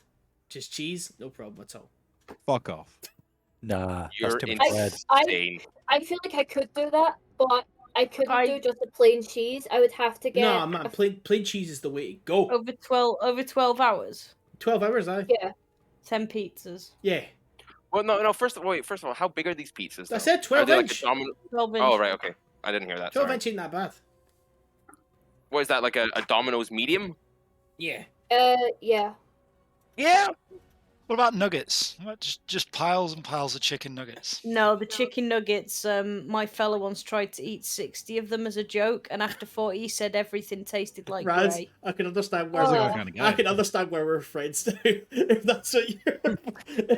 Just cheese, no problem at all. fuck off. Nah, You're that's too much bread. insane. I feel like I could do that, but I couldn't I- do just a plain cheese. I would have to get No, man, plain cheese is the way to go. Over 12 hours, 12 hours, aye. yeah. 10 pizzas, Yeah. Well, no. First of all, how big are these pizzas? I though? said Are 12 they like inch. a domin- 12 inch. Oh right, okay. I didn't hear that. 12 Sorry. inch ain't that bad. What is that, like a Domino's medium? Yeah. Yeah. Yeah. What about nuggets? What about just piles and piles of chicken nuggets? No, the chicken nuggets. My fella once tried to eat 60 of them as a joke, and after 40, he said everything tasted like Raz, grey. I can understand where Oh. we're Kind of guy. I can understand where we're friends now. If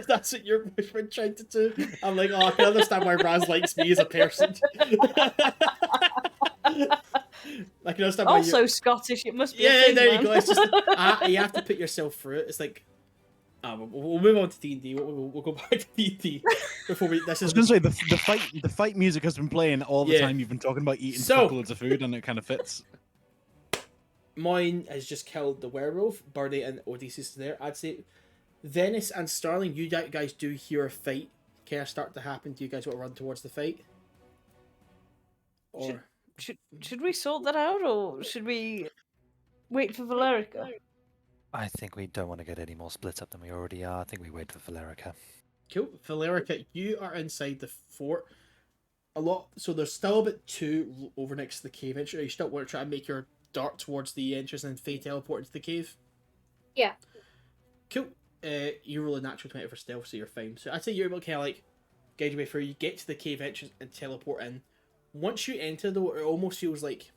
that's what your boyfriend tried to do, I'm like, oh, I can understand why Raz likes me as a person. I can understand why Also Scottish, it must be a Yeah, thing, there you man. go. It's just you have to put yourself through it. It's like, we'll move on to D&D. We'll go back to D&D before we. This I was is gonna say the fight music has been playing all the Yeah. time you've been talking about eating So- fuckloads of food, and it kind of fits. Moryn has just killed the werewolf. Burnie and Odeysus is there. I'd say Venis and Starling, you guys do hear a fight kind of start to happen. Do you guys want to run towards the fight? Or Should we sort that out, or should we wait for Valerica? I think we don't want to get any more split up than we already are. I think we wait for Valerica. cool, Valerica, you are inside the fort. A lot, so there's still about 2 over next to the cave entrance. You still want to try and make your dart towards the entrance and Faye teleport into the cave. Yeah. Cool. You roll a natural 20 for stealth, so you're fine. So I'd say you're able to kind of like guide your way through. You get to the cave entrance and teleport in. Once you enter, though, it almost feels like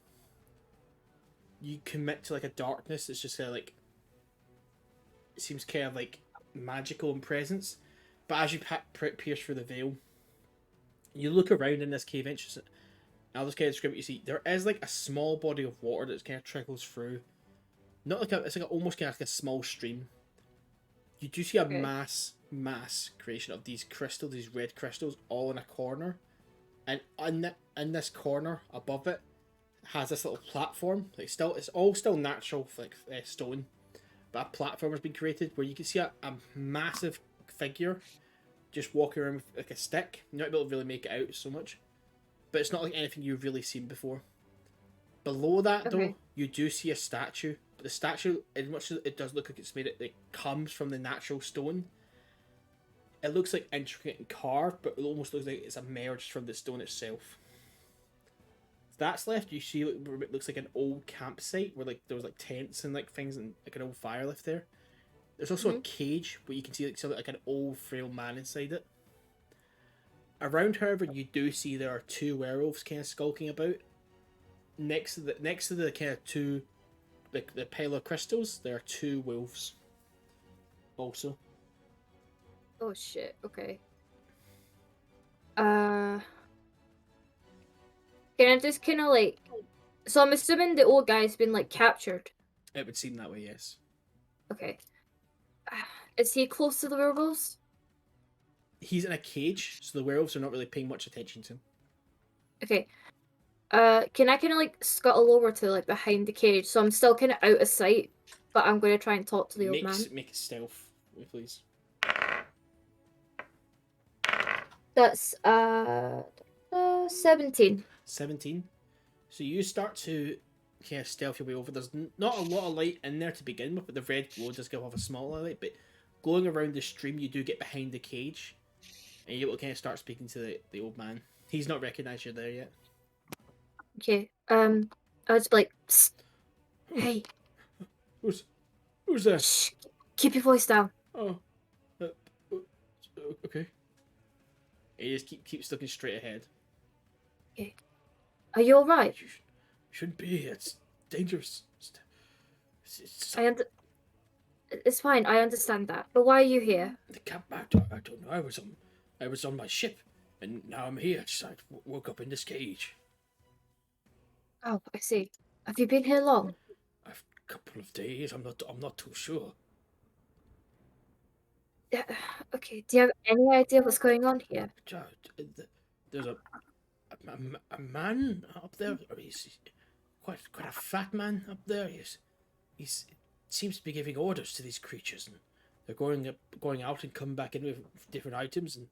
you commit to like a darkness. It's just kind of like it seems kind of like magical in presence. But as you pierce through the veil, you look around in this cave entrance. I'll just kind of describe what you see. There is like a small body of water that kind of trickles through. Not like it's like almost kind of like a small stream. You do see a mass creation of these crystals, these red crystals, all in a corner, and in this corner above it has this little platform. Like it's all still natural, like stone, but a platform has been created where you can see a massive figure just walking around with like a stick. You're not able to really make it out so much, but it's not like anything you've really seen before. Below that though, you do see a statue. But the statue, as much as it does look like it's made, it comes from the natural stone. It looks like intricate and carved, but it almost looks like it's emerged from the stone itself. That's left. You see, it looks like an old campsite where like there was like tents and like things and like an old fire left there. There's also a cage where you can see like an old frail man inside it. Around, however, you do see there are two werewolves kind of skulking about. Next to the kind of two, like the pile of crystals, there are two wolves. Also. Oh shit. Okay. Can I just kind of like? So I'm assuming the old guy's been like captured. It would seem that way, yes. Okay. Is he close to the werewolves? He's in a cage, so the werewolves are not really paying much attention to him. Okay. Can I kind of like scuttle over to like behind the cage? So I'm still kind of out of sight, but I'm going to try and talk to the old man. Make a stealth, please. That's 17. 17. So you start to kind of stealth your way over. There's not a lot of light in there to begin with, but the red glow does give off a small light. But going around the stream, you do get behind the cage, and you're able to kind of start speaking to the old man. He's not recognised you're there yet. Okay. I was like, psst. Hey. Who's there? Shh. Keep your voice down. Oh. Okay. He just keeps looking straight ahead. Okay. Are you alright? You shouldn't be here. It's dangerous. It's fine. I understand that. But why are you here? The camp. I don't know. I was on my ship, and now I'm here. I woke up in this cage. Oh, I see. Have you been here long? A couple of days. I'm not too sure. Yeah. Okay. Do you have any idea what's going on here? There's a man up there. He's quite a fat man up there. He's seems to be giving orders to these creatures, and they're going out and coming back in with different items and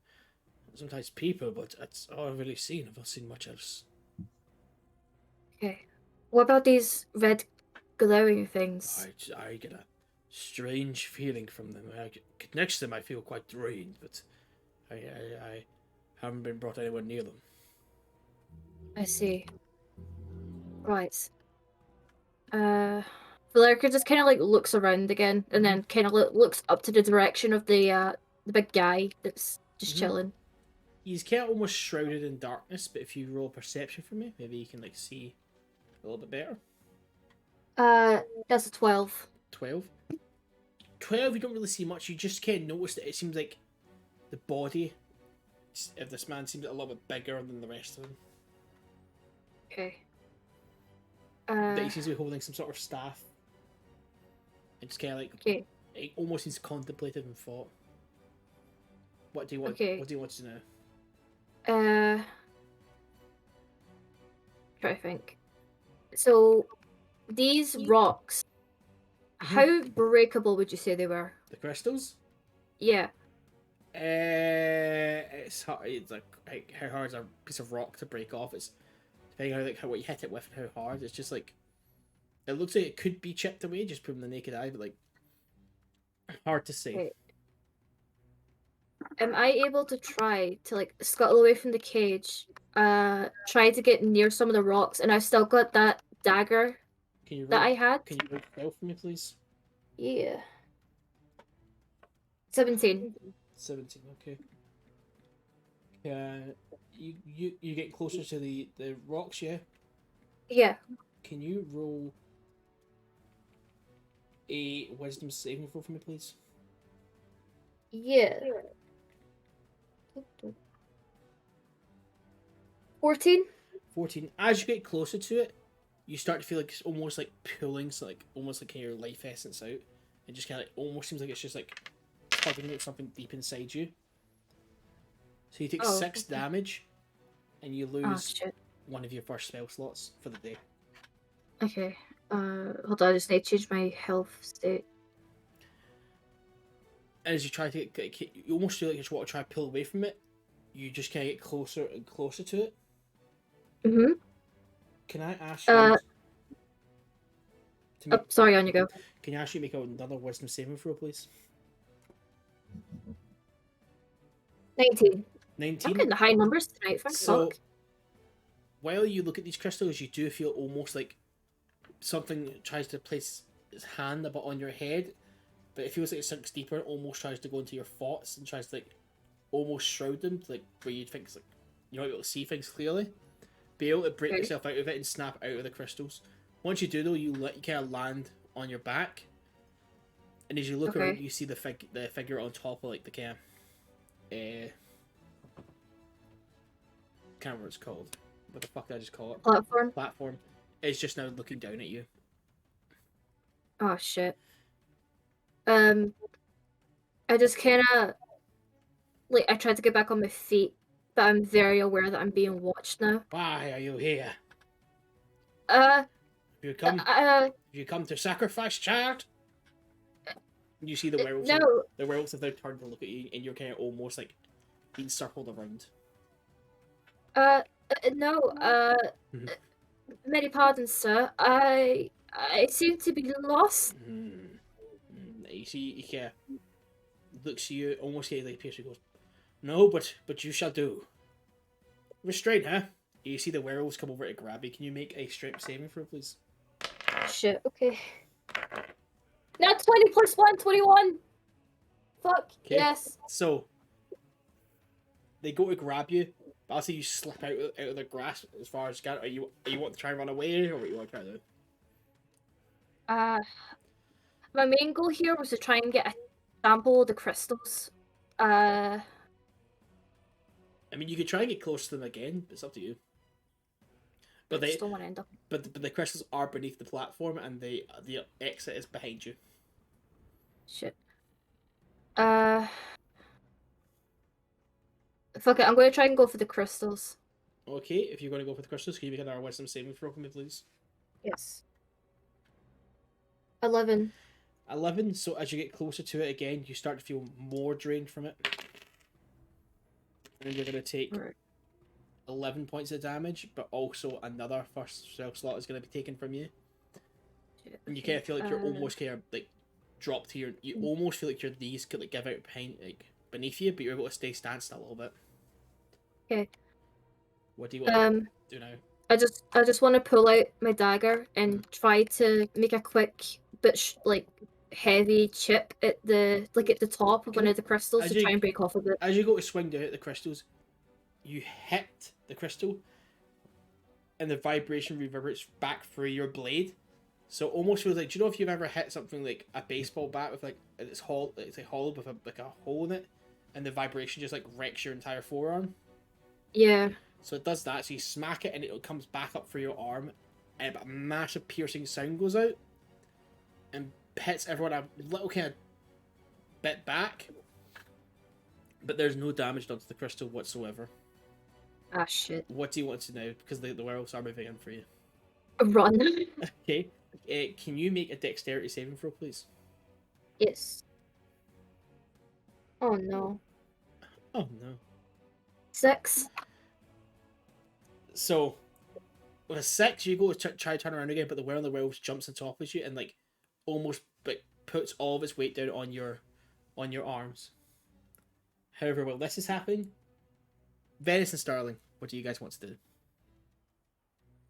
sometimes people. But that's all I've really seen. I've not seen much else. Okay. What about these red glowing things? I get a strange feeling from them. Next to them, I feel quite drained, but I haven't been brought anywhere near them. I see. Right. Valericia just kind of like looks around again, and then kind of looks up to the direction of the big guy that's just chilling. He's kind of almost shrouded in darkness, but if you roll perception for me, maybe you can like see a little bit better. That's a 12. 12? 12, you don't really see much. You just kind of notice that it seems like the body of this man seems a little bit bigger than the rest of them. Okay. That he seems to be holding some sort of staff. And just kind of like, it almost seems contemplative and thought. What do you want? Okay. What do you want to know? Try to think. So, these rocks, how breakable would you say they were? The crystals? Yeah. It's hard. It's like how hard is a piece of rock to break off? It's depending on how what you hit it with and how hard. It's just like it looks like it could be chipped away just from the naked eye, but like hard to say. Okay. Am I able to try to like scuttle away from the cage? Try to get near some of the rocks, and I've still got that dagger that I had. Can you roll spell for me, please? Yeah. 17. 17. Okay. You get closer to the rocks, yeah. Yeah. Can you roll a wisdom saving throw for me, please? Yeah. 14? 14. As you get closer to it, you start to feel like it's almost like pulling, so like almost like your life essence out. It just kind of like, almost seems like it's just like tugging at something deep inside you. So you take 6 damage, and you lose one of your first spell slots for the day. Okay. Hold on, I just need to change my health state. And as you try to you almost feel like you just want to try to pull away from it. You just kind of get closer and closer to it. Mm-hmm. Can I ask you? Sorry, on you go. Can you actually make another wisdom saving throw, please? 19. 19. I'm getting the high numbers tonight. Thanks, So, fuck. while you look at these crystals, you do feel almost like something tries to place its hand a bit on your head, but it feels like it sinks deeper and almost tries to go into your thoughts and tries to like almost shroud them, to, like where you think it's like you're not able to see things clearly. Be able to break yourself out of it and snap out of the crystals. Once you do though, you kind of land on your back, and as you look around, you see the figure on top of like the can't remember what it's called. What the fuck did I just call it? Platform. It's just now looking down at you. Oh shit. I just kind of like I tried to get back on my feet, but I'm very aware that I'm being watched now. Why are you here? You come to sacrifice, child? You see the werewolves. No. The werewolves have now turned to look at you, and you're kind of almost like being circled around. No. Many pardons, sir. I seem to be lost. You see, he looks at you, almost like Pierce goes, "No, but you shall do." Restraint, huh? You see the werewolves come over to grab you. Can you make a strength saving throw, please? Shit. Okay. Now 20 plus 1, 21. Fuck. Okay. Yes. So they go to grab you, but I'll see you slip out of the grasp as far as you can. Are you want to try and run away, or what you want to try to do? My main goal here was to try and get a sample of the crystals. I mean, you could try and get close to them again, but it's up to you. But I still want to end up. But the crystals are beneath the platform, and the exit is behind you. Shit. Fuck it, I'm going to try and go for the crystals. Okay, if you're going to go for the crystals, can you make another wisdom saving throw for me, please? Yes. 11. 11. So as you get closer to it again, you start to feel more drained from it. And you're going to take 11 points of damage, but also another first spell slot is going to be taken from you. Shit, and you kind of feel like you're almost kind of like dropped to your. You almost feel like your knees could like give out beneath you, but you're able to stay standstill a little bit. Okay. What do you want to do now? I just want to pull out my dagger and try to make a quick but heavy chip at the top of one of the crystals to try and break off a bit. As you go to swing down at the crystals, you hit the crystal, and the vibration reverberates back through your blade. So it almost feels like, do you know if you've ever hit something like a baseball bat with it's hollow with a hole in it, and the vibration just like wrecks your entire forearm? Yeah. So it does that. So you smack it, and it comes back up through your arm, and a massive piercing sound goes out, and hits everyone a little kind of bit back. But there's no damage done to the crystal whatsoever. Ah, shit. What do you want to know? Because the werewolves are moving in for you. Run. Okay. Can you make a dexterity saving throw, please? Yes. Oh no. Oh no. 6. So, with a 6, you go to try to turn around again, but the werewolf jumps on top of you and almost puts all of its weight down on your arms. However, while this is happening, Venis and Starling, what do you guys want to do?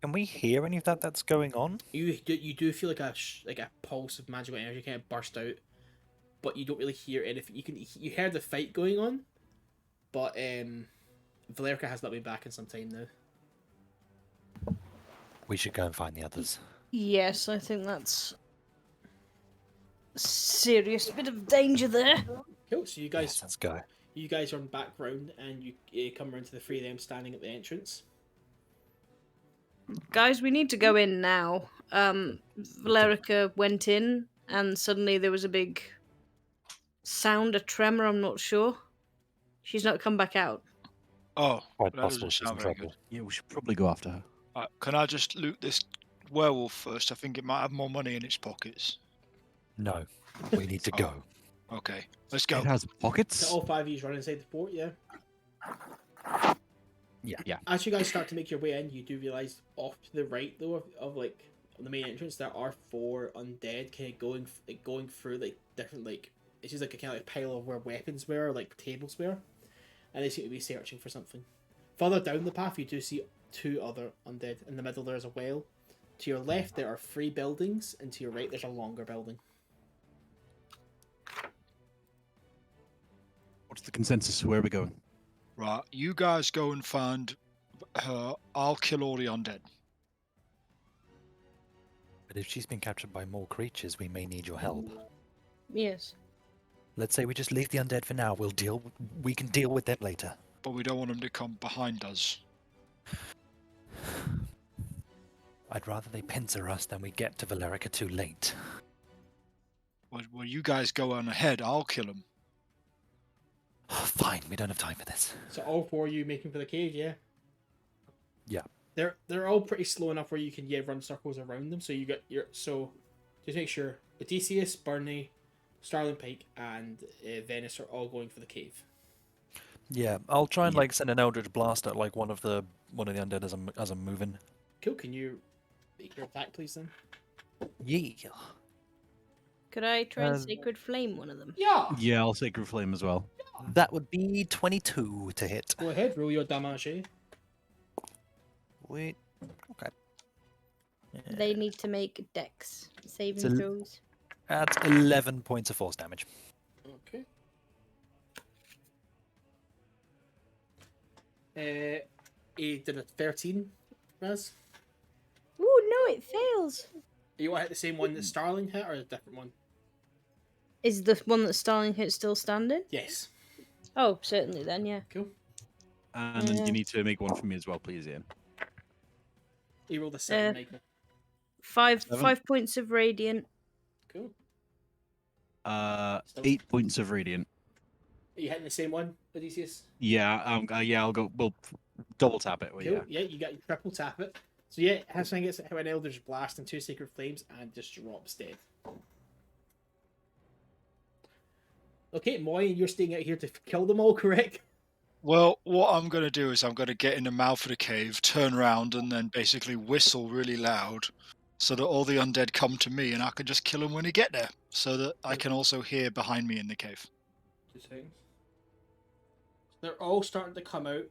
Can we hear any of that's going on? You do feel like a pulse of magical energy kind of burst out, but you don't really hear anything. You heard the fight going on, but Valericia has not been back in some time now. We should go and find the others. Yes, I think that's a serious bit of danger there. Cool. So you guys, Yes, let's go. you guys are on back round, and you come around to the three of them standing at the entrance. Guys, we need to go in now. Valerica went in, and suddenly there was a big sound, a tremor, I'm not sure. She's not come back out. Oh, Quite that possible doesn't she's in sound very trouble. good. Yeah, we should probably go after her. Can I just loot this werewolf first? I think it might have more money in its pockets. No, we need to go. Okay, let's go. It has So pockets. all five of you run inside the fort, yeah? Yeah. As you guys start to make your way in, you do realise off to the right, though, of like the main entrance, there are 4 undead kind of going through like different like it's just like a kind of like pile of where weapons were, or like tables were, and they seem to be searching for something. Further down the path, you do see 2 other undead. In the middle, there's a well. To your left, there are 3 buildings, and to your right, there's a longer building. What's the consensus? Where are we going? Right, you guys go and find her. I'll kill all the undead. But if she's been captured by more creatures, we may need your help. Yes. Let's say we just leave the undead for now. We can deal with them later. But we don't want them to come behind us. I'd rather they pincer us than we get to Valerica too late. Well, you guys go on ahead. I'll kill them. Fine, we don't have time for this. So all 4 of you making for the cave, yeah? Yeah. They're all pretty slow enough where you can run circles around them. So you got so just make sure Odeysus, Burnie, Starling, Pike, and Venis are all going for the cave. Yeah, I'll try and like send an Eldritch Blast at like one of the undead as I'm moving. Cool. Can you make your attack, please, then? Yeah. Could I try and Um, Sacred Flame one of them? Yeah. Yeah, I'll Sacred Flame as well. That would be 22 to hit. Go ahead. Roll your damage. Wait. Okay. They need to make dex saving So- throws. That's 11 points of force damage. Okay. He did a 13, Raz. Ooh, no, it fails. You want to hit the same one that Starling hit, or a different one? Is the one that Starling hit still standing? Yes. Oh, certainly then, yeah. Cool. And then you need to make one for me as well, please, Ian. He rolled a 7, Uh, Michael. 5 points of radiant. Cool. 8 points of radiant. Are you hitting the same one, Odysseus? Yeah, I'll go. We'll double tap it. Well, Cool. yeah. Yeah, you got your triple tap it. So yeah, Hassan gets hit with an Eldritch Blast and 2 Sacred Flames and just drops dead. Okay, Moy, you're staying out here to kill them all, correct? Well, what I'm going to do is I'm going to get in the mouth of the cave, turn around, and then basically whistle really loud so that all the undead come to me and I can just kill them when they get there so that I can also hear behind me in the cave. 2 seconds. They're all starting to come out.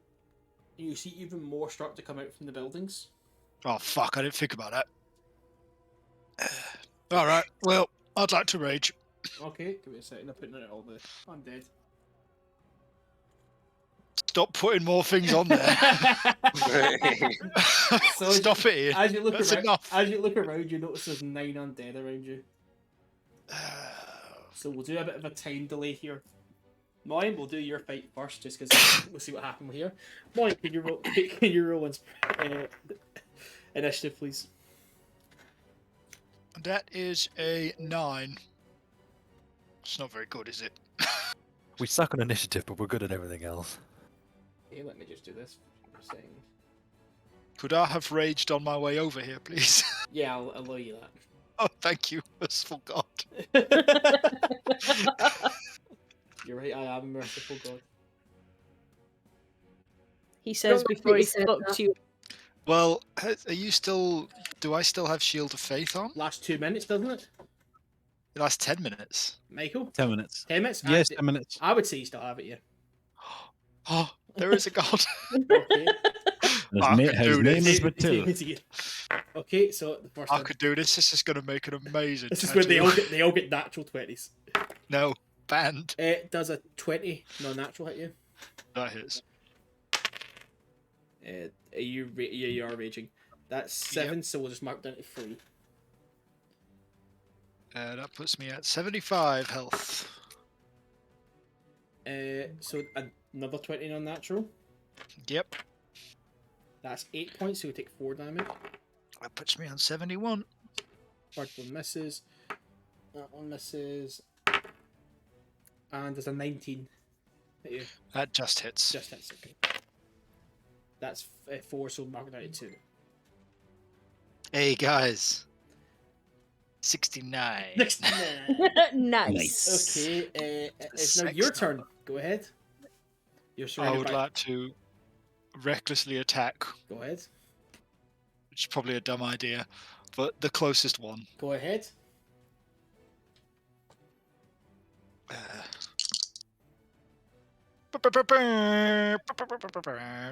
You see even more start to come out from the buildings. Oh, fuck, I didn't think about that. Alright, well, I'd like to rage. Okay, give me a second. I'm putting out all the undead. Stop putting more things on there. So Stop it, Ian. As you look That's around, enough. as you look around, you notice there's 9 undead around you. So we'll do a bit of a time delay here. Moy, we'll do your fight first, just because we'll see what happens here. Moy, can you roll? Can you roll initiative, please? That is a 9. It's not very good, is it? We suck on initiative, but we're good at everything else. Okay, let me just do this for a second. Could I have raged on my way over here, please? Yeah, I'll allow you that. Oh, thank you, merciful God. You're right, I am a merciful God. He says Don't before he think he said spoke that. to you. Well, are you still... Do I still have Shield of Faith on? Last 2 minutes, doesn't it? It lasts 10 minutes. Michael? 10 minutes. 10 minutes? Yes, I, 10 minutes. I would say you still have it, yeah. Oh, there is a God. Okay. His name is Matilda. Okay, so the first I one. could do this. This is going to make an amazing This is where they tattoo. all get natural 20s. No, banned. It does a 20 non-natural hit you. That hits. You are raging. That's 7, so we'll just mark down to 3. That puts me at 75 health. So another 20 non-natural. Yep. That's 8 points, so we take 4 damage. That puts me on 71. First one misses. That one misses. And there's a 19. Hit you. That just hits. Just hits, okay. That's 4, so mark it out to 2. Hey guys. 69. Nice. Okay, it's now your turn. Go ahead. You're I surrounded would by... like to recklessly attack, Go ahead. which is probably a dumb idea, but the closest one. Go ahead.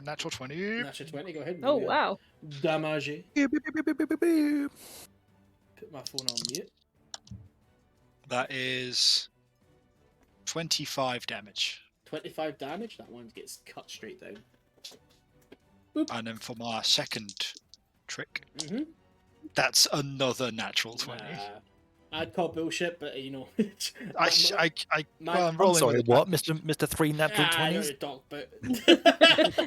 Natural 20. Natural 20, go ahead. Oh, wow. Damage. Put my phone on mute. That is 25 damage. 25 damage. That one gets cut straight down. And then for my second trick, Mm-hmm. that's another natural 20. I'd call bullshit, but you know. Well, I'm rolling Sorry, with what, Mr. 3 natural I know 20s? to talk, but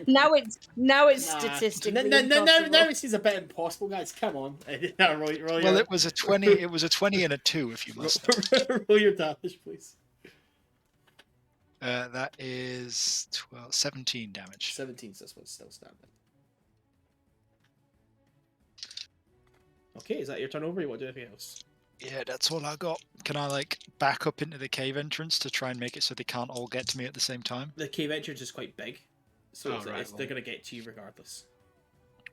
Now it's Nah. statistically Now impossible. it seems a bit impossible, guys. Come on. roll Well, your, it was a 20. It was a 20 and a 2, if you must. roll your damage, please. That is 17 damage. 17, so this one's still standing. Okay, is that your turn over? You want to do anything else? Yeah, that's all I got. Can I back up into the cave entrance to try and make it so they can't all get to me at the same time? The cave entrance is quite big, so Oh, right, they're going to get to you regardless.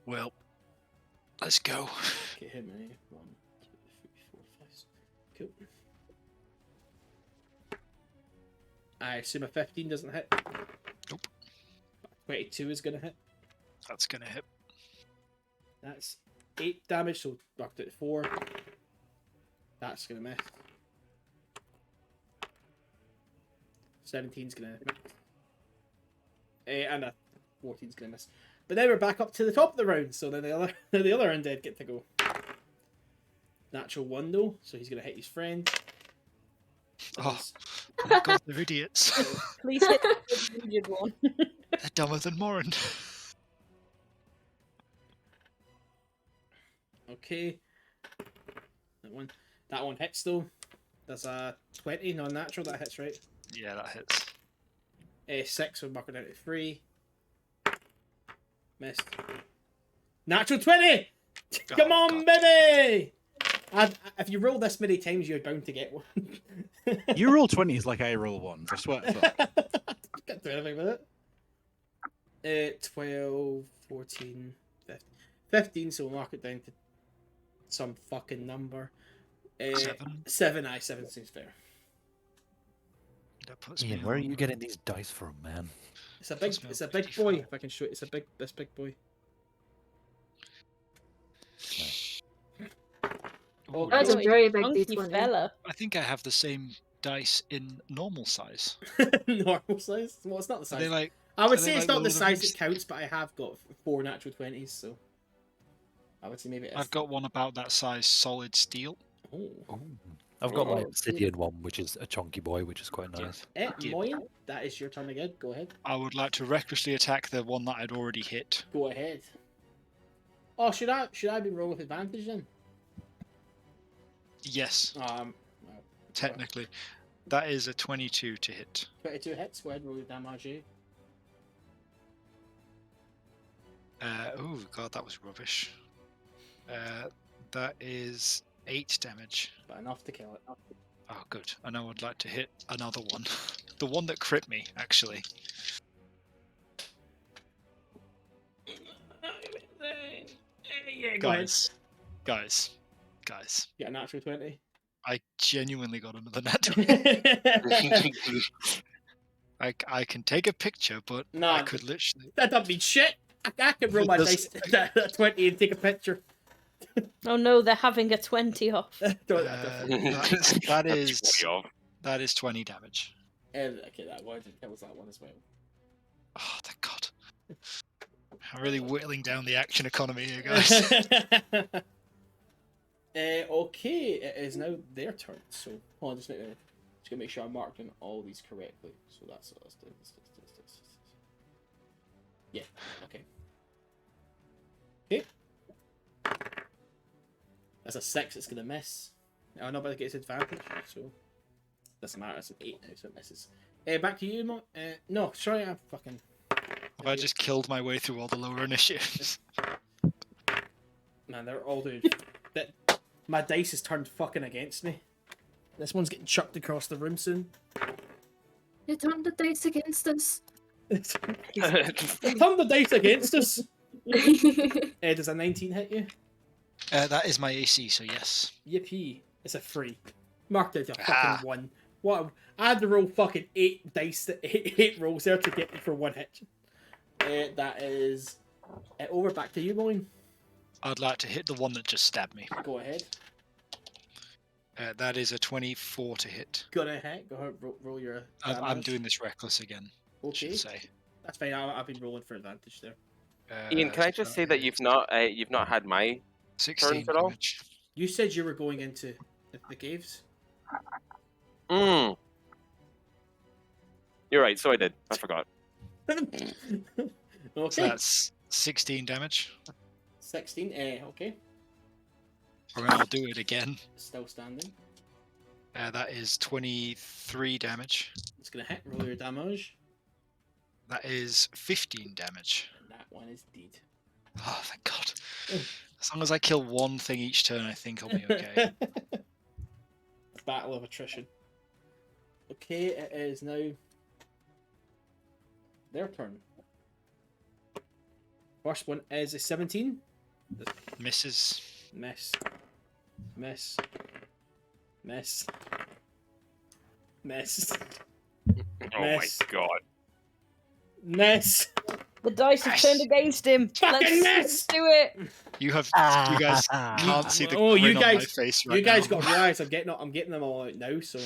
Well, let's go. Okay, hit me. 1, 2, 3, 4, 5. 6. Cool. I assume a 15 doesn't hit. Nope. 22 is going to hit. That's gonna hit. That's 8 damage, so knocked it 4. That's going to miss. 17's going to miss. And a 14's going to miss. But now we're back up to the top of the round, so then the other undead get to go. Natural 1 though, so he's going to hit his friend. Oh my god, they're idiots. Please hit the injured one. They're dumber than Moryn. Okay. That one hits though. There's a 20 non-natural, that hits, right? Yeah, that hits. 6 would mark it down to 3. Missed. Natural 20! Come Oh, on, God. baby! If you roll this many times, you're bound to get one. You roll 20s like I roll 1s, I swear to God. Can't do anything with it. 12, 14, 15. 15, so we'll mark it down to some fucking number. 7, 7 seems fair. That puts me Ian, where are on- you getting these dice from, man? It's a That's big about boy. 55. If I can show it, this big boy. Ooh, That's a Boy, very big funky D20. fella. I think I have the same dice in normal size. Normal size. Well, it's not the Are size. they like? I would are say they it's like not the Lord of size Rings? that counts, but I have got 4 natural 20s, so I would say maybe it's. I've got one about that size, solid steel. Oh. I've got my Oh, obsidian one, which is a chunky boy, which is quite nice. Yeah. Moyen, that is your turn again. Go ahead. I would like to recklessly attack the one that I'd already hit. Go ahead. Oh, should I be rolling with advantage then? Yes, Well, technically. That is a 22 to hit. 22 hits. Go ahead, roll your damage. Oh god, that was rubbish. That is 8 damage. But enough to kill it. Oh good. I know I'd like to hit another one. The one that crit me, actually. Yeah, go ahead. Guys. Get a natural 20. I genuinely got another nat. I can take a picture, but No. I could literally. That doesn't mean shit. I could roll my Does- dice a 20 and take a picture. Oh no, they're having a 20 off. Don't That is 20 damage. Okay, that one kills that one as well. Oh, thank God. I'm really whittling down the action economy here, guys. Okay, it is now their turn. So, hold on, just make me Just gonna make sure I'm marking all these correctly. So that's this. Yeah. Okay. Okay. That's a 6. It's gonna miss. Oh, no, but it gets advantage. So doesn't matter. It's an 8 now, so it misses. Back to you, Mo. No, sorry, I'm fucking. Have I just killed my way through all the lower initiatives? Man, they're all doing. That my dice has turned fucking against me. This one's getting chucked across the room soon. You turned the dice against us. They turned the dice against us. Does a 19 hit you? That is my AC, so yes. Yippee! It's a 3. Marked out a fucking 1. What? I had to roll fucking 8 dice, 8 rolls there to get me for 1 hit. That is over. Back to you, Moryn. I'd like to hit the one that just stabbed me. Go ahead. That is a 24 to hit. Gonna hit. Go ahead. Roll your. I'm doing this reckless again. Okay. Should say. That's fine. I've been rolling for advantage there. Ian, can I just say that you've not had my 16 turns at all? damage. You said you were going into the caves. You're right. So I did. I forgot. Okay. So that's 16 damage. 16. Okay. We're gonna do it again. Still standing. That is 23 damage. It's gonna hit. Roll your damage. That is 15 damage. And that one is dead. Oh, thank God. As long as I kill one thing each turn, I think I'll be okay. Battle of attrition. Okay, it is now their turn. First one is a 17. Misses. Miss. Miss. Miss. Miss. Oh Miss. my God. Miss. The dice have turned against him. Fucking Let's do it. You guys can't see the Oh, grin you on my guys- face right You guys now. got to realise I'm getting them all out now, so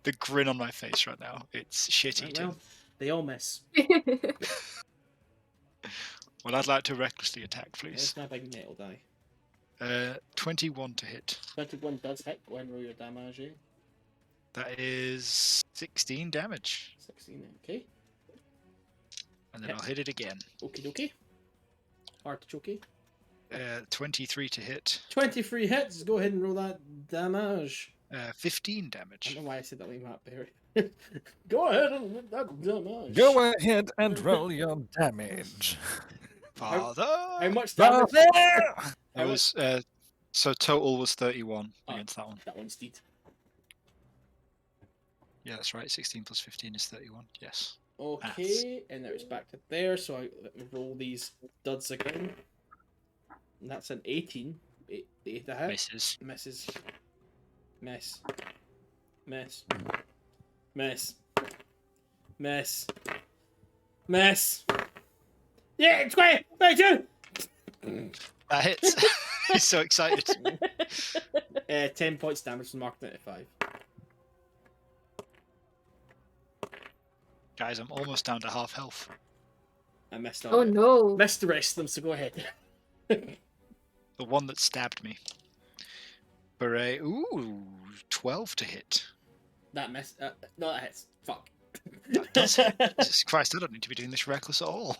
The grin on my face right now. It's shit right, eating. well, they all miss. Well, I'd like to recklessly attack, please. There's my big metal die. 21 to hit. 21 does hit. Go ahead and roll your damage. That is 16 damage. 16. Okay. And then Yep. I'll hit it again. Okie dokie. Artichoke. 23 to hit. 23 hits. Go ahead and roll that damage. 15 I damage. don't know why I said that like Matt Berry. Go ahead and roll that damage. Go ahead and roll your damage. Father! How much damage? That How was, so total was 31 Oh. against that one. That one's dead. Yeah, that's right. 16 plus 15 is 31. Yes. Okay, and now it's back to there, so let me roll these duds again. And that's an 18. 8 to hit. Misses. Misses. Miss. Miss. Miss. Miss. Miss. Yeah, 20! 22! That hits. He's so excited. 10 points damage from Mark 95. Guys, I'm almost down to half health. I missed Oh all. no. Missed the rest of them, so go ahead. The one that stabbed me. Beret. Ooh, 12 to hit. That missed. No, that hits. Fuck. That does hit. Jesus Christ, I don't need to be doing this reckless at all.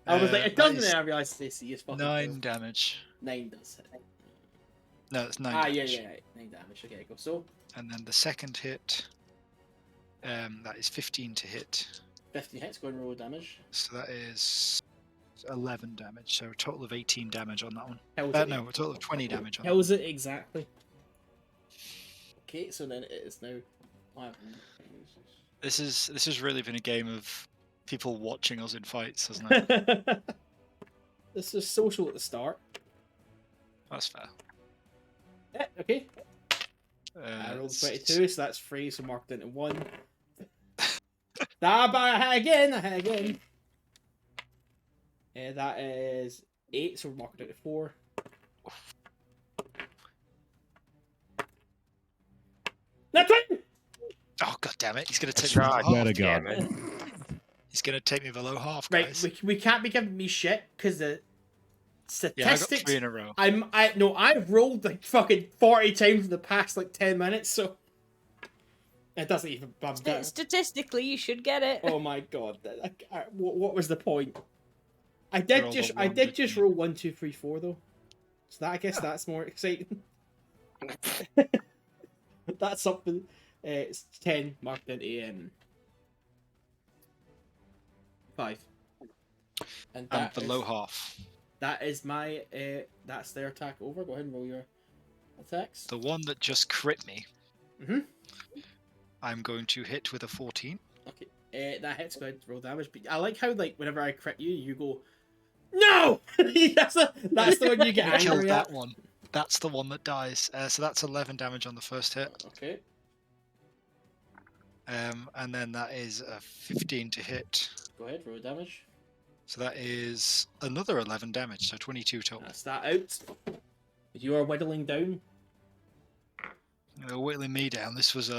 I was like, it that doesn't, is and I realised Stacey is fucking 9 cool. damage. 9 does hit. No, it's 9 Ah, damage. yeah. 9 damage. Okay, go. So, And then the second hit, that is 15 to hit. 15 hits, go and roll damage. So that is 11 damage. So a total of 18 damage on that one. How's it? No, a total of 20 damage on that. How's it exactly? Okay, so then it is now. This has really been a game of people watching us in fights, hasn't it? This is social at the start. That's fair. Yeah, okay. I rolled 22, so that's 3, so marked into 1. But I hit again. That is 8, so we're marked into 4. That's right! Oh god damn it! He's gonna take me below God Swear to half. God. damn it. He's gonna take me below half, Right, guys. we can't be giving me shit, because Yeah, I got statistics. 3 in a row. I've rolled like fucking 40 times in the past like 10 minutes, so it doesn't even bump down. Statistically, you should get it. Oh my god! What was the point? I did just roll 1, 2, 3, 4 though, so that I guess that's more exciting. That's something. It's 10 marked into 5. And And below half. that is my that's their attack over. Go ahead and roll your attacks. The one that just crit me, Mhm. I'm going to hit with a 14. Okay. That hits. Go ahead, roll damage. But I like how like whenever I crit you, you go, no. that's the one you get I killed angry that at. one. That's the one that dies. So that's 11 damage on the first hit. Okay. And then that is a 15 to hit. Go ahead, roll damage. So that is another 11 damage, so 22 total. That's that out. You are whittling down. They're whittling me down. This was a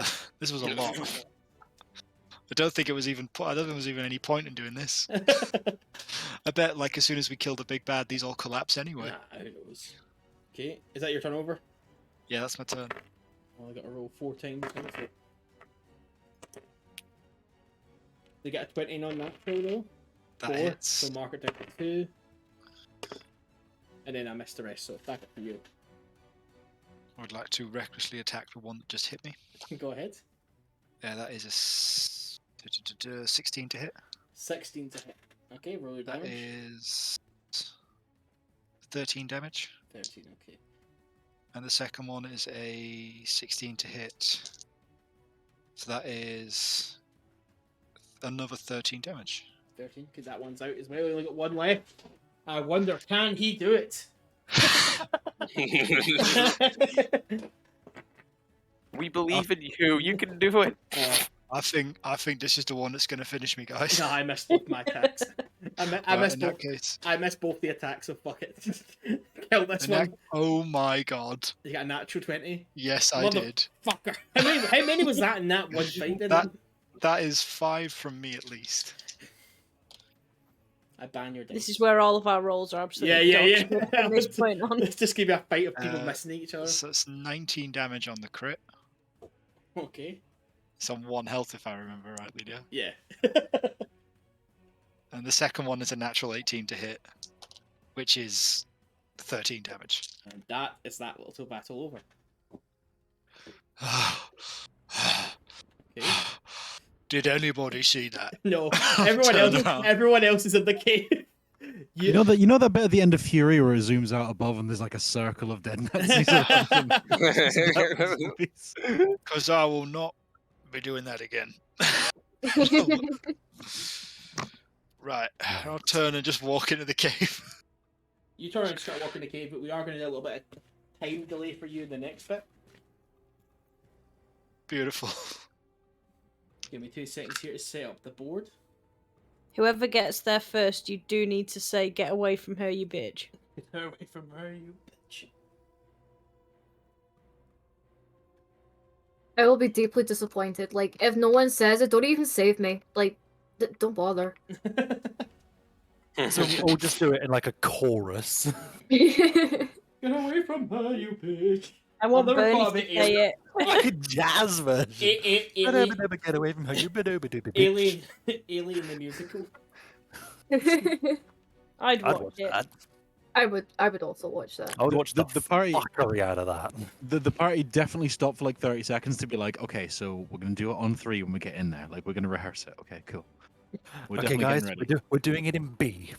lot. I don't think there was even any point in doing this. I bet like as soon as we kill the big bad, these all collapse anyway. Nah, who knows? Okay, is that your turn over? Yeah, that's my turn. Well, I got to roll 4 times. They get a 20 on that throw though. That 4, hits. so mark it down to 2. And then I missed the rest, so back up for you. I would like to recklessly attack the one that just hit me. Go ahead. Yeah, that is a 16 to hit. 16 to hit. Okay, roll your That damage. is 13 damage. 13, okay. And the second one is a 16 to hit. So that is another 13 damage. 13, because that one's out as well. We only got one left. I wonder, can he do it? We believe in you. You can do it. I think this is the one that's going to finish me, guys. No, I missed both my attacks. I Right, in that case, I missed both the attacks, so fuck it. Kill this one. oh my god! You got a natural 20. Yes, I did. Fucker. How many was that in that one fight? That is 5 from me at least. I ban your dice. This is where all of our rolls are absolutely Yeah. from this point on. Let's just give you a fight of people missing each other. So it's 19 damage on the crit. Okay. It's on 1 health if I remember rightly, yeah. Yeah. And the second one is a natural 18 to hit, which is 13 damage. And that is that little battle over. Okay. Did anybody see that? No, Turn everyone else is in the cave. You know that bit at the end of Fury where it zooms out above and there's like a circle of dead Nazis or something? Because I will not be doing that again. Right, I'll turn and just walk into the cave. You turn and start walking the cave, but we are going to do a little bit of time delay for you in the next bit. Beautiful. Give me 2 seconds here to set up the board. Whoever gets there first, you do need to say, "Get away from her, you bitch." Get her away from her, you bitch. I will be deeply disappointed. Like, if no one says it, don't even save me. Like, don't bother. So we'll just do it in like a chorus. Get away from her, you bitch. I want I'll never Burnie thought to of it, say it. Like a jazz version. Alien Get away from her, you Alien the musical. I'd I'd watch watch it. that. I would also watch that. I would watch The the party- fuckery out of that. The party definitely stopped for like 30 seconds to be like, okay, so we're gonna do it on 3 when we get in there. Like we're gonna rehearse it. Okay, cool. We're Okay, definitely guys, getting ready. we're doing it in B.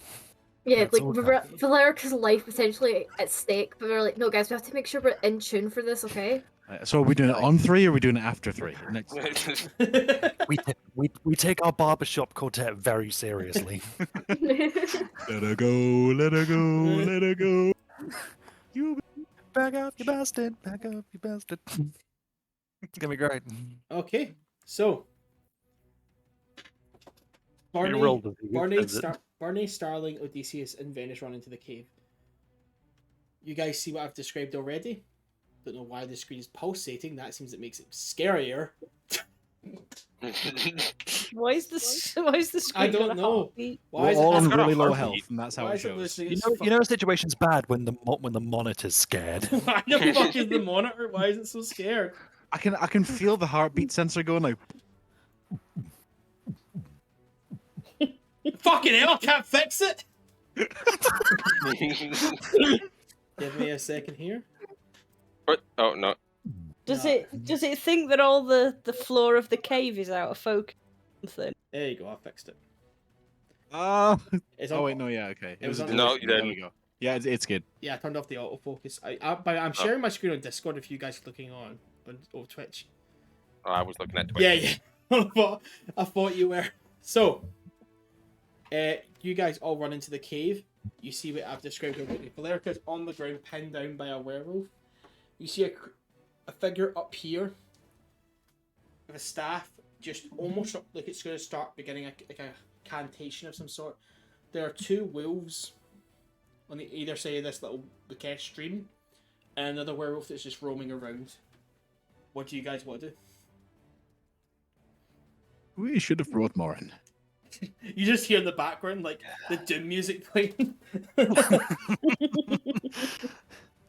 Yeah, That's like all Valerica's life potentially at stake, but we're like, no, guys, we have to make sure we're in tune for this, okay? So are we doing it on 3 or are we doing it after 3? Next. We take our barbershop quartet very seriously. Let her go, let her go, let her go. You Back up, you bastard! Back up, you bastard! It's gonna be great. Okay, so You rolled a V, is it? Burnie, Starling, Odeysus, and Venis run into the cave. You guys see what I've described already? Don't know why the screen is pulsating. That seems it makes it scarier. Why is this? Why is the screen I don't got a know. heartbeat? Why We're is all it? on got a really low heartbeat? health, and that's how Why it is it shows. listening? You know, a situation's bad when the monitor's scared. Why the fuck is the monitor? Why is it so scared? I can feel the heartbeat sensor going like. Fucking hell! I can't fix it. Give me a second here. But oh no. Does No. it think that all the floor of the cave is out of focus? Or something? There you go. I fixed it. It's Oh on- wait, no, yeah, okay. It was on- No, glitch. you There we didn't. go. Yeah, it's good. Yeah, I turned off the autofocus. But I'm sharing my screen on Discord if you guys are looking on Twitch. Oh, I was looking at Twitch. Yeah. I thought you were. So, you guys all run into the cave. You see what I've described already. Valerica's on the ground, pinned down by a werewolf. You see a figure up here with a staff, just almost like it's going to start beginning like a cantation of some sort. There are two wolves on the either side of this little bouquet stream, and another werewolf that's just roaming around. What do you guys want to do? We should have brought Moryn. You just hear in the background like the doom music playing.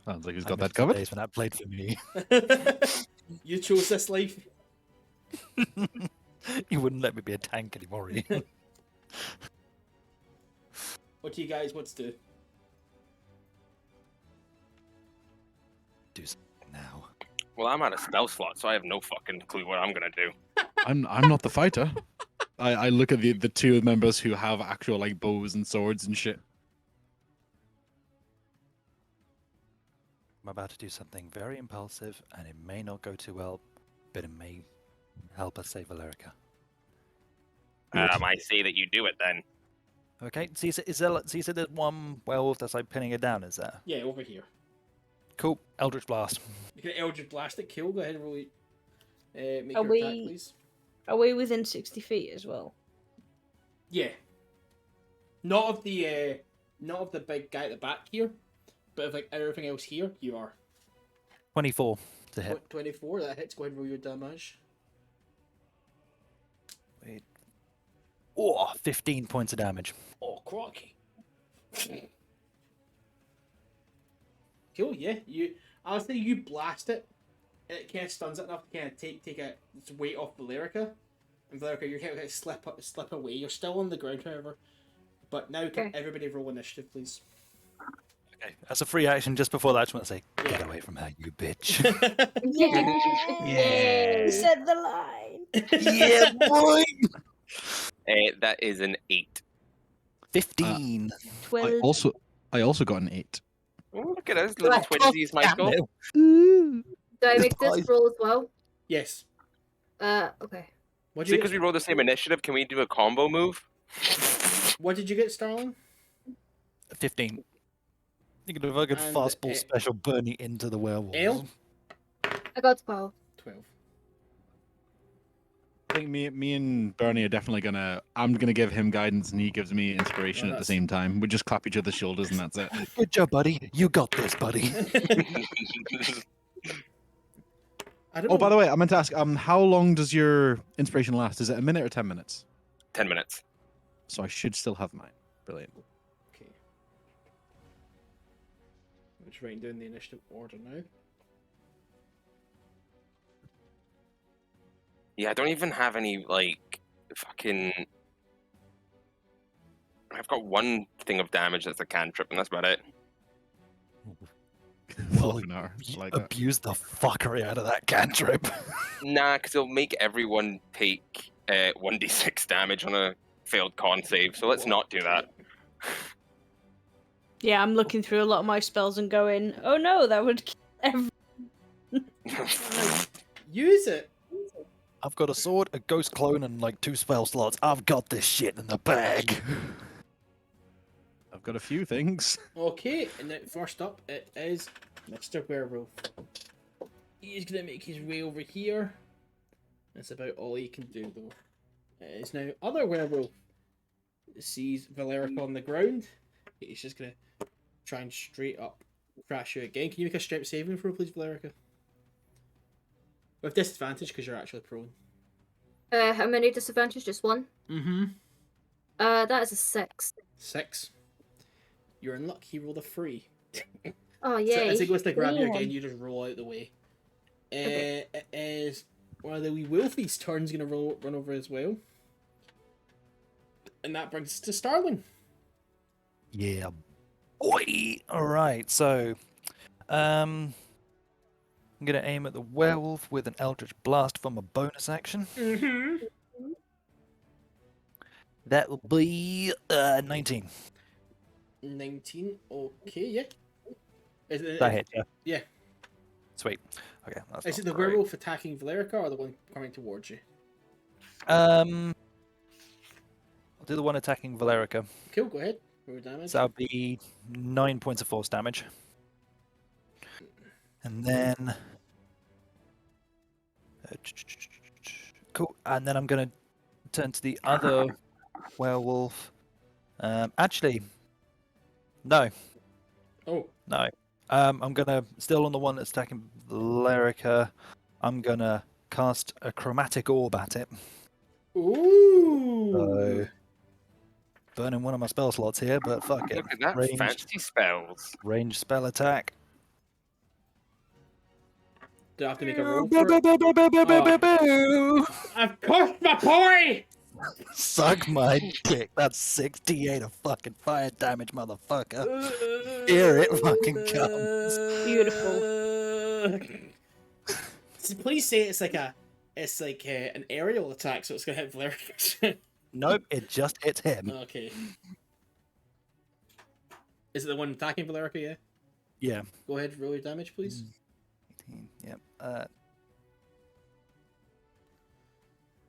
Sounds like he's I got miss that the covered. days when that played for me. You chose this life. You wouldn't let me be a tank anymore. Ian. What do you guys want to do? Do something now. Well, I'm out of spell slot, so I have no fucking clue what I'm gonna do. I'm not the fighter. I look at the two members who have actual like bows and swords and shit. I'm about to do something very impulsive, and it may not go too well, but it may help us save Valerica. I say that you do it then. Okay, so you said there's one werewolf that's like pinning it down, is there? Yeah, over here. Cool. Eldritch Blast. You can Eldritch Blast it, kill. Go ahead and roll it. Make Are your attack, we- please. Are we within 60 feet as well? Yeah. Not of the big guy at the back here, but of like everything else here, you are. 24 to hit. 24, that hits. Go ahead and roll your damage. Wait. Oh, 15 points of damage. Oh, crocky. Cool, yeah. I'll say you blast it, and it kind of stuns it enough to kind of take its weight off Valerica. And Valerica, you're kind of slip away. You're still on the ground, however. But now, Okay. everybody roll initiative, please. Okay, as a free action, just before that, I just want to say, get Yeah. away from her, you bitch. Yeah. You said the line. Yeah, boy! That is an 8. 15. 12. I also got an 8. Oh, look at us, little twinsies, Michael. Do I make this Five. roll as well? Yes. Okay. What See, did you because we rolled the same initiative, can we do a combo move? What did you get, Starling? 15. You can do a very good And, fastball special Burnie into the werewolf. Ale? I got 12. 12. I think me and Burnie are definitely gonna. I'm gonna give him guidance, and he gives me inspiration Oh, at the that's- same time. We just clap each other's shoulders, and that's it. Good job, buddy. You got this, buddy. I don't Oh, know. by the way, I meant to ask. How long does your inspiration last? Is it a minute or 10 minutes? 10 minutes. So I should still have mine. Brilliant. Okay. I'm just writing down the initiative order now. Yeah, I don't even have any, like, fucking... I've got one thing of damage that's a cantrip, and that's about it. Half an hour. I like that. Abuse the fuckery out of that cantrip. Nah, because it'll make everyone take 1d6 damage on a failed con save, so let's not do that. Yeah, I'm looking through a lot of my spells and going, oh no, that would kill every. Use it. I've got a sword, a ghost clone, and like 2 spell slots. I've got this shit in the bag. I've got a few things. Okay, and then first up it is Mr. Werewolf. He's gonna make his way over here. That's about all he can do though. It is now other werewolf. Sees Valerica on the ground. He's just gonna try and straight up crash you again. Can you make a strength saving throw, please, Valerica? With disadvantage because you're actually prone. How many disadvantages? Just one? Mm-hmm. That is a 6. 6. You're in luck. He rolled a 3. Oh, So yay. as he goes to grab you Yeah. again, you just roll out the way. Okay. It is one of the wee Wolfie's turn's going to run over as well. And that brings us to Starling. Yeah, boy. All right, so I'm gonna aim at the werewolf with an Eldritch Blast for my bonus action. Mm-hmm. That will be 19. 19. Okay, yeah. That hit, yeah. Yeah. Sweet. Okay, that's Is it not the great. werewolf attacking Valerica or the one coming towards you? I'll do the one attacking Valerica. Cool, go ahead. Roll damage. So that'll be 9 points of force damage. And then... Cool. And then I'm going to turn to the other werewolf. Actually, no. Oh, No. I'm going to... Still on the one that's attacking Valerica, I'm going to cast a chromatic orb at it. ooh. So... Burning one of my spell slots here, but fuck it. Look at that. Ranged, Fancy spells. ranged spell attack. Do I have to make a roll for it? Oh. I've pushed my boy! Suck my dick. That's 68 of fucking fire damage, motherfucker. Here it fucking comes. Beautiful. Please say it's like an aerial attack, so it's gonna hit Valerica. Nope, it just hits him. Okay. Is it the one attacking Valerica? Yeah. Yeah. Go ahead, roll your damage, please. 18, yep.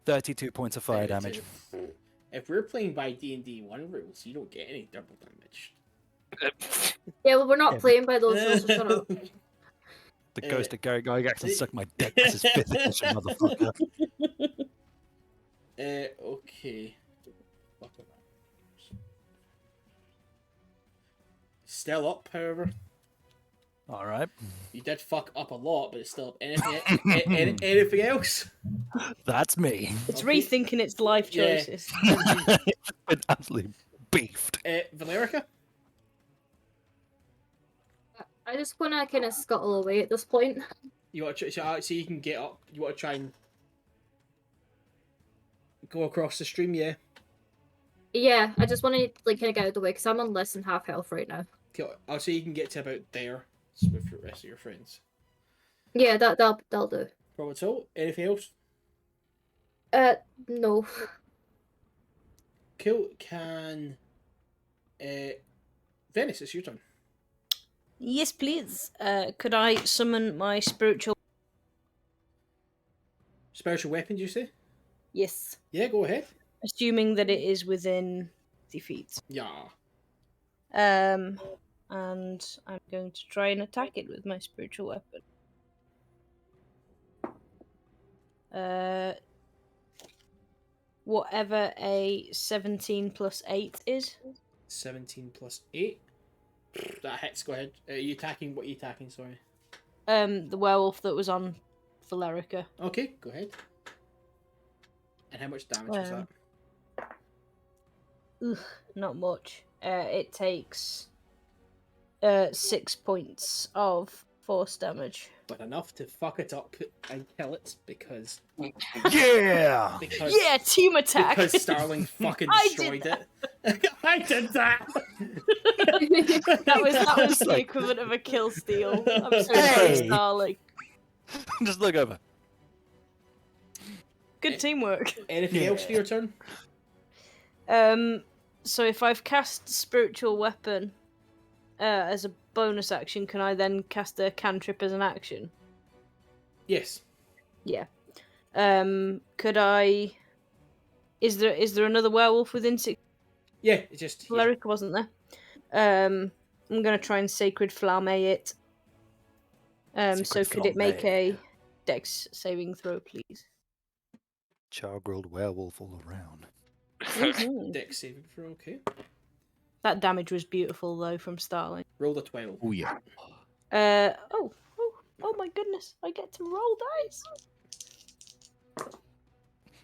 32 points of fire damage. If we're playing by D&D 1 rules, you don't get any double damage. Yeah, well, we're not Yeah. playing by those rules, so shut up. The ghost of Gary Gygax can suck my dick. This is 5th edition, motherfucker. Okay. Still up, however. Alright. You did fuck up a lot, but it's still up. Anything else? That's me. It's Okay. rethinking its life Yeah. choices. It's been absolutely beefed. Valerica? I just want to kind of scuttle away at this point. You want to so you can get up. You want to try and go across the stream, yeah? Yeah, I just want to like kind of get out of the way because I'm on less than half health right now. Okay, I'll say you can get to about there with the rest of your friends. Yeah, that'll do. Problem at all? Anything else? No. Cool. Can Venis, it's your turn. Yes, please. Could I summon my spiritual? Spiritual weapon, you say? Yes. Yeah, go ahead. Assuming that it is within 50 feet. Yeah. And I'm going to try and attack it with my spiritual weapon. Whatever a 17 plus 8 is. 17 plus 8. That hits, go ahead. What are you attacking, sorry? The werewolf that was on Valerica. Okay, go ahead. And how much damage was that? Ugh, not much. It takes 6 points of force damage. But enough to fuck it up and kill it because Yeah! Yeah, team attack! because Starling fucking I destroyed did it. I did that. that was the equivalent of a kill steal. I'm so sorry, Hey. Starling. Just look over. Good teamwork. Anything else for your turn? So if I've cast spiritual weapon as a bonus action, can I then cast a cantrip as an action? Yes. Yeah. Could I? Is there another werewolf within 6? Yeah, it's just here. Valerica wasn't there. I'm gonna try and sacred flame it. So Sacred could it make Flame. a dex saving throw, please? Char-grilled werewolf all around. Mhm. Dex saving throw, okay. That damage was beautiful though from Starling. Roll the 12. Oh yeah. Oh my goodness! I get to roll dice.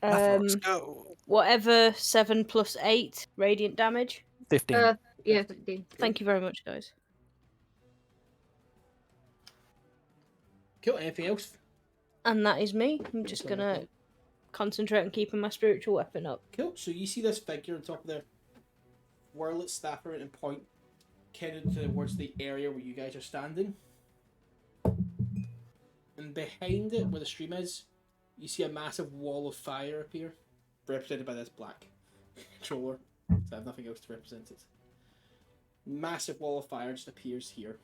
Let's go. Whatever 7 plus 8 radiant damage. 15. Yeah, 15. Thank you very much, guys. Cool. Anything else? And that is me. I'm just gonna concentrate on keeping my spiritual weapon up. Cool. So you see this figure on top of there, whirl its staff around and point kind of towards the area where you guys are standing. And behind it, where the stream is, you see a massive wall of fire appear, represented by this black controller. So I have nothing else to represent it. Massive wall of fire just appears here.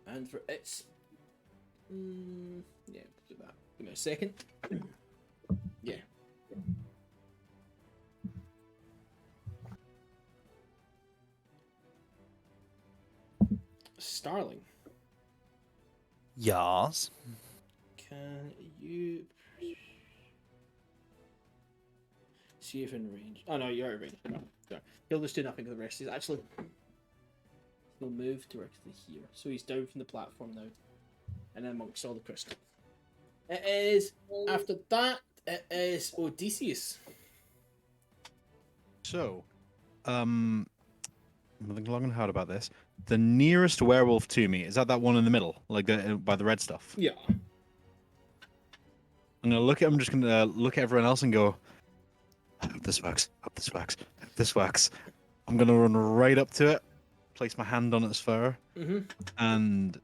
And for its... yeah, do that. Give me a second. Yeah. Starling. Yas. Can you see if in range? Oh no, you're in range. No, sorry. He'll just do nothing for the rest. He's actually he'll move directly here, so he's down from the platform now, and then amongst all the crystals. It is after that. It is Odeysus. So, I'm thinking long and hard about this. The nearest werewolf to me is that one in the middle, like by the red stuff. Yeah. I'm gonna look at him. I'm just gonna look at everyone else and go, I hope this works. I hope this works. I hope this works. I'm gonna run right up to it, place my hand on its fur, and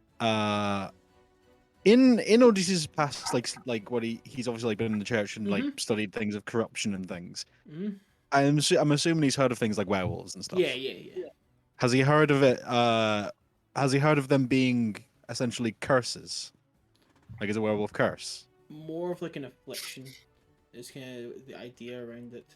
in Odysseus' past, like what he's obviously like been in the church and like studied things of corruption and things. I'm assuming he's heard of things like werewolves and stuff. Yeah. Has he heard of it? Has he heard of them being essentially curses? Like, is a werewolf curse? More of like an affliction is kind of the idea around it.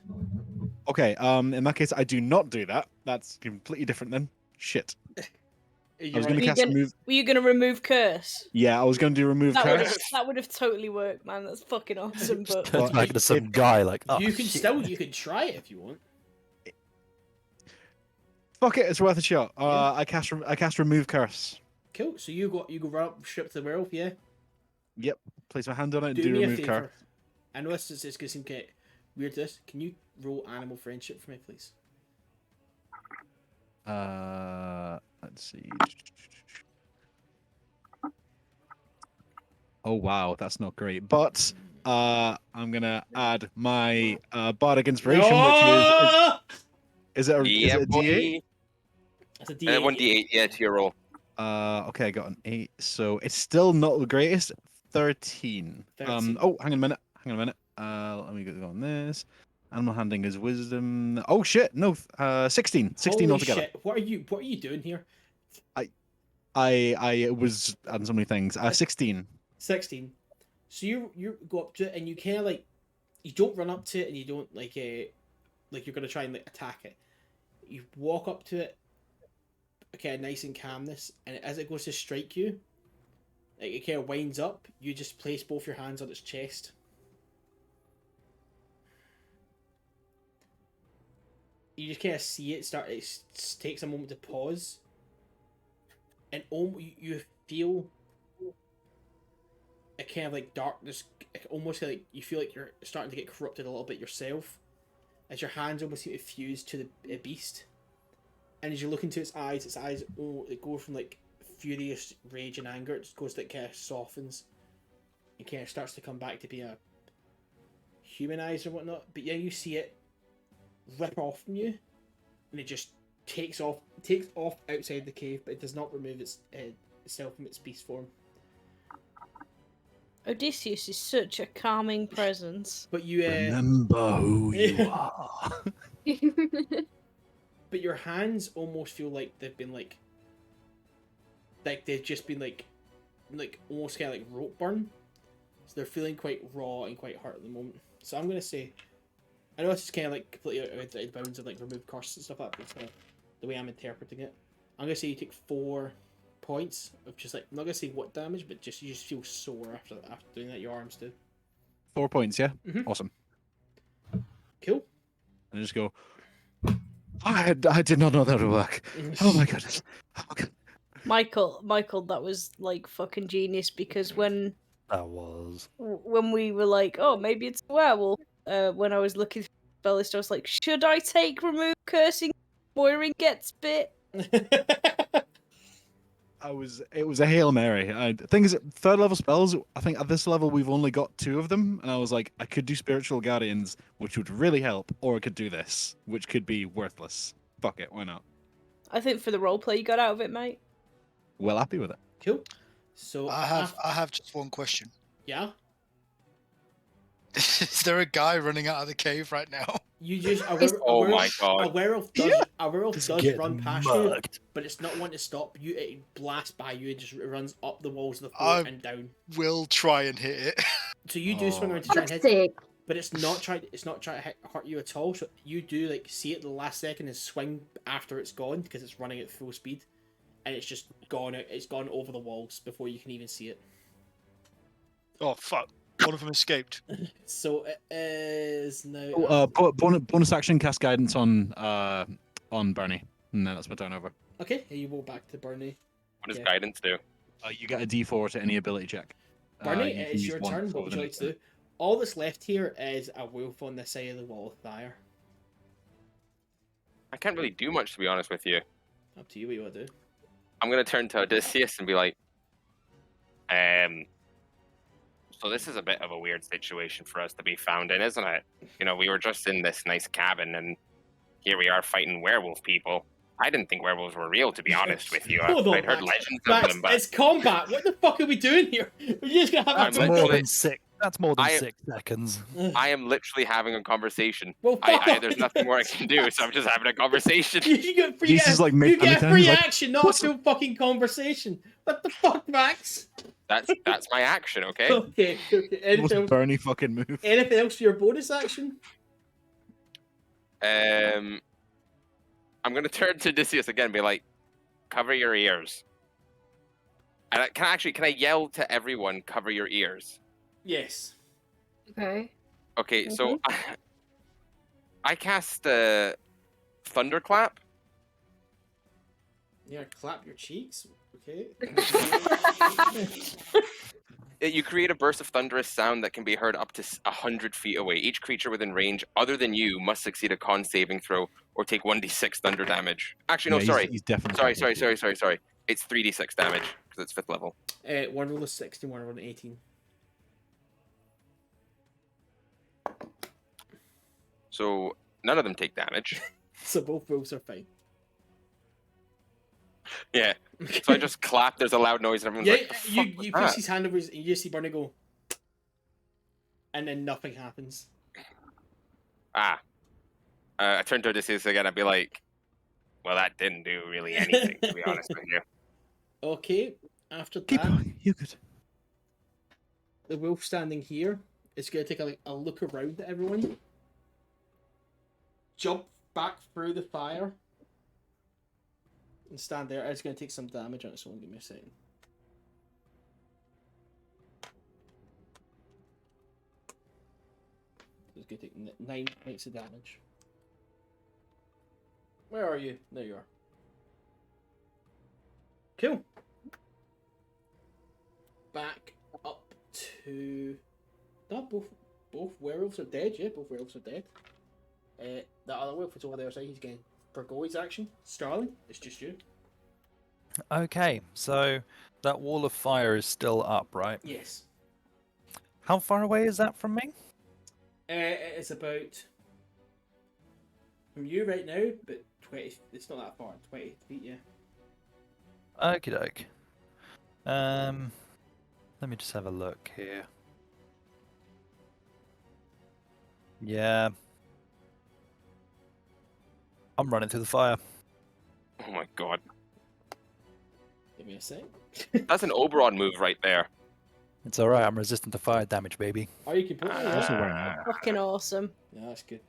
Okay. In that case, I do not do that. That's completely different then. Shit. I was going to cast remove. Were you gonna remove curse? Yeah, I was going to do remove curse. That would have totally worked, man. That's fucking awesome. But Turns back into some guy like, oh, you can shit. you can try it if you want. Fuck it, it's worth a shot. I cast remove curse. Cool. So you go run up, strip the werewolf, yeah. Yep. Place my hand on it and Do do me a remove favor. curse. I know this is going to seem kind of weird. This. Can you roll animal friendship for me, please? Let's see. Oh wow, that's not great. But I'm gonna add my bardic inspiration, which is it a D8? That's a D8. 1d8, yeah, to your roll. Okay, I got an 8, so it's still not the greatest. 13. 13. Oh, hang on a minute. Let me go on this. Animal handling is wisdom. Oh shit, no, 16. 16 Holy altogether. Shit. What are you doing here? I was adding so many things. 16. 16. So you go up to it and you kind of like, you don't run up to it and you don't like you're gonna try and like attack it. You walk up to it, okay, nice and calmness, and as it goes to strike you, like it kind of winds up. You just place both your hands on its chest. You just kind of see it start. It takes a moment to pause, and you feel a kind of like darkness, almost like you feel like you're starting to get corrupted a little bit yourself, as your hands almost seem to fuse to the beast, and as you look into its eyes it goes from like furious rage and anger, it just goes like kind of softens, and kind of starts to come back to be a human eyes or whatnot. But yeah, you see it rip off from you, and it just takes off outside the cave, but it does not remove itself from its beast form. Odysseus is such a calming presence. But you remember who you are. But your hands almost feel like they've been like they've just been like almost kind of like rope burn. So they're feeling quite raw and quite hurt at the moment. So I'm gonna say, I know it's kind of like completely out of the bounds of like remove curse and stuff like that, but it's kind of the way I'm interpreting it. I'm gonna say you take 4 points of just like, I'm not gonna say what damage, but just you just feel sore after doing that. Your arms do. 4 points, yeah. Mm-hmm. Awesome. Cool. And just go. I did not know that would work. Oh my goodness. Oh my god. Michael, that was like fucking genius, because when That was. When we were like, oh, maybe it's a werewolf. When I was looking through the spell list, I was like, should I take remove cursing? Moryn gets bit. It was a Hail Mary. Thing is, third level spells, I think at this level we've only got 2 of them, and I was like, I could do Spiritual Guardians, which would really help, or I could do this, which could be worthless. Fuck it, why not? I think for the roleplay you got out of it, mate. Well happy with it. Cool. So I have just one question. Yeah. Is there a guy running out of the cave right now? You just Oh my God. A werewolf does Get run past mugged. you, but it's not one to stop you. It blasts by you and just runs up the walls of the fort and down. Will try and hit it. So you do swing around to try and Fuck's hit it, sake. but it's not trying to hurt you at all. So you do like see it the last second and swing after it's gone because it's running at full speed, and it's just gone out. It's gone over the walls before you can even see it. Oh fuck! One of them escaped. So it is now. Bonus action, cast guidance on Burnie, and then that's my turn over. Okay, here you walk back to Burnie. What does Yeah. guidance do? You get a D4 to any ability check. Burnie, You can it is use your one turn. for What would you the like next to do? All that's left here is a wolf on the side of the wall of fire. I can't really do much, to be honest with you. Up to you what you want to do. I'm gonna turn to Odysseus and be like, so this is a bit of a weird situation for us to be found in, isn't it? You know, we were just in this nice cabin, and here we are fighting werewolf people. I didn't think werewolves were real, to be honest with you. Hold on, I'd heard Max. legends Max, of them, but it's combat. What the fuck are we doing here? We're just gonna have I'm a That's quick more literally- than 6. That's more than I- 6 seconds. I am literally having a conversation. Well, fuck off. There's nothing more I can do, so I'm just having a conversation. You get free, Jesus, like, made you get a anytime, free he's like, action, not a full fucking conversation. What the fuck, Max? That's my action, okay? Okay. Most Anything else, Burnie fucking move. anything else for your bonus action? I'm gonna turn to Odysseus again and be like, cover your ears. And can I yell to everyone, cover your ears? Yes. Okay. Okay, so I cast Thunderclap. Yeah, clap your cheeks. Okay. You create a burst of thunderous sound that can be heard up to 100 feet away. Each creature within range, other than you, must succeed a con saving throw or take 1d6 thunder damage. Actually, no, Yeah, sorry. He's definitely Sorry. It's 3d6 damage because it's 5th level. One roll is 16, one roll is 18. So none of them take damage. So both rolls are fine. Yeah. So I just clap. There's a loud noise, and everyone's Yeah, like, "The you fuck was push that?" his hand over his, and you just see Burnie go, and then nothing happens. Ah. I turn to Odysseus again. I'd be like, "Well, that didn't do really anything, to be honest with you." Okay, after Keep that, going. You could. the wolf standing here is going to take a look around at everyone, jump back through the fire, and stand there. It's going to take some damage on its own. Give me a second. It's going to take 9 points of damage. Where are you? There you are. Cool. Back up to... No, both werewolves are dead. Yeah, both werewolves are dead. The other wolf is over there, so he's getting forgo his action. Starling, it's just you. Okay, so that wall of fire is still up, right? Yes. How far away is that from me? It's about... From you right now, but 20... It's not that far. 20 feet, yeah. Okie doke. Let me just have a look here. Yeah. I'm running through the fire. Oh my god. Give me a sec. That's an Oberon move right there. It's alright, I'm resistant to fire damage, baby. Are you completely Also right? wearing that. Fucking awesome. Yeah, that's good.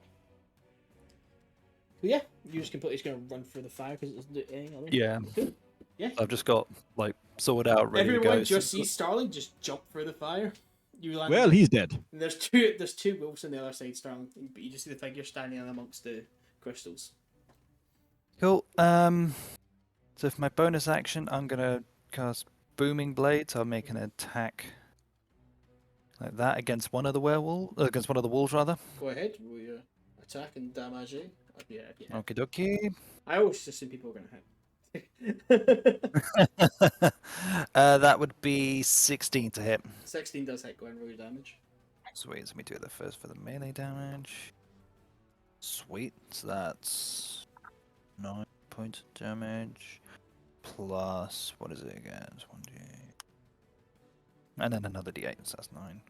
But yeah, you're just completely just going to run through the fire because it doesn't do anything other. Yeah. Cool. Yeah. I've just got, like, sword out, ready to Everyone go. just sees Starling just jump through the fire. You land. Well, he's dead. And there's two wolves on the other side, Starling, but you just see the figure standing in amongst the crystals. Cool. So for my bonus action, I'm gonna cast Booming Blade. So I'll make an attack Like that against one of the against one of the wolves rather. Go ahead. Roll your attack and damage. Yeah. Okie dokie. I always assume people are going to hit. That would be 16 to hit. 16 does hit. Go ahead and roll your damage. Sweet, let me do that first for the melee damage. Sweet, so that's 9 points of damage. Plus, what is it again? It's 1d8. And then another d8, so that's 9.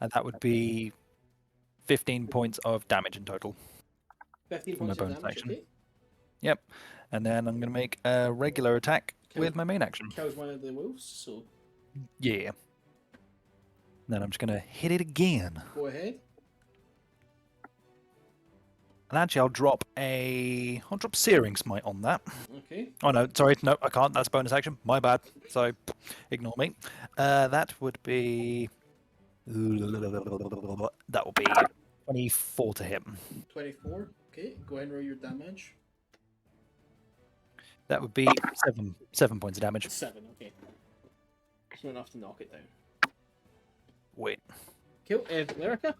And that would be 15 points of damage in total. 15 From my points of bonus damage, action. okay. Yep. And then I'm going to make a regular attack with my main action. Kills one of the wolves, so Yeah. Then I'm just going to hit it again. go ahead. And actually, I'll drop Searing Smite on that. Okay. Oh no, sorry, no, I can't. That's bonus action. My bad. So, ignore me. That would be. That will be 24 to hit. 24. Okay, go ahead and roll your damage. That would be 7 points of damage. 7, okay. It's not enough to knock it down. Wait. Cool. Valericia,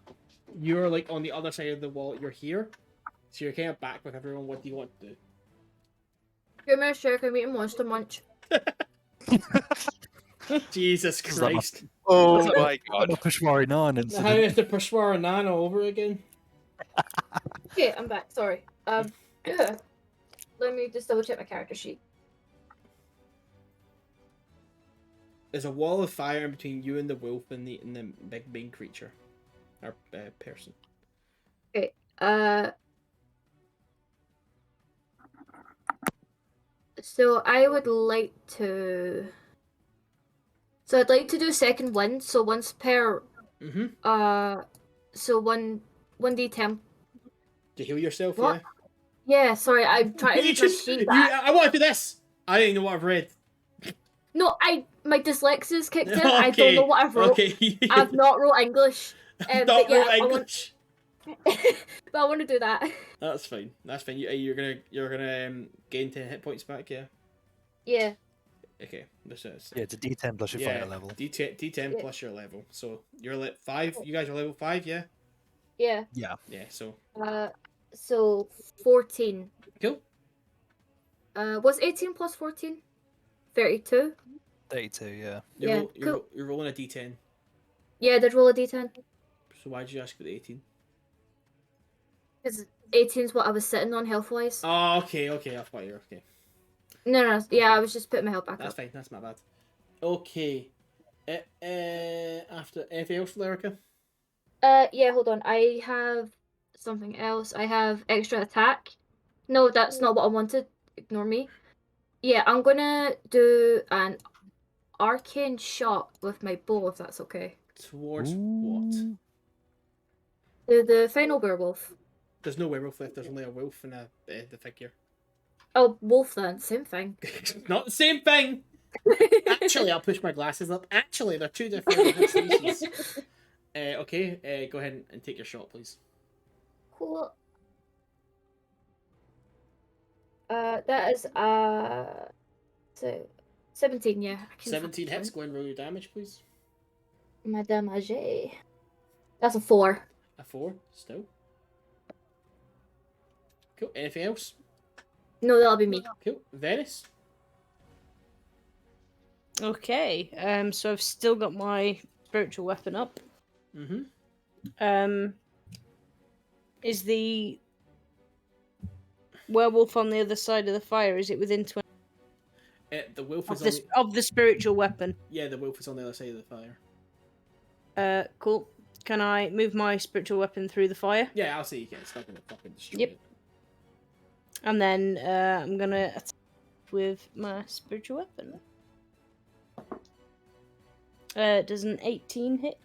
you're like on the other side of the wall. You're here. So you're kind of back with everyone. What do you want to do? Give me a shake, I'm eating Monster Munch. Jesus Is that my- Christ. Oh my I'm god. a Peshwari 9 How incident. is the Peshwara Nana over again? Okay, I'm back, sorry. Let me just double check my character sheet. There's a wall of fire in between you and the wolf and the big main creature. Or person. Okay, so I would like to... So I'd like to do second wind, so once per... Mm-hmm. So 1d10. To heal yourself, What? yeah? Yeah, sorry, I'm trying to You read my just, sheet. you, but I want to do this! I didn't know what I've read. No, my dyslexia's kicked in. I don't know what I've wrote. Okay. I've not wrote English. Not but yeah, wrote I want, English. but I want to do that. That's fine. That's fine. You're gonna gain 10 hit points back, yeah? Yeah. Okay. This is Yeah, it's a D10 plus your fighter level. D10 Yeah. plus your level. So you're at 5. You guys are level 5, yeah? Yeah. Yeah. Yeah. So So 14. cool. Was 18 plus 14? 32. 32, yeah. Yeah, cool. You're rolling a D10. Yeah, did roll a d10. So why did you ask for the 18? Because 18 is what I was sitting on health wise. Oh, okay. I thought you were okay. No, yeah, I was just putting my health back That's up. fine. That's my bad. Okay. After anything else, Valericia? Yeah, hold on. I have something else. I have extra attack. No, that's not what I wanted. Ignore me. Yeah, I'm gonna do an arcane shot with my bow, if that's okay. Towards what? The final werewolf. There's no werewolf left. There's only a wolf and the figure. Oh, wolf then. Same thing. Not the same thing. Actually, I'll push my glasses up. Actually, they're two different species. Okay. Go ahead and take your shot, please. Cool. That is so 17. Yeah. I can 17 fucking hits. Go ahead and roll your damage, please. My damage. That's a 4. A 4. Still. Cool. Anything else? No, that'll be me. Cool. Venis. Okay, so I've still got my spiritual weapon up. Mm-hmm. Is the werewolf on the other side of the fire? Is it within 20 The wolf of is the, of the spiritual weapon? Yeah, the wolf is on the other side of the fire. Cool. Can I move my spiritual weapon through the fire? Yeah, I'll see you can. It's not gonna fucking destroy Yep. it. And then I'm gonna attack with my spiritual weapon. Does an 18 hit?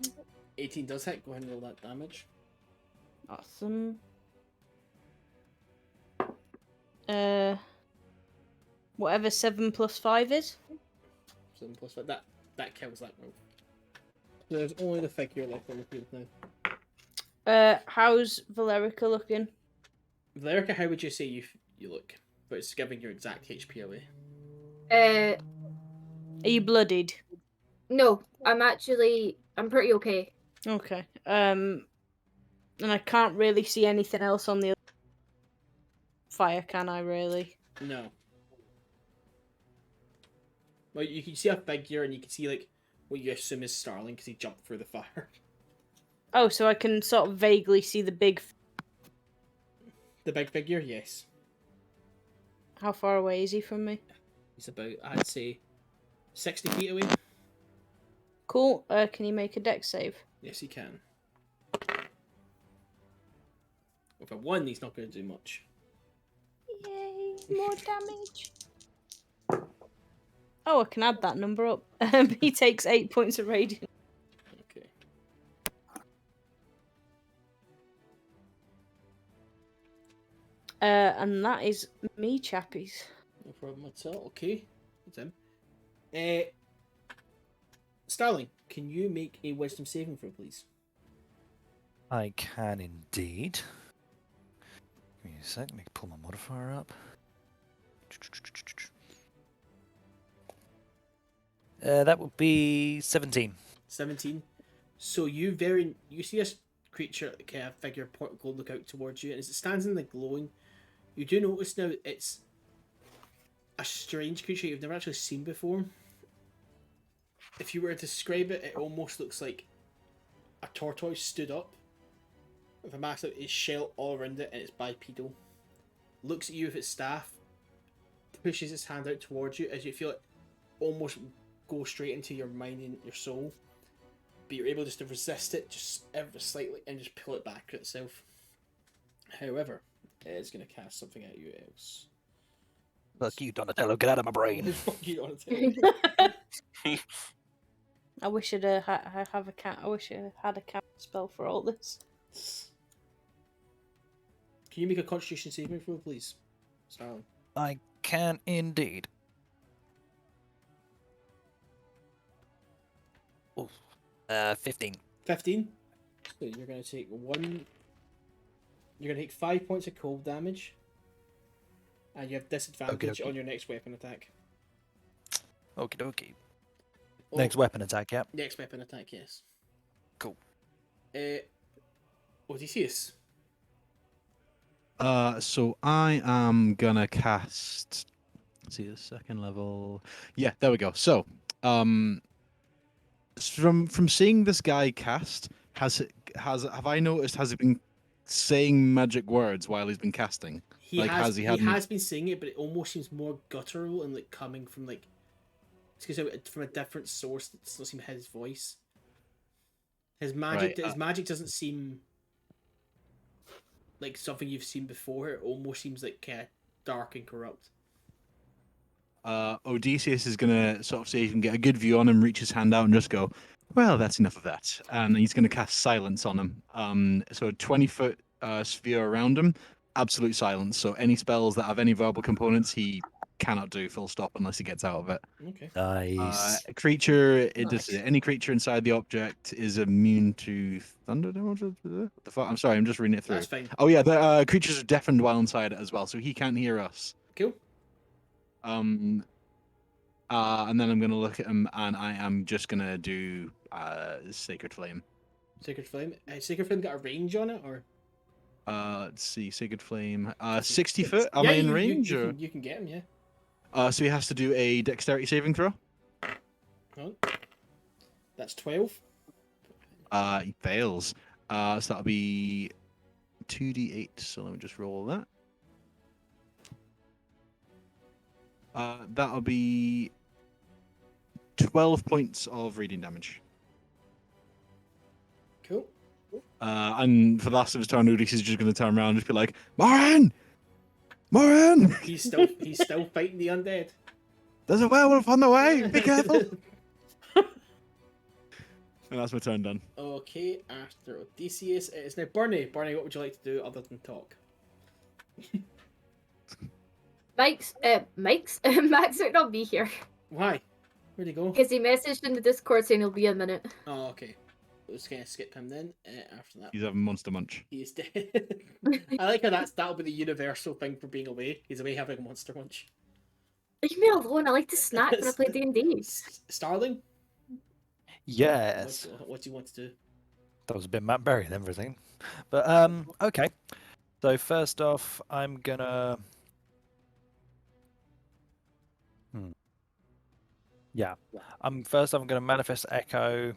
18 does hit. Go ahead and roll that damage. Awesome. Whatever 7 plus 5 is. 7 plus 5. That kills that wolf. So there's only the figure left on the field now. How's Valericia looking? Valericia, how would you say you look? But it's giving your exact HP away. Are you bloodied? No, I'm actually I'm pretty okay. Okay. And I can't really see anything else on the other fire, can I? Really? No. Well, you can see a figure, and you can see like what you assume is Starling because he jumped through the fire. Oh, so I can sort of vaguely see the big. The big figure, yes. How far away is he from me? He's about, I'd say, 60 feet away. Cool. Can you make a dex save? Yes, he can. With a 1, he's not going to do much. Yay! More damage. Oh, I can add that number up. He takes 8 points of radiant. Okay. And that is me, chappies. No problem at all. Okay. That's him. Starling, can you make a wisdom saving throw, please? I can indeed. Give me a sec, let me pull my modifier up. That would be 17. 17. So you see this creature, kind of figure, go look out towards you, and as it stands in the glowing, you do notice now it's a strange creature you've never actually seen before. If you were to describe it, it almost looks like a tortoise stood up with a massive shell all around it, and it's bipedal. Looks at you with its staff, pushes its hand out towards you as you feel it almost go straight into your mind and your soul, but you're able just to resist it just ever slightly and just pull it back at itself. However, it is going to cast something at you else. Fuck you, Donatello, get out of my brain. Fuck you, Donatello. I wish I wish I had a counter spell for all this. Can you make a Constitution saving throw, please, Starling? I can indeed. Oh, 15. 15. So you're going to take one. You're going to take 5 points of cold damage, and you have disadvantage Okey-dokey. on your next weapon attack. Okie dokie. Oh, Next weapon attack, yeah. Next weapon attack, yes. Cool. Odeysus. So I am gonna cast. Let's see the second level. Yeah, there we go. So, from seeing this guy cast, have I noticed, has he been saying magic words while he's been casting? He has hadn't- been saying it, but it almost seems more guttural and like coming from like from a different source that doesn't seem his voice. His magic Right, his magic doesn't seem like something you've seen before. It almost seems like kind of dark and corrupt. Odysseus is gonna sort of see if he can get a good view on him, reach his hand out, and just go, "Well, that's enough of that." And he's gonna cast silence on him. So a 20-foot sphere around him, absolute silence. So any spells that have any verbal components, he cannot do. Full stop, unless he gets out of it. Okay. Nice. Any creature inside the object is immune to thunder damage. What the fuck? I'm sorry, I'm just reading it through. That's fine. Oh yeah, the creatures are deafened while inside it as well, so he can't hear us. Cool. And then I'm gonna look at him, and I am just gonna do Sacred Flame. Sacred Flame. Sacred Flame got a range on it, or? Let's see, Sacred Flame. 60 foot. Am Yeah, I in you range? you can get him, yeah. So he has to do a Dexterity saving throw. Hold on. That's 12. He fails. So that'll be 2d8. So let me just roll that. That'll be 12 points of radiant damage. Cool. And for the last of his turn, Odysseus is just going to turn around and just be like, Moryn! Moryn! He's still fighting the undead. There's a werewolf on the way! Be careful! And that's my turn done. Okay, after Odysseus, it is now Burnie. Burnie, what would you like to do other than talk? Max might not be here Why? Where'd he go? because he messaged in the Discord saying he'll be a minute. Oh, okay. Let's kind of skip him then. After that, He's having Monster Munch. he is dead. I like how that'll be the universal thing for being away. He's away having a monster munch. Leave me alone. I like to snack when I play D&D. Starling? Yes. What do you want to do? That was a bit Matt Berry then for a second. But okay. So first off, I'm gonna. Yeah. I'm gonna manifest Echo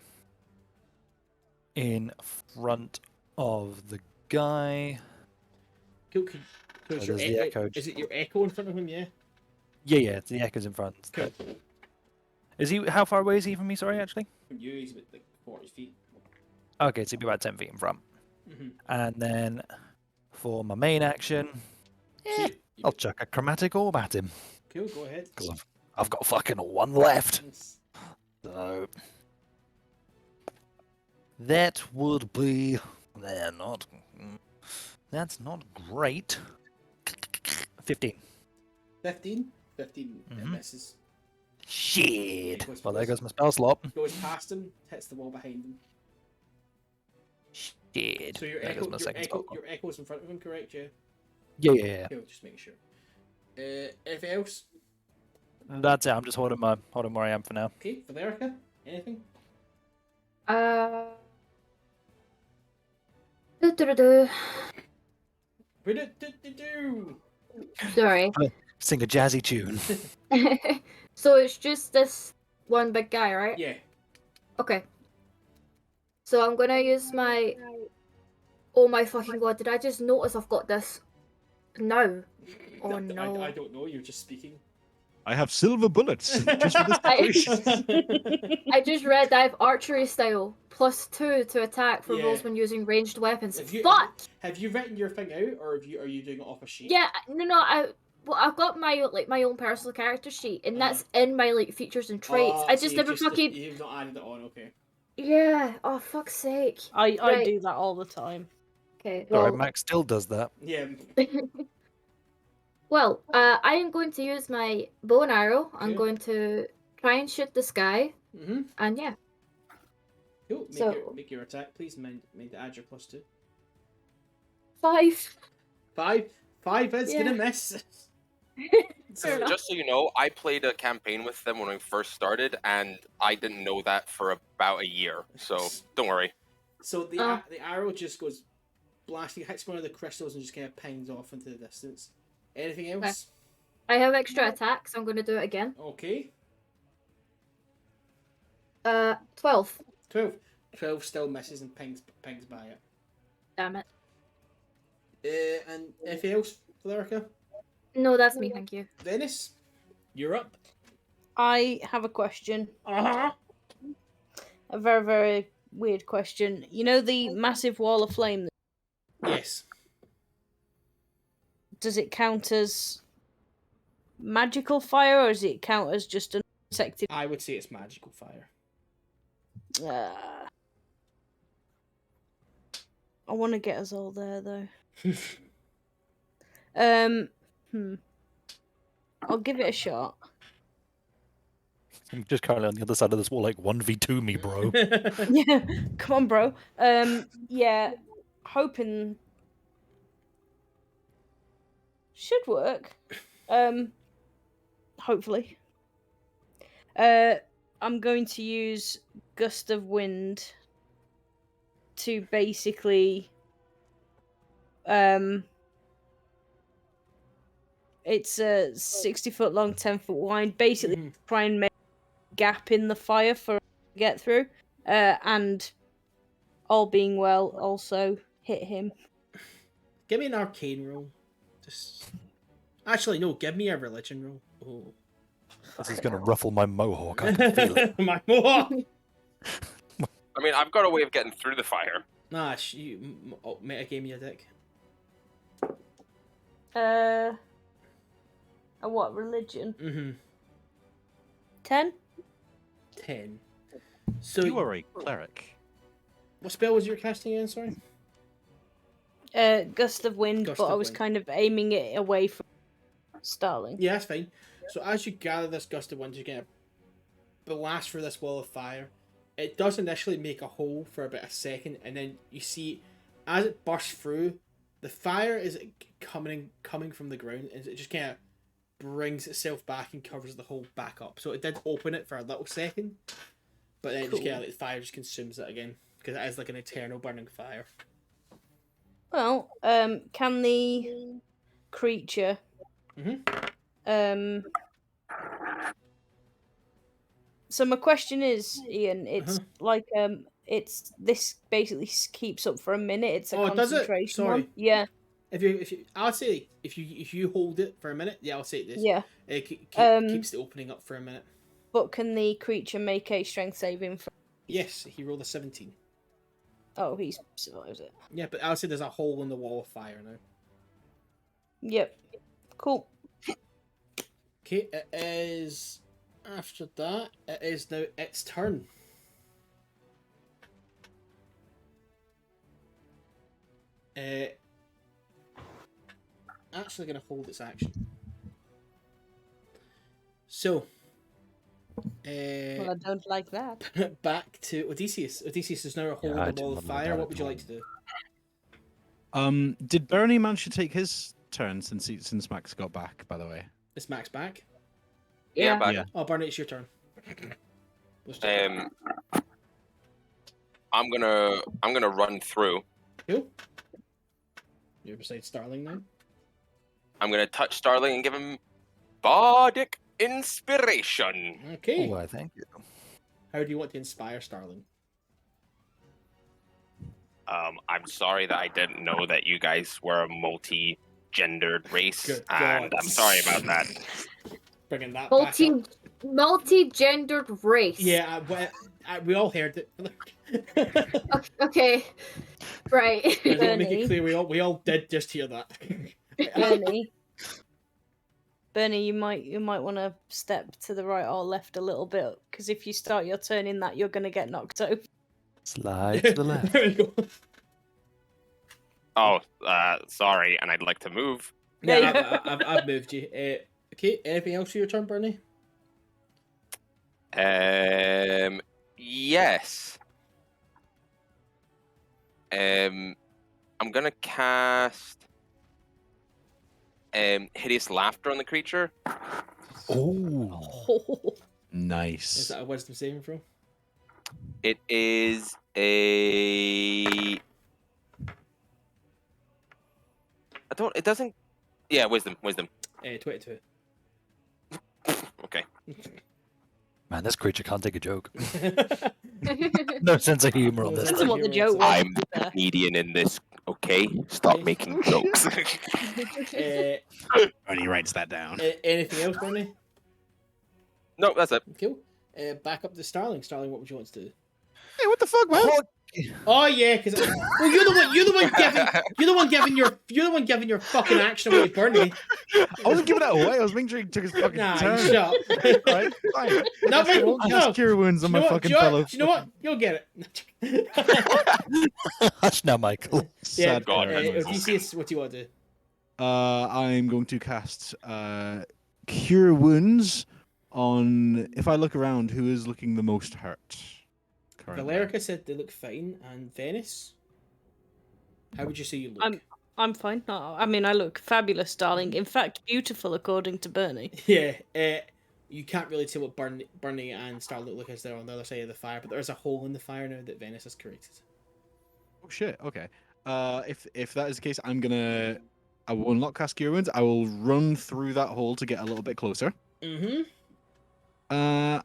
in front of the guy. Cool. So So there's the echo. Is it your echo in front of him? Yeah. Yeah. The Echo's in front. Cool. Is he? How far away is he from me? Sorry, actually. From you, he's about like 40 feet. Okay, so he'd be about 10 feet in front. Mm-hmm. And then for my main action, I'll chuck a chromatic orb at him. Cool. Go ahead. Because I've got fucking one left. Nice. So that would be. That's not great. 15. 15. 15 it misses. Shit. Goes Well, there past- goes my spell slot. Goes past him, hits the wall behind him. Shit. So your There goes echo, my second spell slot. your echo's in front of him, correct? Yeah. Yeah. Cool. Just making sure. Anything else? That's it. I'm just holding where I am for now. Okay, Valerica, anything? Do-do-do-do. Do. Sorry. Sing a jazzy tune. So it's just this one big guy, right? Yeah. Okay. So I'm gonna use my. Oh my fucking god! Did I just notice I've got this? No. Oh no. I don't know. You're just speaking. I have silver bullets just for this situation. I just read that I have archery style +2 to attack for Yeah. rolls when using ranged weapons. Have you- Fuck! Have you written your thing out, or are you doing it off a sheet? Yeah, no. I've got my own personal character sheet, and that's in my features and traits. I so just you've never fucking. You've not added it on. Okay. Yeah. Oh fuck's sake. I Right. do that all the time. Okay. Sorry, Well. Max still does that. Yeah. Well, I am going to use my bow and arrow. I'm Okay. going to try and shoot the sky, Mhm. and yeah. Cool. Make your attack, please. Mind to add your +2. 5. 5 is Yeah. gonna miss. Fair enough. Just so you know, I played a campaign with them when we first started, and I didn't know that for about a year. So don't worry. So the arrow just goes blasting, hits one of the crystals, and just kind of pings off into the distance. Anything else? I have extra attacks. I'm going to do it again. Okay. 12. 12. 12 still misses and pings by it. Damn it. And anything else, Valerica? No, that's me. Thank you. Venis, you're up. I have a question. Uh-huh. A very, very weird question. You know the massive wall of flame? Yes. Does it count as magical fire, or does it count as just an insected? I would say it's magical fire. I want to get us all there, though. I'll give it a shot. I'm just currently on the other side of this wall, like 1v2 me, bro. Yeah, come on, bro. Yeah, hoping should work. Hopefully. I'm going to use Gust of Wind to basically it's a 60-foot long, 10-foot wide, basically try and make a gap in the fire for it to get through, and all being well, also hit him. Give me an arcane roll. Just actually, no. Give me a religion roll. Oh, This is gonna ruffle my mohawk. I can feel it. My mohawk. I mean, I've got a way of getting through the fire. Nah, you metagame your dick. A what religion? 10? 10. So You are a cleric. what spell was you casting again? Sorry. Gust of Wind, Gust but of I was Wind. kind of aiming it away from Starling. Yeah, that's fine. So as you gather this gust of wind, you get a blast through this wall of fire. It does initially make a hole for about a second, and then you see as it bursts through, the fire is coming from the ground, and it just kind of brings itself back and covers the hole back up. So it did open it for a little second, But then just Cool. the fire just consumes it again because it is like an eternal burning fire. Well, can the creature so my question is, Ian, it's like it's this basically keeps up for a minute. It's a does it? concentration Sorry. one. Yeah. If you, I'll say if you hold it for a minute, yeah, I'll say this. Yeah. It keeps the opening up for a minute. But can the creature make a strength saving? Yes, he rolled a 17. Oh, he survives it. Yeah, but I'll say there's a hole in the wall of fire now. Yep. Cool. Okay, it is. After that, it is now its turn. Actually, going to hold its action. So, Well, I don't like that. back to Odeysus. Odeysus is now a hole in the wall of fire. What would you like to do? Did Burnie manage to take his turn since Max got back? By the way, Is Max back? Yeah. But Yeah. Oh, Burnie, it's your turn. I'm gonna run through. Cool. You're beside Starling now. I'm gonna touch Starling and give him bardic inspiration. Okay. Oh, I thank you. How do you want to inspire Starling? I'm sorry that I didn't know that you guys were a multi-gendered race, Good and God. I'm sorry about that. Bringing that back up. Multi-gendered race. Yeah, we all heard it. Okay. Right. I just want to make it Burnie. clear we all did just hear that. Burnie, you might want to step to the right or left a little bit, because if you start your turn in that, you're gonna get knocked over. Slide to the left. There we go. Oh, sorry, and I'd like to move. There you Yeah, go. I've moved you. Okay, anything else for your turn, Burnie? Yes. I'm gonna cast hideous laughter on the creature. Oh, Is nice. that a wisdom saving throw? It is a. It doesn't. Yeah, wisdom. 22. Okay. man, this creature can't take a joke. No sense of humor on No this. sense That's of what the humor. joke was. I'm the comedian in this. Okay, stop Okay. making jokes. Burnie writes that down. Anything else, Burnie? No, that's it. Cool. Back up to Starling. Starling, what would you want to do? Hey, what the fuck, man? Oh yeah, because well, you're the one giving your fucking action away to Burnie. I wasn't giving it away. I was making sure he took his fucking Nah, turn. you shut up. Right? Fine. Not I me. won't No. cast Cure Wounds on my fucking fellow. Do you know what? You'll get it. Hush now, Michael. Yeah, Sad God, player. Odysseus, what do you want to do? I'm going to cast Cure Wounds on. If I look around, who is looking the most hurt? Currently? Valericia said they look fine, and Venis. How would you say you look? I'm fine. I mean, I look fabulous, darling. In fact, beautiful, according to Burnie. Yeah, you can't really tell what Burnie and Starling look as they're on the other side of the fire, but there's a hole in the fire now that Venis has created. Oh shit. Okay. If that is the case, I will not cast Cure Wounds. I will run through that hole to get a little bit closer. Mm-hmm.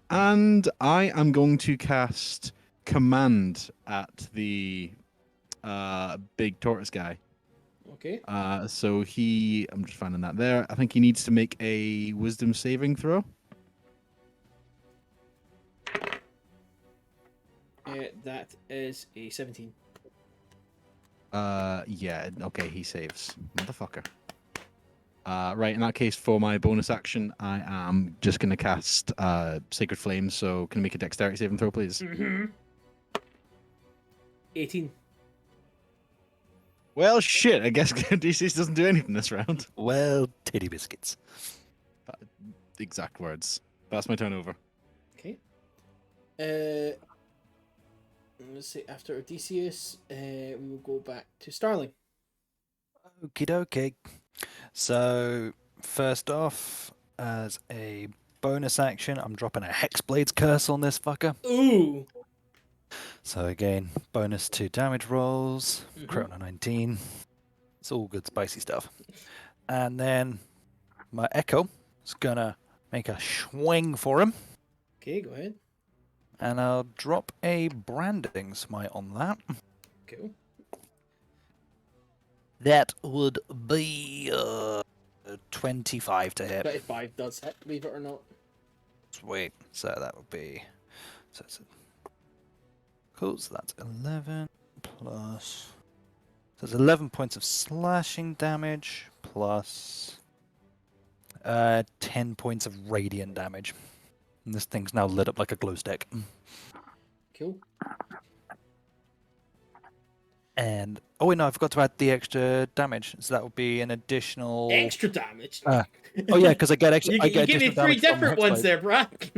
And I am going to cast Command at the big tortoise guy. Okay. So I'm just finding that there. I think he needs to make a Wisdom saving throw. That is a 17. Yeah. Okay, he saves. Motherfucker. Right, in that case, for my bonus action, I am just going to cast Sacred Flame, so can I make a Dexterity saving throw, please? Mm-hmm. 18. Well, shit, I guess DC's doesn't do anything this round. Well, titty biscuits. Exact words. That's my turn over. Okay. Let's see, after Odysseus, we will go back to Starling. Okie dokie. So, first off, as a bonus action, I'm dropping a Hexblade's Curse on this fucker. Ooh. So again, bonus to damage rolls. Mhm. Crit on a 19. It's all good spicy stuff. And then my Echo is gonna make a swing for him. Okay, go ahead. And I'll drop a Branding Smite on that. Cool. That would be 25 to hit. 25 does hit, believe it or not. Sweet. So that would be... Cool, so that's 11 plus... So it's 11 points of slashing damage plus 10 points of radiant damage. And this thing's now lit up like a glow stick. Cool. And... Oh wait, no, I forgot to add the extra damage. So that would be an additional... Extra damage. Oh yeah, because I get extra. You, I get you give me additional 3 damage from different ones Hexblade. there, Brad.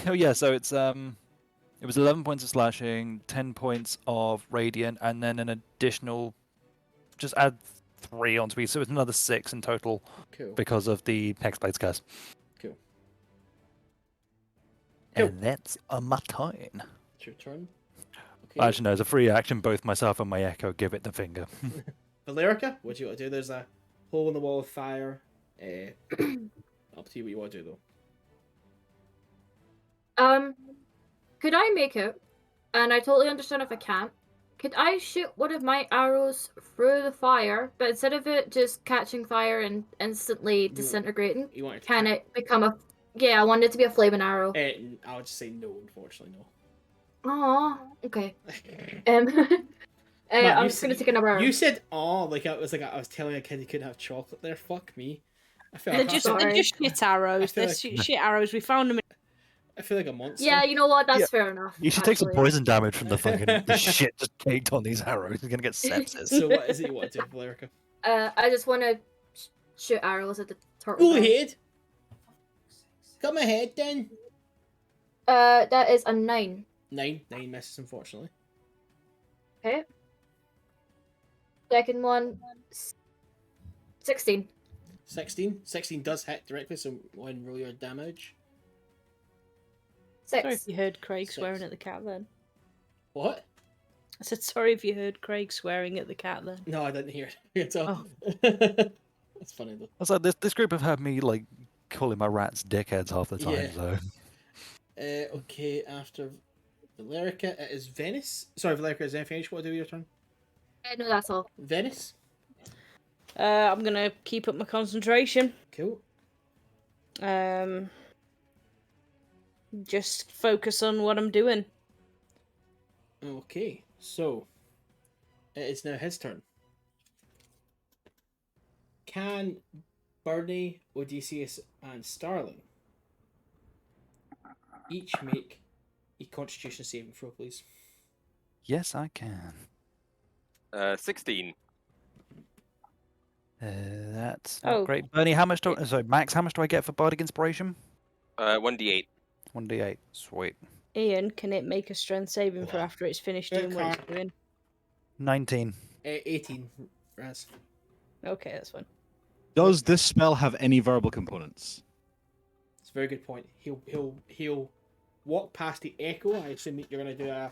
Oh yeah, so it's it was 11 points of slashing, 10 points of radiant, and then an additional. Just add 3 onto each, so it's another 6 in total Cool. because of the Hexblade's Curse. Cool. And that's my turn. It's your turn. Okay. Actually, no, it's a free action. Both myself and my Echo give it the finger. Valerica, what do you want to do? There's a hole in the wall of fire. Up to you what you want to do, though. Could I make it? And I totally understand if I can't. Could I shoot one of my arrows through the fire, but instead of it just catching fire and instantly disintegrating, You want it to can it become a... Yeah, I want it to be a flaming arrow. I would just say no, unfortunately, no. Aw, okay. Man, I'm just gonna take another arrow. You said "oh" like I was telling a kid he couldn't have chocolate there. Fuck me. I feel They're like just, Sorry. they're just shit arrows. feel They're like- shit arrows. We found them. I feel like a monster. Yeah, you know what? That's Yeah. fair enough. You should take some actually. poison damage from the fucking the shit just caked on these arrows. You're gonna get sepsis. So what is it you want to do, Valerica? I just want to shoot arrows at the turtle. Go guy. ahead. Got my head then. That is a 9. 9 misses, unfortunately. Okay. Second one, 16. 16 does hit directly, so go ahead and roll your damage. Sorry 6. if you heard Craig 6. swearing at the cat then. What? I said sorry if you heard Craig swearing at the cat then. No, I didn't hear it at all. Oh. That's funny though. Also, this group have had me like calling my rats dickheads half the time. Yeah. So Okay, after Valerica, it is Venis. Sorry, Valerica, is there anything else you want to do with your turn? No, that's all. Venis? I'm gonna keep up my concentration. Cool. Just focus on what I'm doing. Okay, so it is now his turn. Can Burnie, Odeysus, and Starling each make a Constitution saving throw, please? yes, I can. 16. That's Oh. not great. Bernie, how much do sorry, Max? How much do I get for Bardic Inspiration? 1d8. 1d8. Sweet. Ian, can it make a strength saving throw after it's finished It doing what it's can't. doing? 19. 18, Raz. Okay, that's fine. Does this spell have any verbal components? It's a very good point. He'll walk past the echo. I assume that you're gonna do a.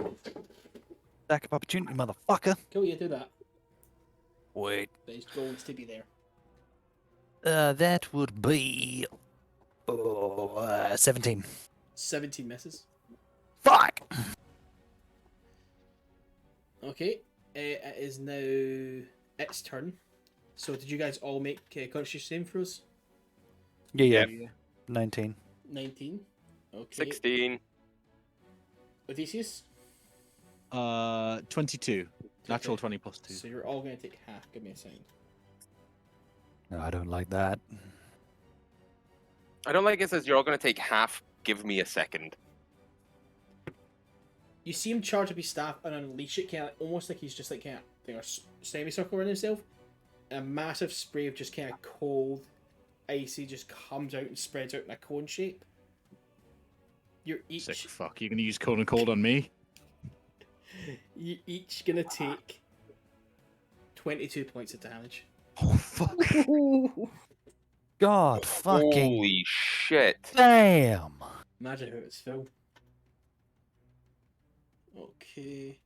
Stack of opportunity, motherfucker. Cool, you do that. Wait. But his goal is to be there. That would be 17. 17 misses. Fuck. Okay, it is now its turn. So did you guys all make Constitution saving throws? Yeah. Yep. 19. 19. Okay. 16. Odysseus? 22. Natural Okay. 20 plus 2. So you're all going to take half. Give me a second. No, I don't like that. I don't like it says you're all going to take half. Give me a second. You see him charge up his staff and unleash it, kind of almost like he's just like kind of doing a semicircle around himself. And a massive spray of just kind of cold, icy just comes out and spreads out in a cone shape. You're each Sick fuck. You gonna use cold and cold on me? you each gonna take 22 points of damage. Oh fuck. God fucking Holy shit. damn! Imagine who it's Phil. Okay.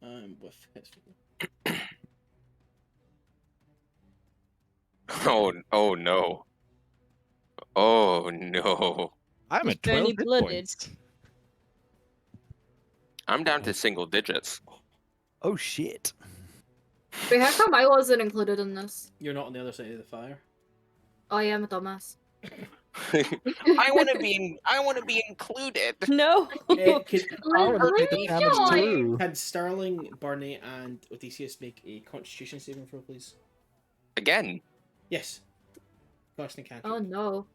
With hits. Oh no. Oh no. I'm He's at 12 barely hit blooded. points. I'm down to single digits. Oh shit. Wait, how come I wasn't included in this? You're not on the other side of the fire. I am a dumbass. I want to be included. No. Can Starling, Burnie, and Odeysus make a Constitution saving throw, please? Again. Yes. Casting cantrip. Oh no.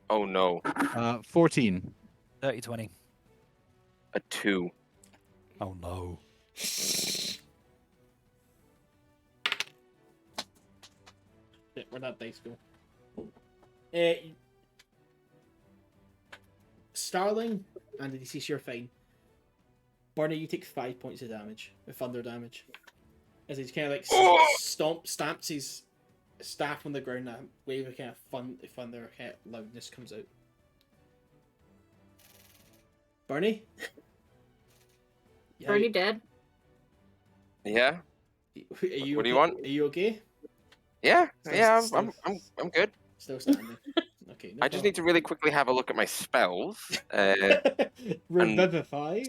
Oh no. 14. 30-20. A 2. Oh no. Shit, where'd that dice go? Starling and Odeysus, you're fine. Burnie, you take 5 points of damage, thunder damage. As he kind of like stamps his staff on the ground, that wave of kind of thunder kind of loudness comes out. Burnie? Yeah, Burnie dead. Yeah. Are you What do you okay? want? Are you okay? Yeah. Still- Yeah. still- I'm good. Still standing. Okay. No I just need to really quickly have a look at my spells. Revivify.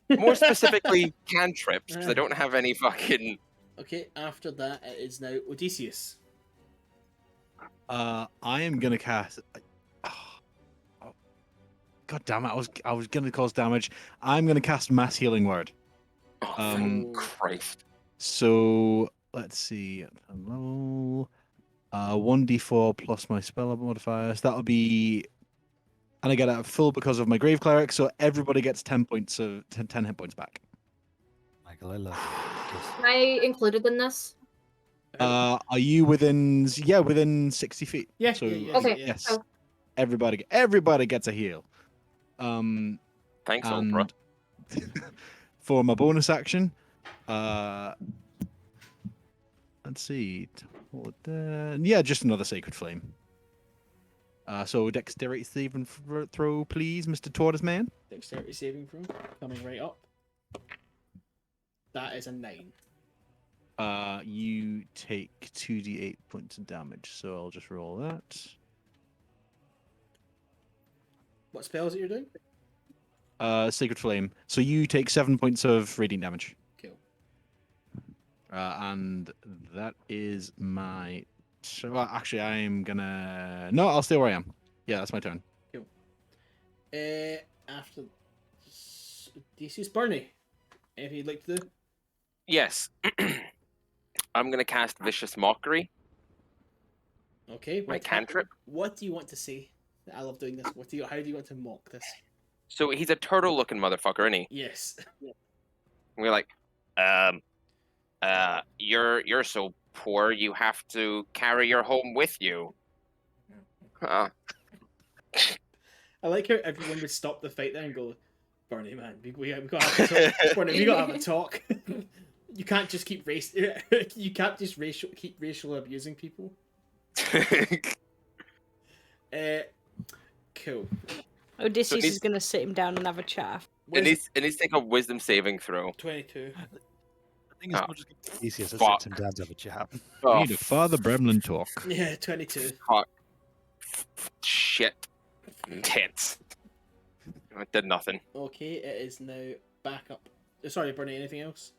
More specifically, cantrips, because I don't have any fucking. Okay, after that it is now Odeysus. I am gonna cast. Oh, God damn it! I was gonna cause damage. I'm gonna cast Mass Healing Word. Oh, Um, thank Christ. So let's see. Level 1d4 plus my spell modifiers. That'll be, and I get a full because of my Grave Cleric. So everybody gets 10 points of 10 hit points back. Michael, I love you. Am I included in this? Are you within? Yeah, within 60 feet. Yeah, So yeah, Okay. yes, Oh. everybody gets a heal. Thanks, And Oprah. for my bonus action, let's see. Yeah, just another Sacred Flame. So dexterity saving throw, please, Mr. Tortoise Man. Dexterity saving throw coming right up. That is a 9. You take 2d8 points of damage, so I'll just roll that. What spell is it you're doing? Sacred Flame. So you take 7 points of radiant damage. Cool. And that is my. So actually, I'm gonna. No, I'll stay where I am. Yeah, that's my turn. After Odeysus, Burnie. Anything you'd like to do? Yes. I'm gonna cast Vicious Mockery. Okay. My cantrip. What do you want to say? I love doing this. How do you want to mock this? So he's a turtle-looking motherfucker, isn't he? Yes. And we're like, you're so poor you have to carry your home with you. I like how everyone would stop the fight there and go, Burnie, man, we gotta have a talk. Burnie, we gotta have a talk. You can't just keep keep racial abusing people. Cool. Odysseus needs- is going to sit him down and have a chat. It needs to take a wisdom saving throw. 22. I think it's Oh, not just Odysseus that fuck. sits him down to have a chat. We Oh, need a Father Bremlin talk. Yeah, 22. fuck. Shit. Tits. It did nothing. Okay, it is now back up. Sorry, Burnie, anything else?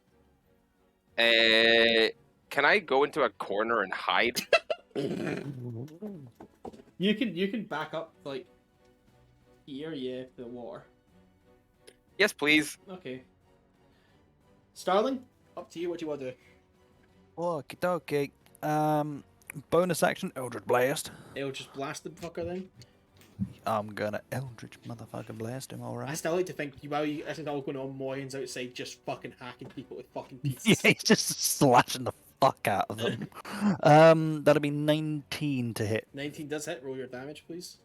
Can I go into a corner and hide? You can back up like here, yeah, the water. Yes, please. Okay. Starling, up to you. What do you want to do? Okie dokie. Bonus action, Eldritch Blast. It'll just blast the fucker then. I'm gonna Eldritch motherfucking blast him, I alright? still like to think while this is all going on, Moryn's outside just fucking hacking people with fucking Yeah, pieces. he's just slashing the fuck out of them. That'll be 19 to hit. 19 does hit. Roll your damage, please.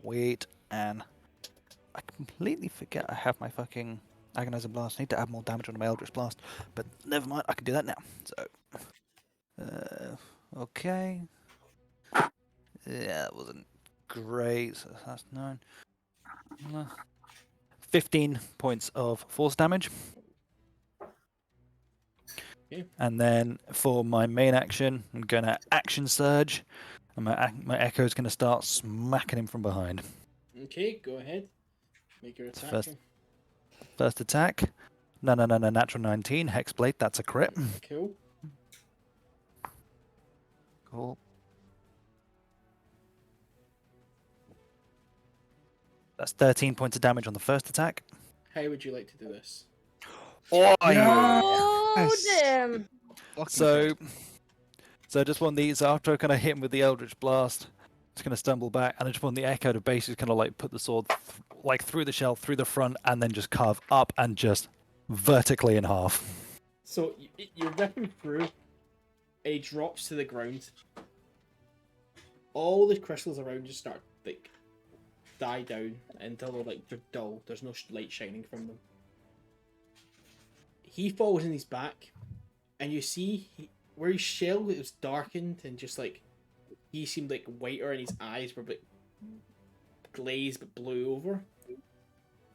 Wait, and I completely forget I have my fucking Agonizer Blast. I need to add more damage on my Eldritch Blast, but never mind, I can do that now. So, Okay. Yeah, that wasn't great. So that's 9. 15 points of force damage. Okay. And then for my main action, I'm going to action surge. And my Echo is going to start smacking him from behind. Okay, go ahead. Make your attack. First attack. No, natural 19. Hexblade, that's a crit. Cool. Cool. That's 13 points of damage on the first attack. How would you like to do this? Oh, Oh, damn. So just want these after I kind of hit him with the Eldritch Blast. It's going to stumble back, and I just want the Echo to basically kind of like put the sword like through the shell, through the front, and then just carve up and just vertically in half. So you're ripping through, and he drops to the ground. All the crystals around just start like die down until they're dull. There's no light shining from them. He falls in his back, and you see where his shell was darkened and just like he seemed like whiter, and his eyes were like glazed but blue over.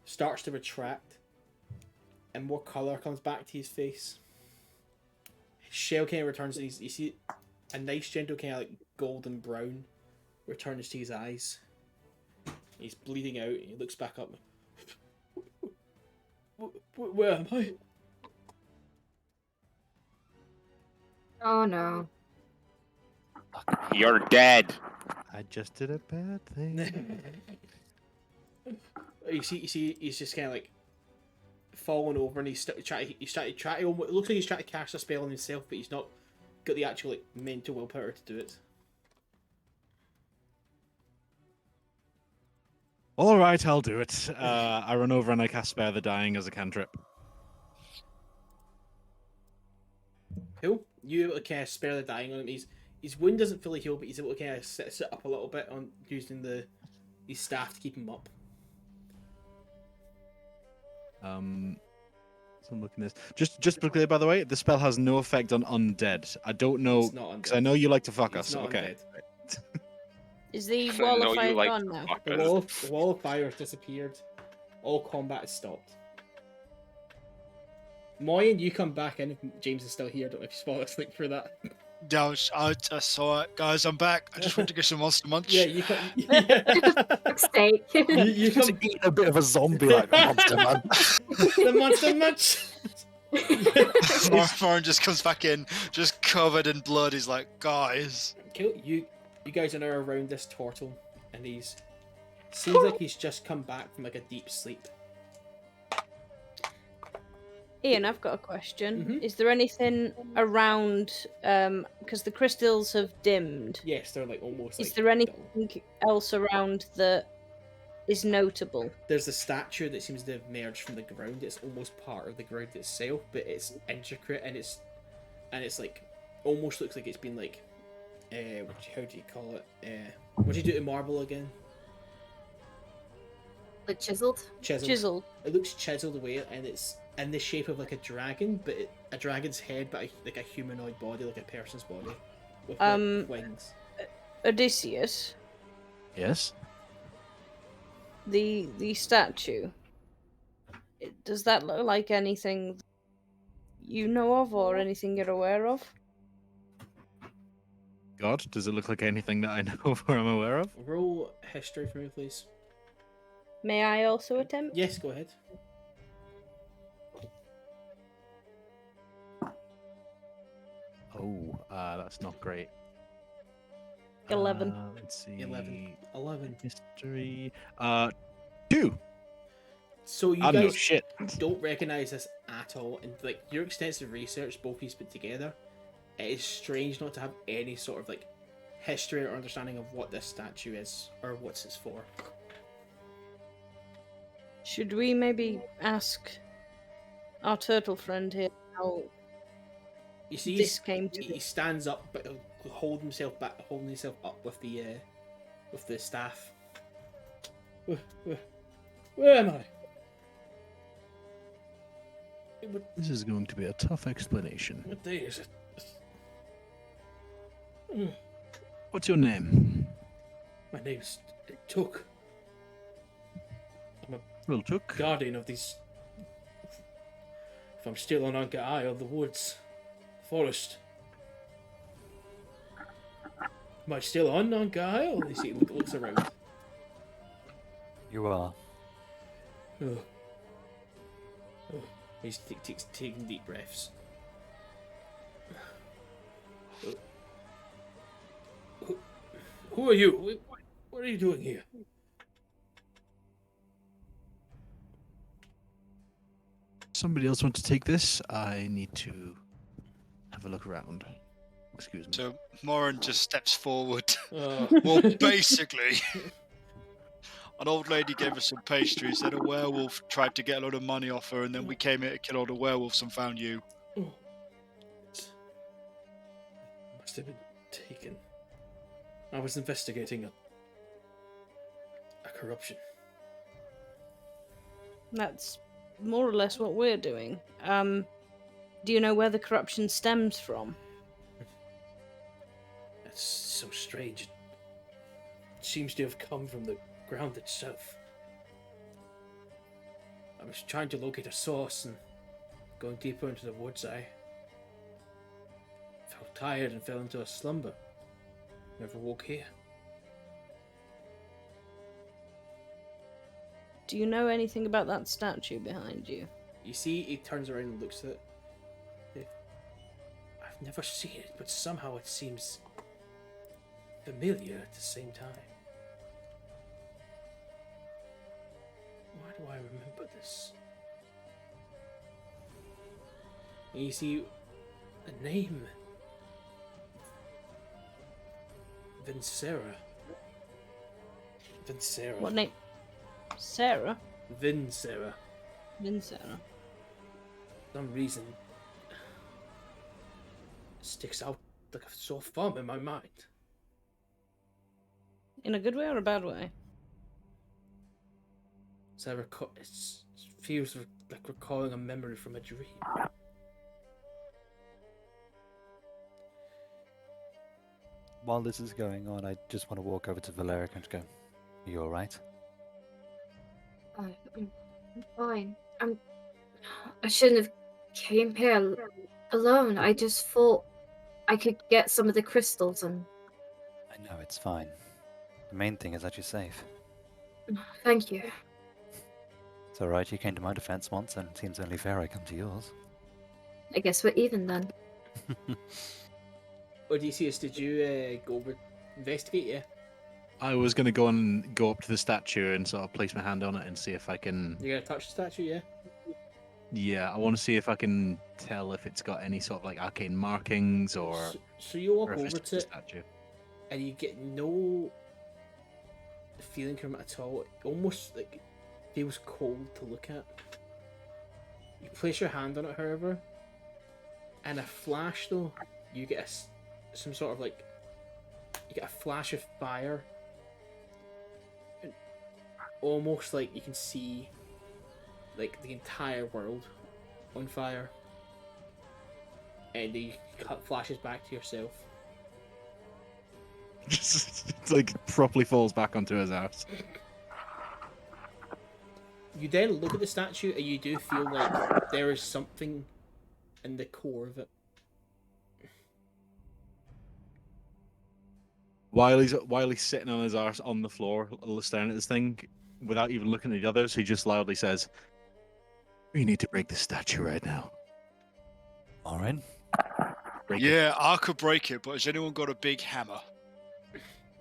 Starts to retract, and more color comes back to his face. His shell kind of returns, and you see a nice gentle kind of like golden brown returns to his eyes. He's bleeding out, and he looks back up. Where am I? Oh no. You're dead. I just did a bad thing. You see, he's just kind of like falling over, and he's trying to. It looks like he's trying to cast a spell on himself, but he's not got the actual like mental willpower to do it. All right, I'll do it. I run over and I cast Spare the Dying as a cantrip. Cool. You able to kind of spare the dying on him. His wound doesn't fully heal, but he's able to kind of sit up a little bit on using his staff to keep him up. So I'm looking at this. Just to be clear, by the way, the spell has no effect on undead. I don't know It's not because undead. I know you like to fuck It's us. not Okay. undead. Is the So wall no, of you fire like gone now? fuck The us. wall of fire has disappeared. All combat is stopped. Moryn, you come back in if James is still here. I don't know if you spot us link for that. Yeah, I saw it, guys. I'm back. I just went to get some Monster Munch. Yeah, you come. Yeah. Steak. you Just come. eating a bit of a zombie like the monster man. The monster munch. Moryn just comes back in, just covered in blood. He's like, guys. Cool. You guys are now around this turtle, and seems like he's just come back from like a deep sleep. Ian, I've got a question. Mhm. Is there anything around, because the crystals have dimmed, Yes, they're like almost. is like, there anything else around that is notable? There's a statue that seems to have emerged from the ground. It's almost part of the ground itself, but it's intricate and it's like almost looks like it's been like, how do you call it? What do you do to marble again? Like chiseled? Chiseled. It looks chiseled away, and it's in the shape of like a dragon, but a dragon's head, but like a humanoid body, like a person's body, with like, wings. Odeysus, Yes. the statue. Does that look like anything you know of, or anything you're aware of? God, does it look like anything that I know of or I'm aware of? Roll history for me, please. May I also attempt? Yes, go ahead. Oh, that's not great. 11. Let's see. 11. History. 2. So you I know guys shit. don't recognize this at all, and like your extensive research, both of you put together, it is strange not to have any sort of like history or understanding of what this statue is or what's it's for. Should we maybe ask our turtle friend here how You see, this came to he be? stands up, but he'll holding himself up with the staff. Where am I? This is going to be a tough explanation. What day is it? What's your name? My name's Took. I'm a Well, Took. guardian of these. If I'm still on Uncut Isle, the woods, forest. Am I still on Uncut Isle? You see, looks around. You are. Oh. Oh. He's taking deep breaths. Who are you? What are you doing here? Somebody else want to take this? I need to have a look around. Excuse me. So Moryn just steps forward. Oh. Well, basically, an old lady gave us some pastries. Said a werewolf tried to get a lot of money off her, and then we came here to kill all the werewolves and found you. Oh. Must have been taken. I was investigating a corruption. That's more or less what we're doing. Do you know where the corruption stems from? That's so strange. It seems to have come from the ground itself. I was trying to locate a source, and going deeper into the woods, I felt tired and fell into a slumber. Never woke here. Do you know anything about that statue behind you? You see, he turns around and looks at it. I've never seen it, but somehow it seems familiar at the same time. Why do I remember this? And you see, a name. Vincera. What name? Sarah? Vincera. Vincera. For some reason, it sticks out like a sore thumb in my mind. In a good way or a bad way? So it feels like recalling a memory from a dream. While this is going on, I just want to walk over to Valericia and go, "Are you alright?" I'm fine. I shouldn't have came here alone. I just thought I could get some of the crystals and... I know, it's fine. The main thing is that you're safe. Thank you. It's alright, you came to my defense once, and it seems only fair I come to yours. I guess we're even then. Odeysus, did you go over investigate? Yeah. I was going to go up to the statue and sort of place my hand on it and see if I can. You gonna touch the statue? Yeah. Yeah, I want to see if I can tell if it's got any sort of like arcane markings or. So you walk or if over it's just to a it, statue. and you get no feeling from it at all. It almost like feels cold to look at. You place your hand on it, however, and a flash though, you get some sort of like, you get a flash of fire, and almost like you can see like the entire world on fire, and you cut flashes back to yourself. It's like properly falls back onto his ass. You then look at the statue and you do feel like there is something in the core of it. While he's sitting on his arse on the floor, staring at this thing, without even looking at the others, he just loudly says, "We need to break the statue right now." Moryn? Break it. Yeah, I could break it, but has anyone got a big hammer?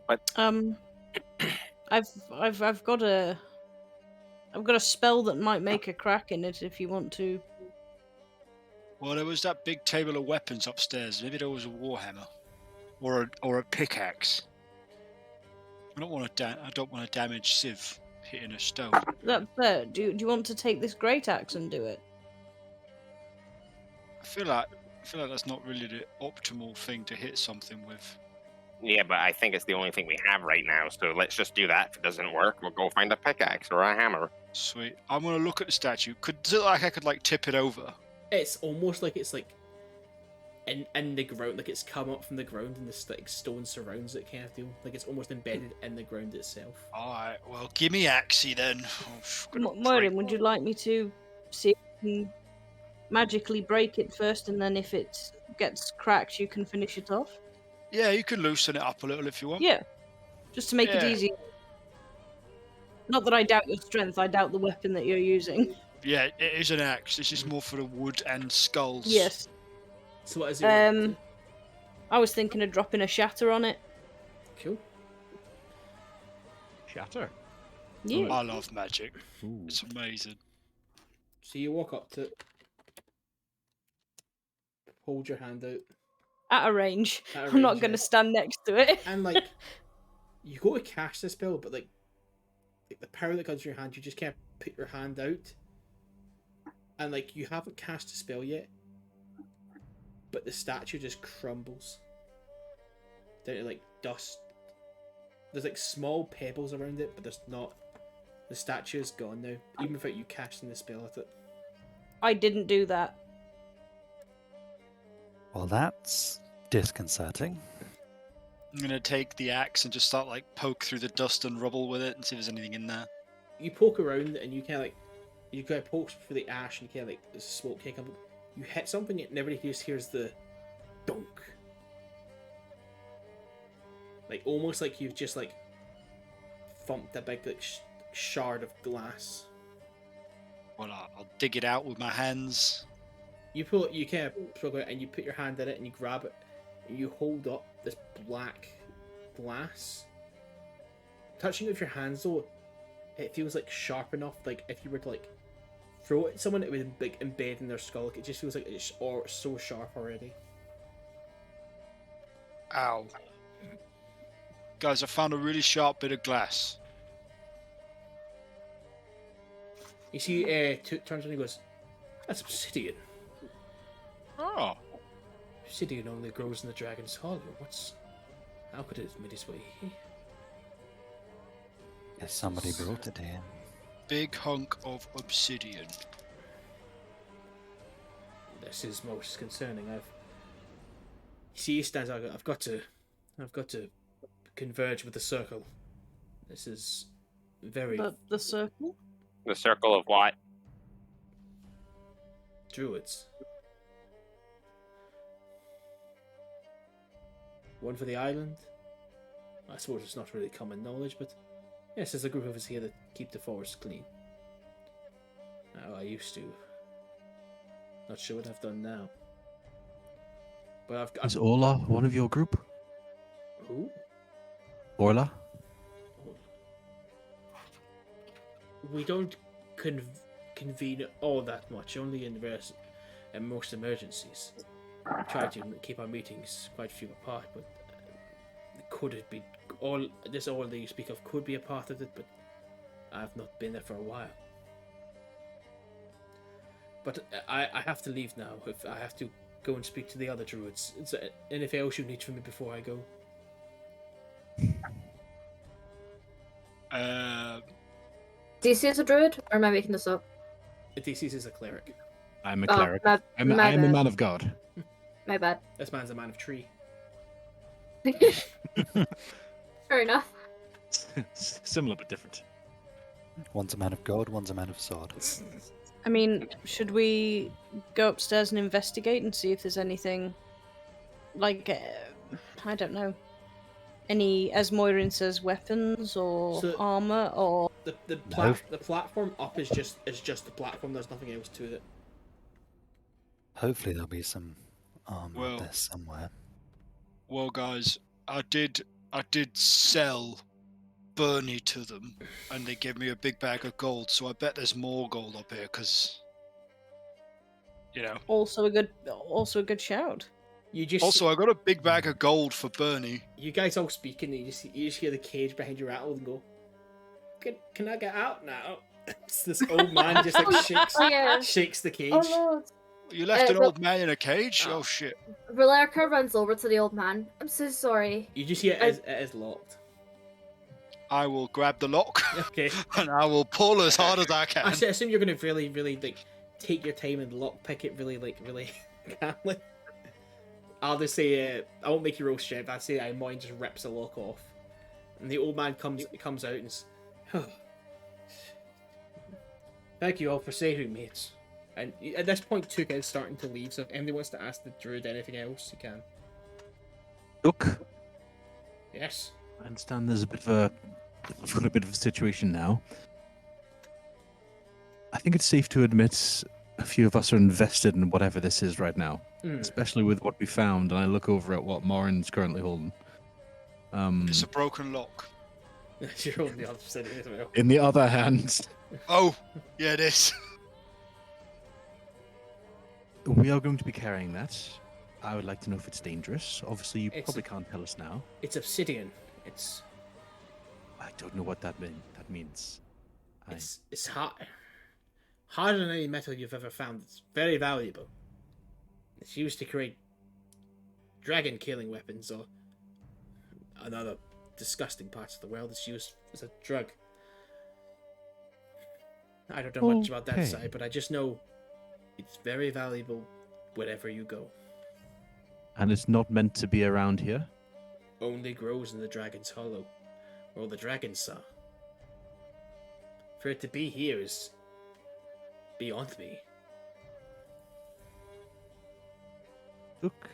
I've got a spell that might make a crack in it if you want to. Well, there was that big table of weapons upstairs. Maybe there was a warhammer, or a pickaxe. I don't want to damage Civ hitting a stone. That's fair. Do you want to take this great axe and do it? I feel like that's not really the optimal thing to hit something with. Yeah, but I think it's the only thing we have right now, so let's just do that. If it doesn't work, we'll go find a pickaxe or a hammer. Sweet. I'm gonna look at the statue. Does it look like I could like tip it over? It's almost like it's in the ground, like it's come up from the ground and the like stone surrounds it, kind of deal. Like it's almost embedded in the ground itself. Alright, well, give me Axie then. Moryn, would you like me to see if you can magically break it first, and then if it gets cracked, you can finish it off? Yeah, you can loosen it up a little if you want. Yeah, just to make it Yeah. easy. Not that I doubt your strength, I doubt the weapon that you're using. Yeah, it is an axe. This is more for the wood and skulls. Yes. So what is it? I was thinking of dropping a shatter on it. Cool. Shatter. Yeah. I love magic. Ooh. It's amazing. So you walk up to it, hold your hand out, At a range. At a I'm not range, going to yeah. stand next to it. and like you go to cast the spell, but like the power that comes from your hand, you just can't put your hand out, and like you haven't cast a spell yet, but the statue just crumbles down to like dust. There's like small pebbles around it, but there's not. The statue is gone now, even without you casting the spell at it. I didn't do that. Well, that's disconcerting. I'm gonna take the axe and just start like poke through the dust and rubble with it and see if there's anything in there. You poke around and you kind of like, you kind of poke through the ash and you kind of like, there's smoke kind of come. You hit something and everybody just hears the donk. Like almost like you've just like thumped a big like shard of glass. Well, I'll dig it out with my hands. You pull it, you kind of plug it and you put your hand in it and you grab it and you hold up this black glass. Touching it with your hands though, it feels like sharp enough. Like if you were to like throw it at someone, it would like embed in their skull. Like, it just feels like it's so sharp already. Ow. Guys, I found a really sharp bit of glass. You see, turns around and he goes, "That's obsidian. Oh. Obsidian only grows in the Dragon's Hollow. How could it have made its way here?" Yes, somebody brought it here. Big hunk of obsidian. This is most concerning. You see, he stands out. I've got to converge with the circle. This is very The circle? The circle of what? druids. One for the island. I suppose it's not really common knowledge, but yes, there's a group of us here that keep the forest clean. Now, I used to. Not sure what I've done now. But Is Orla one of your group? Who? Orla? We don't convene all that much, only in most emergencies. We try to keep our meetings quite few apart, but could it be all that you speak of could be a part of it, but I've not been there for a while. But I have to leave now. If I have to go and speak to the other druids. Is there anything else you need from me before I go? DC is a druid, or am I making this up? Odeysus is a cleric. I'm a Oh, cleric. my I am a bad. man of God. My bad. This man's a man of tree. Fair enough. Similar but different. One's a man of God, one's a man of sword. I mean, should we go upstairs and investigate and see if there's anything, like, I don't know, any, as Moryn says, weapons or So- armor or... The No. platform up is just the platform. There's nothing else to it. Hopefully there'll be some armor Well- there somewhere. Well, guys, I did sell Burnie to them, and they gave me a big bag of gold. So I bet there's more gold up here, because Also a good shout. You just Also, I got a big bag of gold for Burnie. you guys all speaking. And you just hear the cage behind you rattle and go, "Can I get out now?" It's this old man just like shakes Oh yeah. shakes the cage. Oh no. You left an well- old man in a cage? Oh. Oh shit. Valericia runs over to the old man. I'm so sorry. You just hear it is locked. I will grab the lock Okay. and I will pull as hard as I can. I assume you're gonna really, really like take your time and lock pick it really calmly. I'll just say, I won't make you roll strength. I'll say Moryn just rips the lock off. And the old man comes out and says, thank you all for saving me. And at this point, Took is starting to leave, so if anybody wants to ask the druid anything else, you can. Look, Yes? I understand there's a bit of a situation now. I think it's safe to admit a few of us are invested in whatever this is right now, especially with what we found. And I look over at what Moryn's currently holding. It's a broken lock. You're holding the other side as well. In the other hand, Oh, yeah, it is. we are going to be carrying that. I would like to know if it's dangerous. Obviously, you It's- probably can't tell us now. It's obsidian. I don't know what that means. It's hard. Harder than any metal you've ever found. It's very valuable. It's used to create dragon killing weapons or another disgusting parts of the world. It's used as a drug. I don't know much about that Okay. side, but I just know it's very valuable wherever you go. And it's not meant to be around here? Only grows in the Dragon's Hollow, where all the dragons are. For it to be here is beyond me. Look,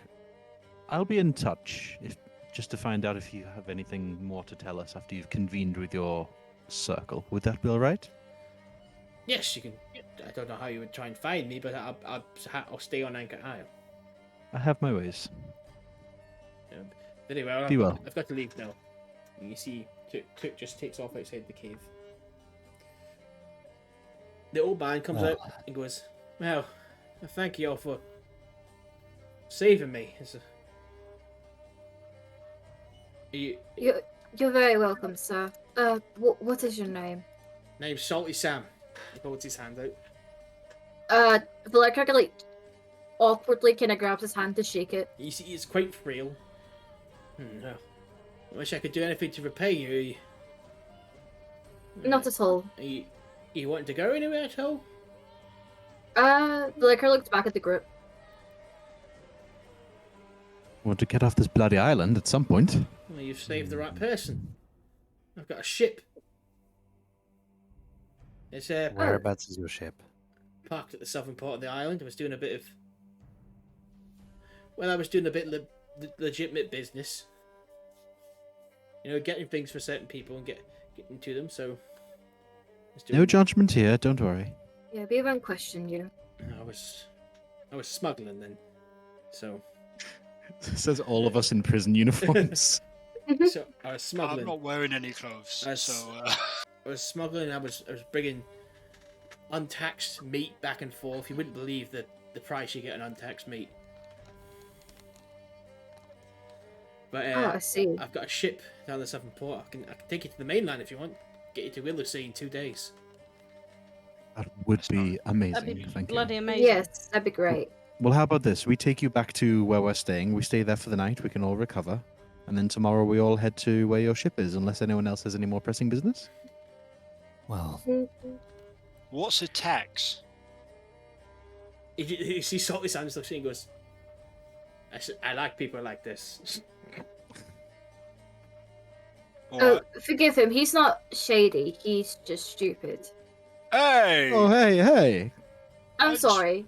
I'll be in touch just to find out if you have anything more to tell us after you've convened with your circle. Would that be all right? Yes, you can. I don't know how you would try and find me, but I'll stay on Anchor Isle. I have my ways. Very well. Be well. I've got to leave now. And you see, Took just takes off outside the cave. The old man comes out and goes, "Well, thank you all for saving me." You're very welcome, sir. What is your name? Name's Salty Sam. He holds his hand out. Valericia like awkwardly kind of grabs his hand to shake it. You see, he's quite frail. No. I wish I could do anything to repay you. Not at all. You wanting to go anywhere at all? Valericia looks back at the group. Want to get off this bloody island at some point? Well, you've saved the right person. I've got a ship. It's Whereabouts is your ship? parked at the southern part of the island. I was doing a bit of... Well, I was doing a bit of legitimate business. You know, getting things for certain people and getting to them, so... No judgment here, don't worry. Yeah, we won't question you. I was smuggling then, so... Says all of us in prison uniforms. So I was smuggling. I'm not wearing any clothes, I was smuggling. I was bringing untaxed meat back and forth. You wouldn't believe the price you get on untaxed meat. But I see. I've got a ship down the southern port. I can take you to the mainland if you want. Get you to Willow-Sea in 2 days. That would be amazing. That'd be Thank bloody you. amazing. Yes, that'd be great. Well, how about this? We take you back to where we're staying. We stay there for the night. We can all recover. And then tomorrow we all head to where your ship is, unless anyone else has any more pressing business. Well, What's a tax? You see Salty Sam looks at you and goes, I like people like this. Oh, forgive him. He's not shady. He's just stupid. Hey! Oh, hey. I'm sorry.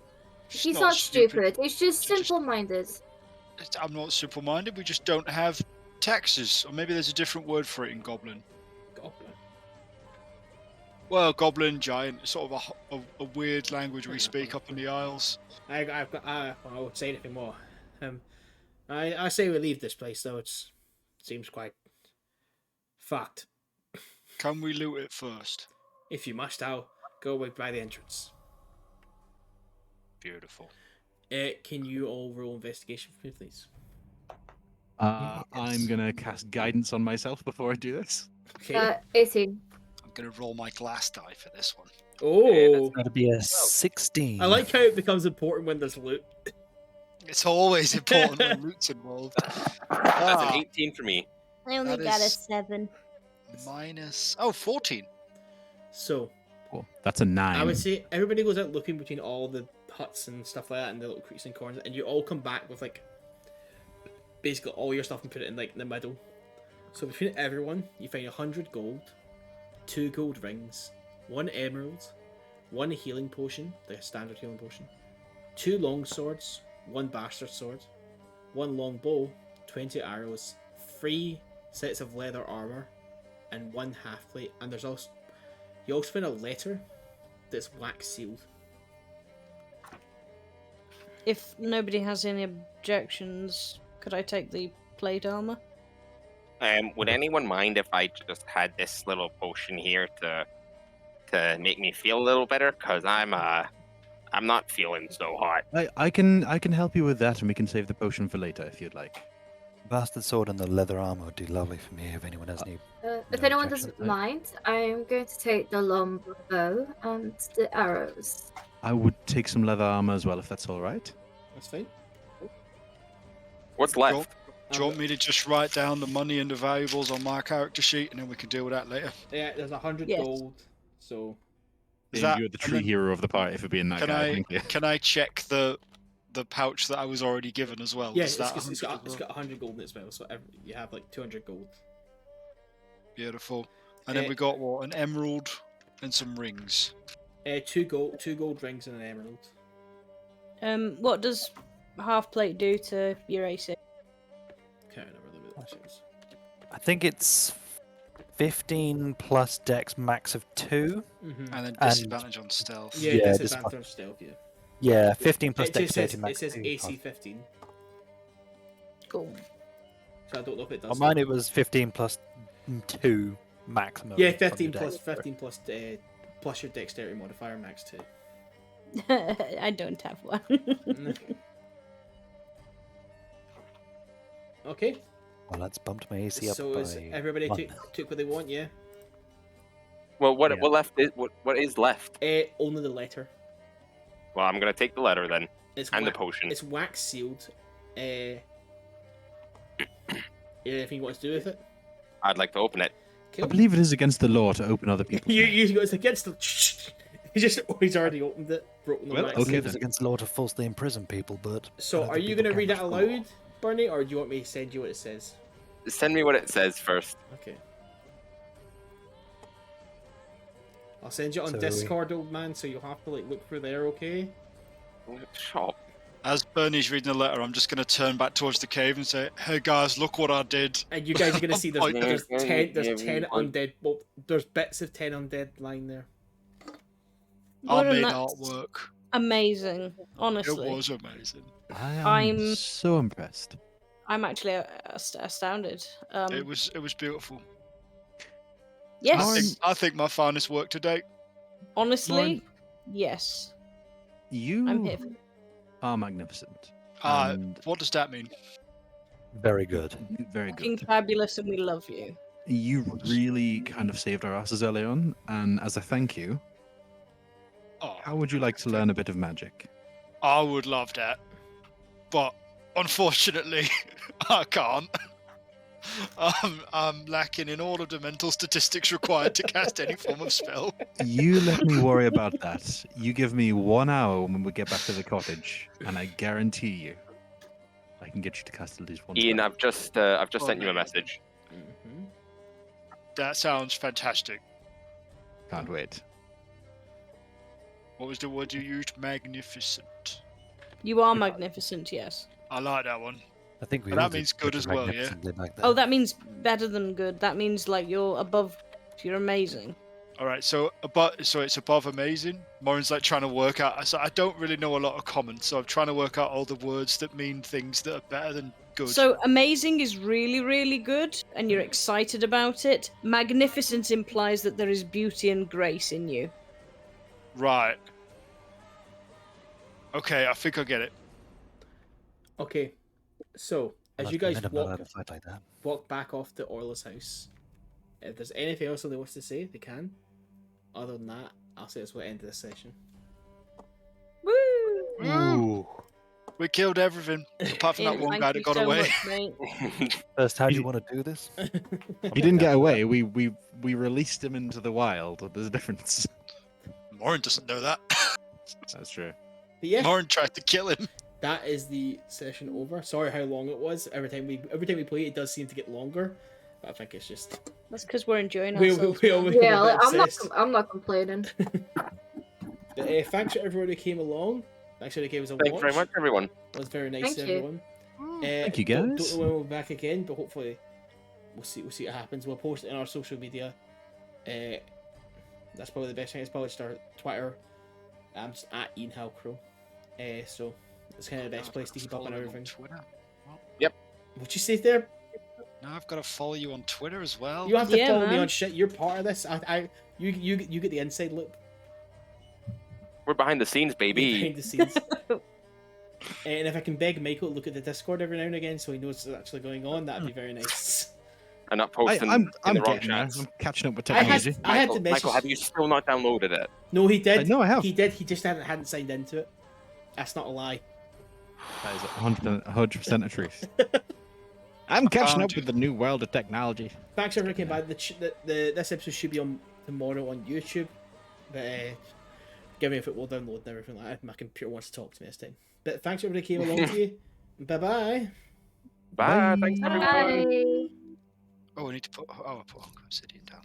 It's He's not stupid. He's just simple-minded. I'm not simple-minded. We just don't have taxes, or maybe there's a different word for it in Goblin. Goblin. Well, Goblin, Giant, sort of a weird language we speak up in the Isles. I won't say anything more. I say we leave this place though. It seems quite fucked. Can we loot it first? If you must, I'll go away by the entrance. Beautiful. Can you all roll investigation for me, please? I'm going to cast guidance on myself before I do this. Okay. 18. I'm gonna roll my glass die for this one. Oh, gotta be a 16. I like how it becomes important when there's loot. It's always important when loot's involved. That's an 18 for me. I only That got a is- 7. Minus... Oh, 14. So Cool. That's a 9. I would say everybody goes out looking between all the huts and stuff like that and the little creeks and corners, and you all come back with like basically all your stuff and put it in like the middle. So between everyone, you find 100 gold, 2 gold rings, 1 emerald, 1 healing potion, the standard healing potion, 2 long swords, 1 bastard sword, 1 long bow, 20 arrows, 3 sets of leather armor, and 1 half plate. And there's also you also find a letter that's wax sealed. If nobody has any objections, could I take the plate armor? Would anyone mind if I just had this little potion here to make me feel a little better? Cause I'm not feeling so hot. I can help you with that, and we can save the potion for later if you'd like. Bastard sword and the leather armor would do lovely for me if anyone has any. If No anyone objection, doesn't right? mind, I'm going to take the long bow and the arrows. I would take some leather armor as well, if that's all right. That's fine. What's Do you left? want- Do you want me to just write down the money and the valuables on my character sheet, and then we can deal with that later? Yeah, there's 100 Yes. gold. So Is Being that- you're the and true then- hero of the party for being that Can guy. I Thank you. can I check the pouch that I was already given as well? yeah, Is it's that got 100 as well? 100 gold in it as well. So you have like 200 gold. Beautiful. And then Eh. we got what? An emerald and some rings. 2 gold rings and an emerald. What does half plate do to your AC? Can't remember the shit. I think it's 15 plus dex max of 2. Mm-hmm. And then And- disadvantage on stealth. Yeah, Yeah, disadvantage on stealth. Yeah. Yeah, 15 plus It just says, dexterity max. it says 2. AC 15. Cool. So I don't know if it does. On mine it was 15 plus 2 maximum. Yeah, of your 15 plus dex. 15 plus plus your dexterity modifier max 2. I don't have one. Okay, Well, that's bumped my AC up so by is everybody 1. took what they want, yeah? Well, what Yeah. what left is what is left? Only the letter. Well, I'm gonna take the letter then It's and the wa- potion. It's wax sealed. Anything you want to do with it? I'd like to open it. I believe it is against the law to open other people's You mail. go, it's against the. He's already opened it, broken the Well, wax. okay seal. It's then. against the law to falsely imprison people, but. So, I don't are think you people going to read can it much the law. aloud, Burnie, or do you want me to send you what it says? Send me what it says first. Okay. I'll send you on So- Discord, old man, so you'll have to like look through there, okay? Shop. As Bernie's reading the letter, I'm just going to turn back towards the cave and say, "Hey guys, look what I did." And you guys are going to see there's, Like, there's yeah, 10 yeah, 10 one. undead. Well, there's bits of 10 undead lying there. I Lauren, made that's artwork. amazing. It Honestly, was amazing. I'm I'm- so impressed. I'm actually astounded. It was beautiful. Yes, I think my finest work to date. honestly, yes. You I'm here. For... are magnificent. Uh, and What does that mean? Very good. very Fucking good. fabulous, and we love you. You really kind of saved our asses early on, and as a thank you, Oh, how would you like to learn a bit of magic? I would love that, but unfortunately, I can't. I'm lacking in all of the mental statistics required to cast any form of spell. You let me worry about that. You give me 1 hour when we get back to the cottage, and I guarantee you, I can get you to cast at least one Ian, spell. I've just sent you a message. Mm-hmm. That sounds fantastic. Can't wait. What was the word you used? Magnificent. You are magnificent, yes. I like that one. I think we But that all did means good pretty as well, yeah? magnificently back Oh, then. that means better than good. That means like you're above. You're amazing. All right, so it's above amazing. Moryn's like trying to work out. So I don't really know a lot of common, so I'm trying to work out all the words that mean things that are better than good. So amazing is really, really good, and you're excited about it. Magnificent implies that there is beauty and grace in you. Right. Okay, I think I get it. Okay, so as Like, you guys men are not allowed to fight like that. walk back off to Orla's house, if there's anything else somebody wants to say, they can. Other than that, I'll say this will end this session. Woo! Ooh. We killed everything apart from that Ian, one thank guy you that got so away. much, mate. First, how do He- you want to do this? He didn't get away. We released him into the wild. There's a difference. Moryn doesn't know that. That's true. But yeah, Moryn tried to kill him. that is the session over. Sorry how long it was. Every time we play, it does seem to get longer. But I think it's just That's because we're enjoying we ourselves. always man. get Yeah, a bit I'm obsessed. not complaining. But thanks to everyone who came along. Thanks for who gave us a watch. Thanks very much, everyone. It was very nice Thank to you. everyone. Thank you, Don't guys. know when we'll be back again, but hopefully we'll see what happens. We'll post it in our social media. That's probably the best thing. It's probably just our Twitter. I'm just at Ian Halcrow. So it's kind of the best place to keep up on everything. Twitter. What'd you say there? Now I've got to follow you on Twitter as well. You don't have to Yeah, follow me man. on shit. You're part of this. You get the inside loop. We're behind the scenes, baby. Behind the scenes. And if I can beg Michael to look at the Discord every now and again so he knows what's actually going on, that'd be very nice. I'm not posting I'm in the wrong getting there. chats. I'm catching up with I had technology. I had to Michael, message. Michael, have you still not downloaded it? No, he did. No, I have. He did. He just hadn't signed into it. That's not a lie. That is 100% the truth. I'm catching up with the new world of technology. Thanks everyone came by. This episode should be on tomorrow on YouTube. But give me a football download and everything like that. My computer wants to talk to me this time. But thanks everybody came along to you. Bye bye. Bye. Thanks, everyone. Bye. Oh, we need to put. Oh, I put Obsidian down.